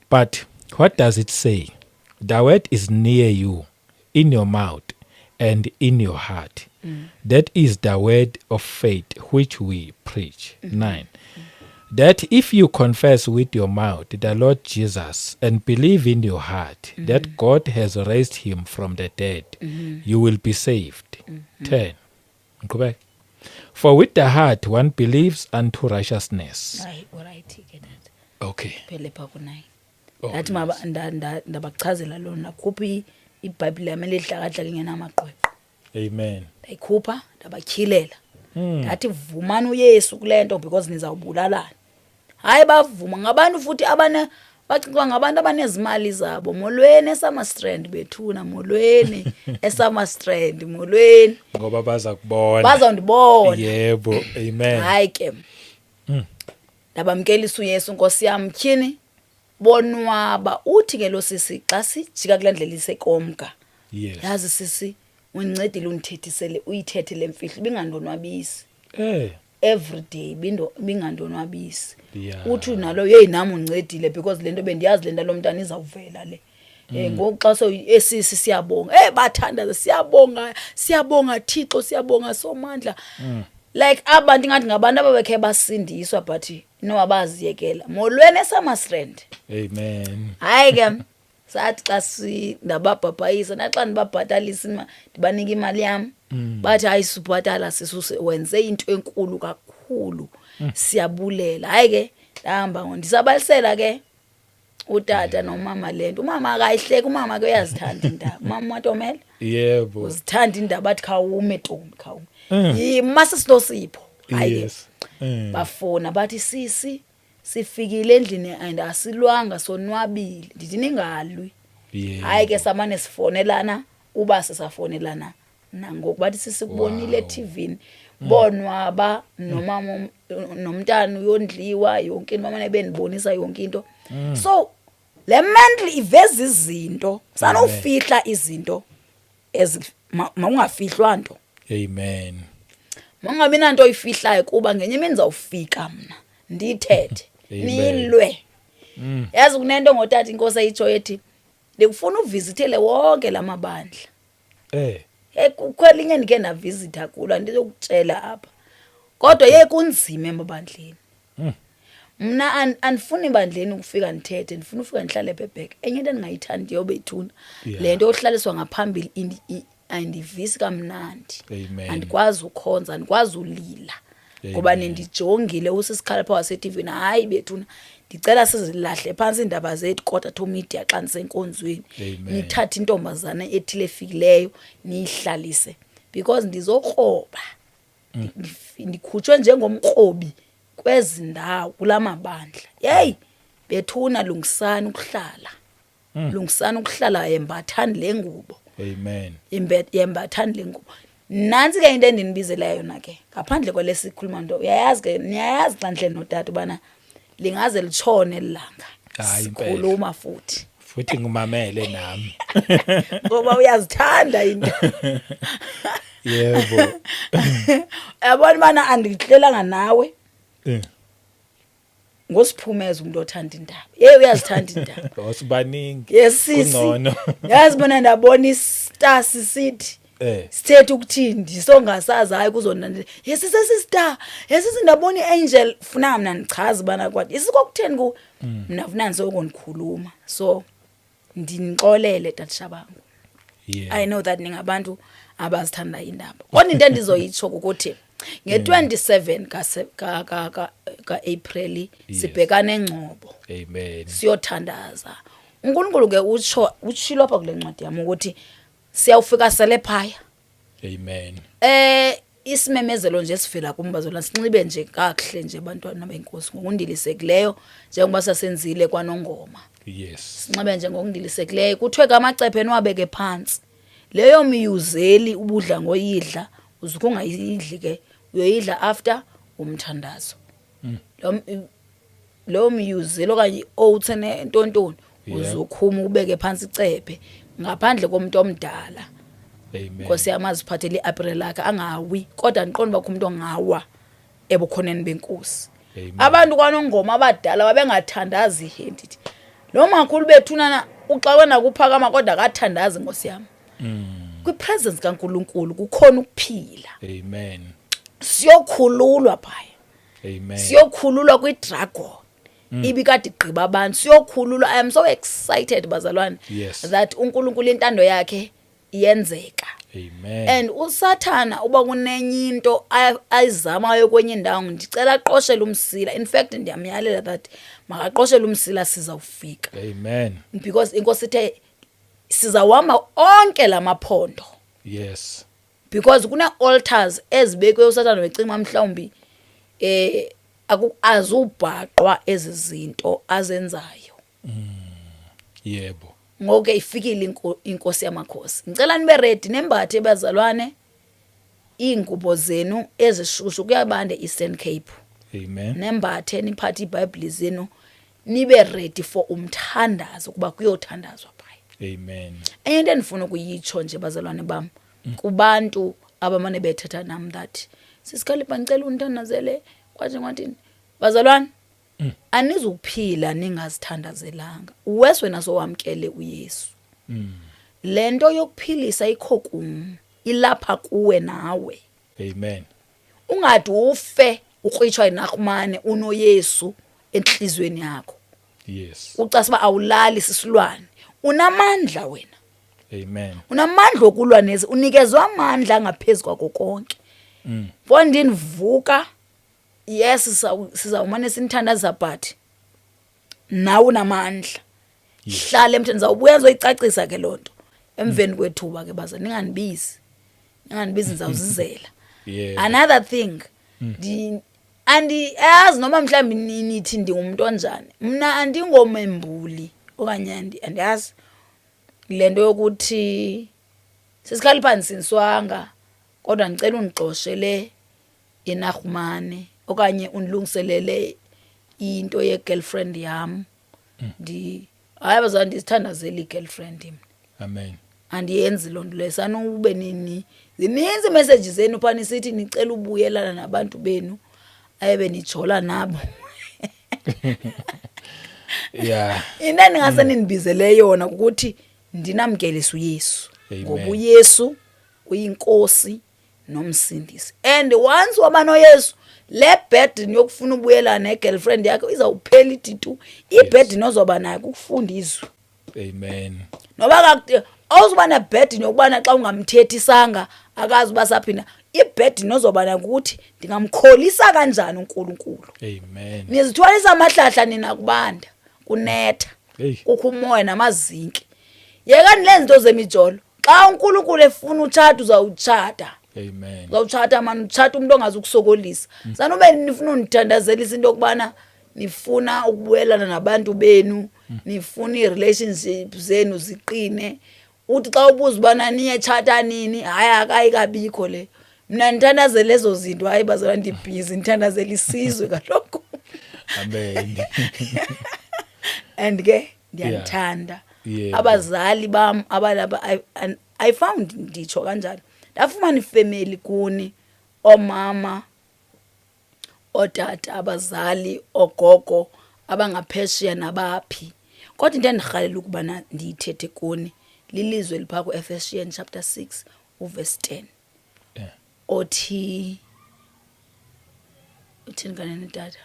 S2: But what does it say? The word is near you, in your mouth and in your heart. That is the word of faith which we preach. 9. That if you confess with your mouth the Lord Jesus and believe in your heart that God has raised him from the dead, you will be saved. 10. Go For with the heart one believes unto righteousness.
S1: right ke that
S2: Okay.
S1: phele pha ku9
S2: Oh,
S1: ndathi ndabachazela lona khuphi iBhayibhile yami lehlakadla ngenamaqweqwe
S2: Amen.
S1: ndayikhupha ndabakhilela ndathi vumani uYesu kulento because nizawubulalana hayi bavuma ngabantu futhi bacicwa ngabantu abanezimali zabo molweni esamastrand bethuna molweni esamastrand molweni
S2: Ngoba bazakubona.
S1: bazawundibona
S2: Yebo. Amen.
S1: hayi ke ndabamkelisa uYesu Nkosi yami tyhini bonwaba uthi ke lo sisi xa sijika kulandlela isekomka
S2: Yes.
S1: yazi sisi undincedile undithethisele uyithethe lemfihlo bingandonwabisi every day bingandonwabisi
S2: Yeah.
S1: uthi nalo hey nami undincedile because lento bendiyazi lento lomntana izawuvela le ngoku xa esisi siyabonga bathandaza siyabonga Thixo siyabonga somandla like abantu ngathi ngabantu ababekhe basindiswa but abaziyekela molweni esamastrand
S2: Amen.
S1: hayi ke sathi xa ndababhabhayisa naxa ndibabhatalisa ndibanika imali yami bathi hayi subhatala sisuse wenze into enkulu kakhulu siyabulela hayi ke ndahamba ndisabalisela ke utata nomama lento umama akayihleki umama ke uyazithanda indaba umama Matomela
S2: Yebo.
S1: uzithanda indaba athi khawume Ntombi khawume yimasa sinosipho hayi
S2: Yes.
S1: bafona bathi sisi sifikile endlini and asilwanga sonwabile ndithi ningalwi hayi ke samane sifonelana uba sisafonelana nangoku bathi sisikubonile eTVini bonwaba nomama nomntana uyondliwa yonke into mama nebendibonisa yonke into so le mentally iveza izinto sanofihla izinto ungafihlwa nto
S2: Amen.
S1: mangabi nanto oyifihlayo kuba ngenye imini zawufika mna ndithethe nilwe yazi kunento ngotata inkosi ayitsho ethi ndikufuna uvisithele wonke lamabandla kwelinye ndike ndavisitha kulo andizokutshela apha kodwa kunzima emabandleni mna andifuni ebandleni ukufika ndithethe ndifuna ufika ndihlale ebhebheke enye into endingayithandiyo bethuna le nto yohlaliswa ngaphambili ayindivisi kamnandi andikwazi ukhonza andikwazi ulila ngoba nendijongile usisikhalipha waseTVini hayi bethuna ndicela sizilahle phansi iindaba zethu kodwa to media xa ndisenkonzweni nithathe intombazana ethile efikileyo niyihlalise because ndizokroba ndikhutshwe njengomkrobi kwezi ndawo kulamabandla bethuna lungisani ukuhlala yembathani le ngubo yembathani le ngubo nansi ke into endinibizela yona ke ngaphandle kwalesikhuluma nto niyayazi xa ndhle notata ubana lingaze litshone lilanga sikhuluma
S2: futhi ngumamele nami
S1: ngoba uyazithanda into
S2: yebo
S1: yabona bana andihlelanga nawe ngosiphumeza umuntu othanda indaba uyazithanda indaba
S2: osibaningi
S1: kungcono yazi bona ndabona istar sithi sithethe ukuthini ndisongasazi hayi kuzona sisesistar ndabona iangel funa mina ndichaze bana kwathi isikokutheni ku mina funa ndizokondikhuluma so ndinixolele tatishabangu I know that ningabantu abazithanda indaba kodwa into endizoyitsho ukuthi nge-27 ka-April sibhekana engcobo siyothandaza uNkulunkulu ke utshilo apha kule ncwadi yami ukuthi siyawufika sele phaya isimemezelo nje sivela kumbazolwana sinxibe nje kakuhle nje abantwana benkosi ngokundilisekileyo njengoba sasenzile kwanongoma sinxibe nje ngokundilisekileyo kuthiwe kamacephe niwabeke phansi leyo miyuzeli ubudla ngoyidla uzuke ungayidli ke uyoyidla after umthandazo lo miyuzeli okanye oats entontoni uzokhuma ubeke phansi icephe ngaphandle komuntu omdala Nkosi yami aziphathele iApril lakhe angawi kodwa ndiqonda bakho umuntu ongawa ebukhoneni benkosi abantu kwanongoma abadala babengathandazi ihendithi lo makhulu bethunana uxawena kuphakama kodwa akathandazi Nkosi yami kwipresence kaNkuluNkulu kukhona ukuphila siyokhululwa phaya siyokhululwa kwidragon ibikade igqiba abantu siyokhululwa I am so excited bazalwane that uNkulunkulu intando yakhe iyenzeka and usathana uba kunenye into ayizamayo kwenye indawo ndicela aqoshele umsila in fact ndiyamyalela that makaqoshele umsila sizawufika because inkosi ithe sizawama onke lamaphondo because kuna altars ezibekwe usathana wecima mhlawumbi azubhaqwa ezizinto azenzayo ngoke ifikile inkosi yamakhosi ngicela nibe ready nembathe bazalwane ingubo zenu ezishushu kuyabande Eastern Cape nembathe niphathe iBhayibheli zenu nibe ready for umthandazo kuba kuyothandazwa phaya enye into endifuna ukuyitsho nje bazalwane bam kubantu abamane bethetha nami that sisikhalipha ngicela undithandazele kwathi ngathini bazalwane anizuphila ningazithandazelanga uwes wena sowamkele uYesu lento yokuphilisa ikho kum ilapha kuwe nawe ungade ufe ukrwitshwa inaqumane unoYesu enhlizweni yakho ucasiba awulali sisilwane unamandla wena unamandla okulwa nezi unikezwe amandla angaphezulu kwako konke fondini vuka yes sizawumane sinithandaza but nawe unamandla hlala emtheni zawubuya ngizoyicacisa ke lonto emveni kwethuba ke baza ninganibizi nizawuzizela another thing andiyazi noma mhlawumbe nithi ndingumuntu onjani mina andingomembuli okanye andiyazi lento yokuthi sisikhalipha nsinswanga kodwa ngicela ungixoshele inahumane okanye unilungiselele into ye-girlfriend yami hayi bazana ndisithandazela i-girlfriend yami andiyenzi loo nto leyo sanube zininzi iimessages zenu phana sithi nicela ubuyelana nabantu benu ayebe nijola nabo
S2: Yeah.
S1: into endingase nindibizele yona ukuthi ndinamkelisa uYesu
S2: Amen.
S1: ngoba uYesu uyinkosi nomsindisi, and once waba noYesu le burden yokufuna ubuyela negirlfriend yakhe izawuphela iditu. Iburden ozoba nayo ukufunda izwi,
S2: Amen.
S1: noba awuzuba neburden yokubana xa ungamthethisanga akazi uba saphinda. Iburden ozoba nayo ukuthi ndingamkholisa kanjani uNkulunkulu.
S2: Amen.
S1: Nizithwalisa amahlahla nina kubanda kunetha
S2: Hey.
S1: kukho umoya namazinki. Yekani le zinto zemijolo. Xa uNkulunkulu efuna utshata uzawutshata.
S2: Amen.
S1: Uzawutshata man, utshata umuntu ongazi ukusokolisa. Sanube nifuna undithandazelisa into yokubana nifuna ukubuyelana nabantu benu, nifuna i-relationship zenu ziqine. Uthi xa ubuza ubana niye tshata nini, hayi akayikabikho le. Mina ndithandazela lezo zinto, hayi bazala ndibhizi ndithandazela isizwe kaloku.
S2: Amen.
S1: And ke ndiyathanda
S2: Yeah.
S1: abazali bam abalaba I found nditsho kanjalo. Ndafumana ifamily kuni, omama, otata, abazali, ogogo abangaphesheya nabaphi. Kodwa into endirhalela ukuba ndiyithethe kuni lilizwe lipha ku Ephesians chapter 6 verse 10.
S2: Yeah.
S1: Othi uthini kanene tata?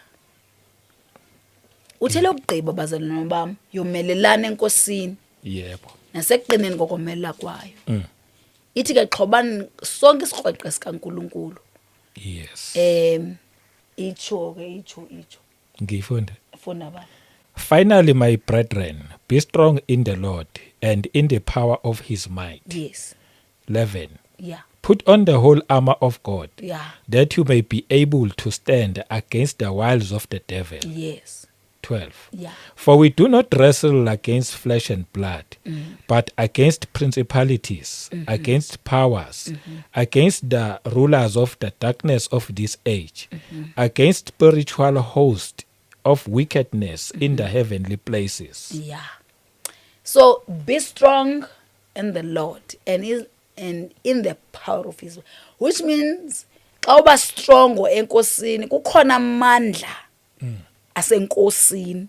S1: Uthele ukugqiba bazalwane bam yomelelana enkosini
S2: Yebo.
S1: nasekuqineni kokomelela kwayo.
S2: Mm.
S1: Ithi ke xhobani sonke isikrweqe sikaNkulunkulu.
S2: Yes.
S1: Icho
S2: Ngifunda.
S1: funa ba.
S2: Finally, my brethren, be strong in the Lord and in the power of his might.
S1: Yes.
S2: 11.
S1: Yeah.
S2: Put on the whole armor of God,
S1: Yeah.
S2: that you may be able to stand against the wiles of the devil.
S1: Yes.
S2: 12.
S1: Yeah.
S2: For we do not wrestle against flesh and blood, but against principalities, against powers, against the rulers of the darkness of this age, against spiritual hosts of wickedness in the heavenly places.
S1: Yeah. So be strong in the Lord and in the power of his, which means xa uba strong enkosini kukhona amandla asenkosini,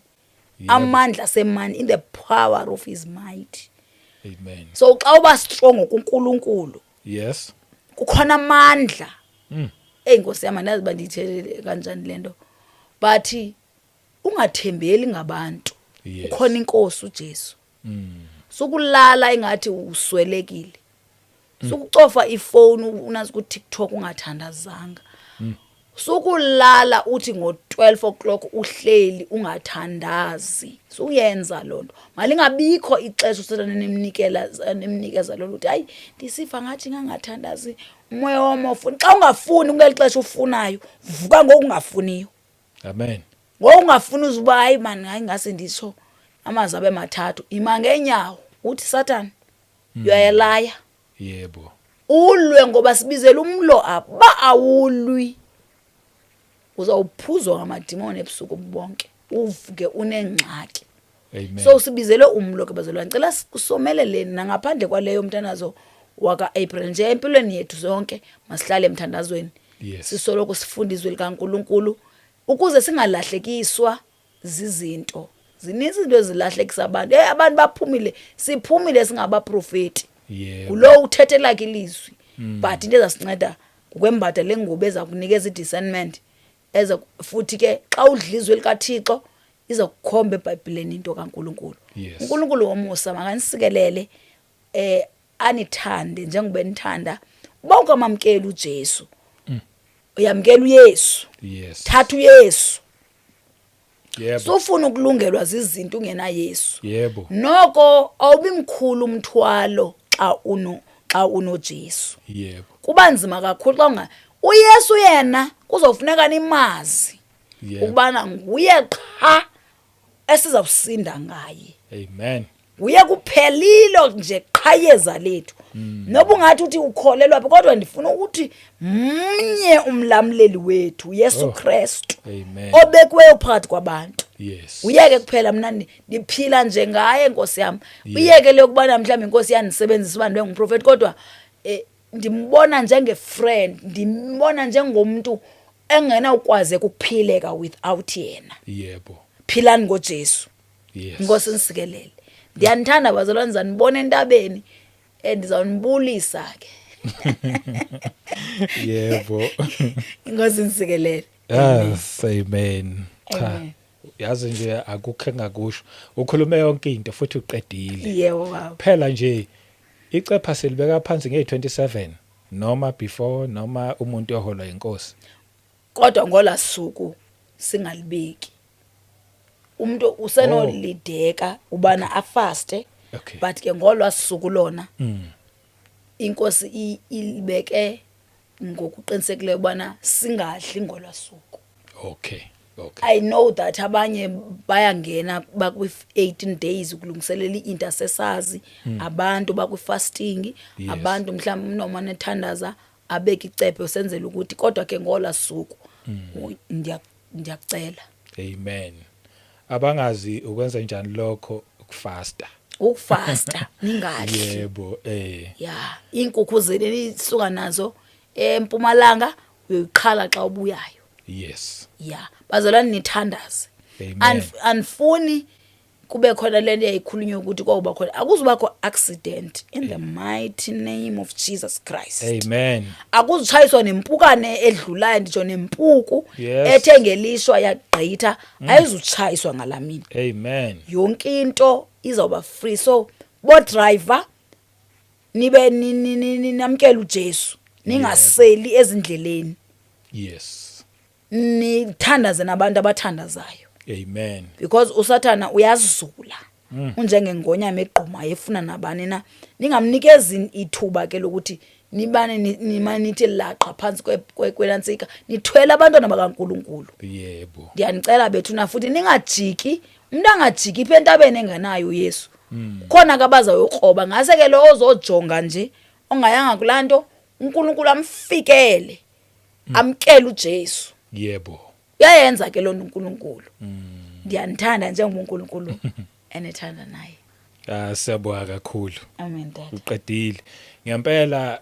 S1: amandla asemani, in the power of his might.
S2: Amen.
S1: So xa uba strong kuNkulunkulu
S2: Yes.
S1: kukhona amandla. Inkosi yami andazi uba ndiyithethe kanjani lento, but ungathembeli ngabantu.
S2: Yes.
S1: Ukhona inkosi uJesu. Sukulala ingathi uswelekile. Sukucofa ifone unazi ku TikTok ungathandazanga. Sukulala uthi ngo12 o'clock uhleli ungathandazi. Suyenza lonto. Malingabikho ixesha uSathane nemnikeza lo luthi hayi ndisifa ngathi ngangathandazi umoya womofuni. Xa ungafuni ngelixesha ufunayo vuka ngokungafuniyo.
S2: Amen.
S1: Ngokungafuni uzuba hayi man hayi ngase ndisho amazabe mathathu ima ngenyawo uthi Satan you are a liar.
S2: Yebo.
S1: Ulwe ngoba sibizela umlo apha awulwi. Uzawuphuzwa ngamadimoni ebusuku bonke uvuke unengxaki.
S2: Amen.
S1: So sibizele umlo ke bazalwane, ngicela kusomeleleni nangaphandle kwaleyo mntanazo waka April nje empilweni yethu zonke masihlale emthandazweni.
S2: Yes.
S1: Sisoloko sifunda izwi likaNkulunkulu ukuze singalahlekiswa zizinto. Zininzi izinto ezilahlekisa abantu. Abantu baphumile, siphumile singabaprofeti.
S2: Yebo.
S1: Ulo uthethela ilizwi. But into ezasinceda ukwembada lengubo eza kunikeza idiscernment. Eza futhi ke xa udlizwe likaThixo iza kukhomba eBhayibhelini into kaNkulunkulu.
S2: Yes.
S1: uNkulunkulu womusa makanisikelele anithande njengoba nithanda. Uba ungamamkeli uJesu. Uyamkela uYesu.
S2: Yes.
S1: Thatha uYesu.
S2: Yebo.
S1: Sufuna ukulungelwa zizinto ungena Yesu.
S2: Yebo.
S1: Noko awubimkhulu umthwalo xa unoJesu.
S2: Yebo.
S1: Kuba nzima kakhulu xa uYesu yena kuzofuneka nimazi
S2: Yebo.
S1: ukubana nguye qha esizawusinda ngaye.
S2: Amen.
S1: Uye kuphelilo nje qha yeza lethu. Noba ungathi uthi ukholelwa phi kodwa ndifuna ukuthi mnye umlamleli wethu Yesu Kristu
S2: Amen.
S1: obekwe phakathi kwabantu.
S2: Yes.
S1: Uyeke kuphela mina ndiphila nje ngaye Nkosi yami. Uyeke le ukubana mhlawumbe inkosi yanisebenzisa abantu benguprofeti kodwa ndimbona njengefriend, ndimbona njengomuntu engena ukwazi ukuphileka without yena.
S2: Yebo.
S1: Philani ngoJesu.
S2: Yes.
S1: Inkosi nisikelele. Ndiyanithanda bazalwane, zanibona entabeni ndizawunibulisa ke.
S2: Yebo.
S1: Inkosi nisikelele.
S2: Yes, amen. Cha.
S1: Amen.
S2: Yazi nje akukho engakusho. Ukhulume yonke into futhi uqedile.
S1: Yebo baba.
S2: Phela nje icepha silibeka phansi nge27 noma before noma umuntu oholwa inkosi.
S1: Kodwa ngolasuku singalibeki. Umuntu usenolideka ubana afaste.
S2: Okay.
S1: But ke ngolwasuku lona inkosi ilibeke ngokuqinisekileyo ubana singadli ngolwasuku.
S2: Okay.
S1: I know that abanye bayangena bakwi-18 days ukulungiselela i-intercessors, abantu bakwi-fasting,
S2: Yes.
S1: abantu mhlawumbe noma nethandaza abeka icephe usenzela ukuthi kodwa ke ngolwasuku ndiyakucela
S2: Amen. Abangazi ukwenza njani lokho ukufasta.
S1: ukufasta ningadli.
S2: Yebo,
S1: Ya, inkukhu zeni lisuka nazo eMpumalanga uyoyiqhala xa ubuyayo.
S2: yes.
S1: Ya, bazalwane nithandaze.
S2: Amen.
S1: Anifuni kube khona lento yayikhulunywa ukuthi kwauba khona akuzubakho accident in the mighty name of Jesus Christ.
S2: Amen.
S1: Akuzitshayiswa nempukane edlulayo nditsho nempuku
S2: Yes.
S1: ethe ngelishwa yagqitha ayizutshayiswa ngalamini.
S2: Amen.
S1: Yonke into izawuba free, so bo driver nibe namkela uJesu ningaseli ezindleleni,
S2: Yes.
S1: nithandaze nabantu abathandazayo
S2: Amen.
S1: because usathana uyazula unjengengonyama egqumayo efuna nabani na. Ningamnikezi ithuba ke lokuthi nibane nimanithi laqa phansi kwelantsika nithwele abantwana bakaNkuluNkulu.
S2: Yebo.
S1: Ndiyanicela bethuna futhi ningajiki, umuntu angajiki iphe entabeni enganayo Yesu. Khona kabaza yokroba ngase ke lo ozojonga nje ongayanga kulanto uNkulunkulu amfikele amkele uJesu.
S2: Yebo.
S1: Uyayenza ke lo uNkulunkulu. Ndiyanithanda njengoba uNkulunkulu enethanda naye.
S2: Siyabonga kakhulu.
S1: Amen dad.
S2: Uqedile. Ngempela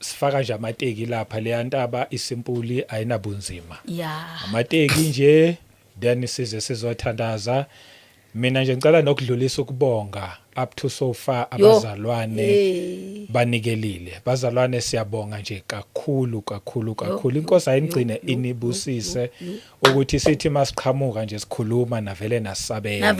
S2: sifaka nje amateki lapha le ntaba isimpuli ayinabunzima.
S1: Ya.
S2: Amateki nje then size sizothandaza. Mina nje ngicela nokudlulisa ukubonga up to so far abazalwane banikelile. Bazalwane siyabonga nje kakhulu. Inkosi ayingcine inibusise ukuthi sithi masiqhamuka nje sikhuluma navele nasabela.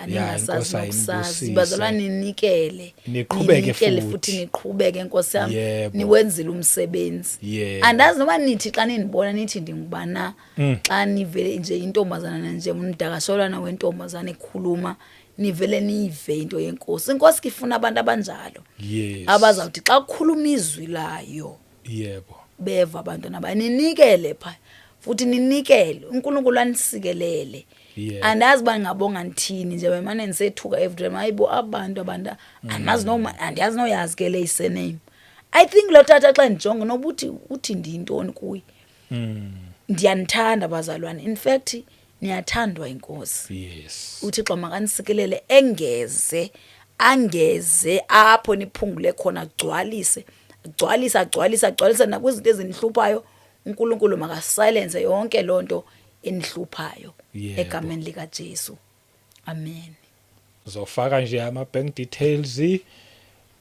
S1: Ningasazi nokusazi. Bazalwane ninikele.
S2: Niqhubeke
S1: futhi niqhubeke Nkosi yami.
S2: Yebo.
S1: Niwenzile umsebenzi.
S2: Yebo.
S1: Andazi noba nithi xa ninibona nithi ndingubana xa nivele nje intombazana nje umdakasholwana wentombazana ekhuluma nivele nive into yenkosi. Inkosi kifuna abantu abanjalo.
S2: Yes.
S1: Abazawuthi xa kukhuluma izwi layo
S2: Yebo.
S1: beva abantwana bayinikele pha futhi ninikele uNkulunkulu anisikelele.
S2: Yeah.
S1: Andazi bangabonga nithini nje bemane nisethuka every time ayibo abantu anazi noma andiyazi noyazi ke le surname. I think lo tata xa ndijonga nobuthi uthi ndintoni kuyi. Ndiyanithanda bazalwane, in fact niyathandwa inkosi.
S2: Yes.
S1: UThixo makanisikelele angeze apho niphungule khona agcwalise nakwizinto ezinihluphayo. uNkulunkulu makasilence yonke lonto enihluphayo
S2: Yebo.
S1: egameni lika Jesu. Amen.
S2: Zofaka nje ama bank details.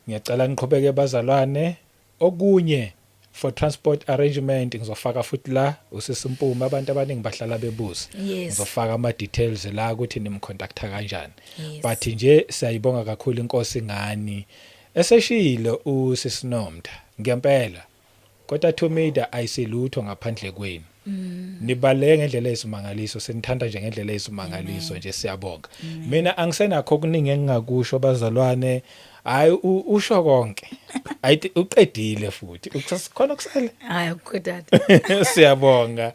S2: Ngiyacela niqhubeke bazalwane. Okunye for transport arrangement ngizofaka futhi la usisimpuma abantu abaningi bahlala bebuza.
S1: Yes.
S2: Ngizofaka ama details la ukuthi nimcontacta kanjani.
S1: Yes.
S2: But nje siyayibonga kakhulu inkosi ngani eseshilo usisinomda ngempela. Kodwa Thumida ayiselutho ngaphandle kwenu. Nibaleke ngendlela eyisimangaliso, senithanda nje ngendlela eyisimangaliso nje siyabonga. Mina angisenakho okuningi engingakusho bazalwane. Hayi usho konke. Ayithi uqedile futhi. Ukusakhona kusele.
S1: Hayi ukudada.
S2: Siyabonga.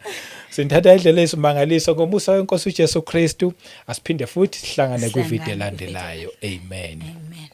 S2: Sinithatha indlela eyisimangaliso ngomusa weNkosi uJesu Kristu. Asiphinde futhi sihlangane kwivideo elandelayo. Amen.
S1: Amen.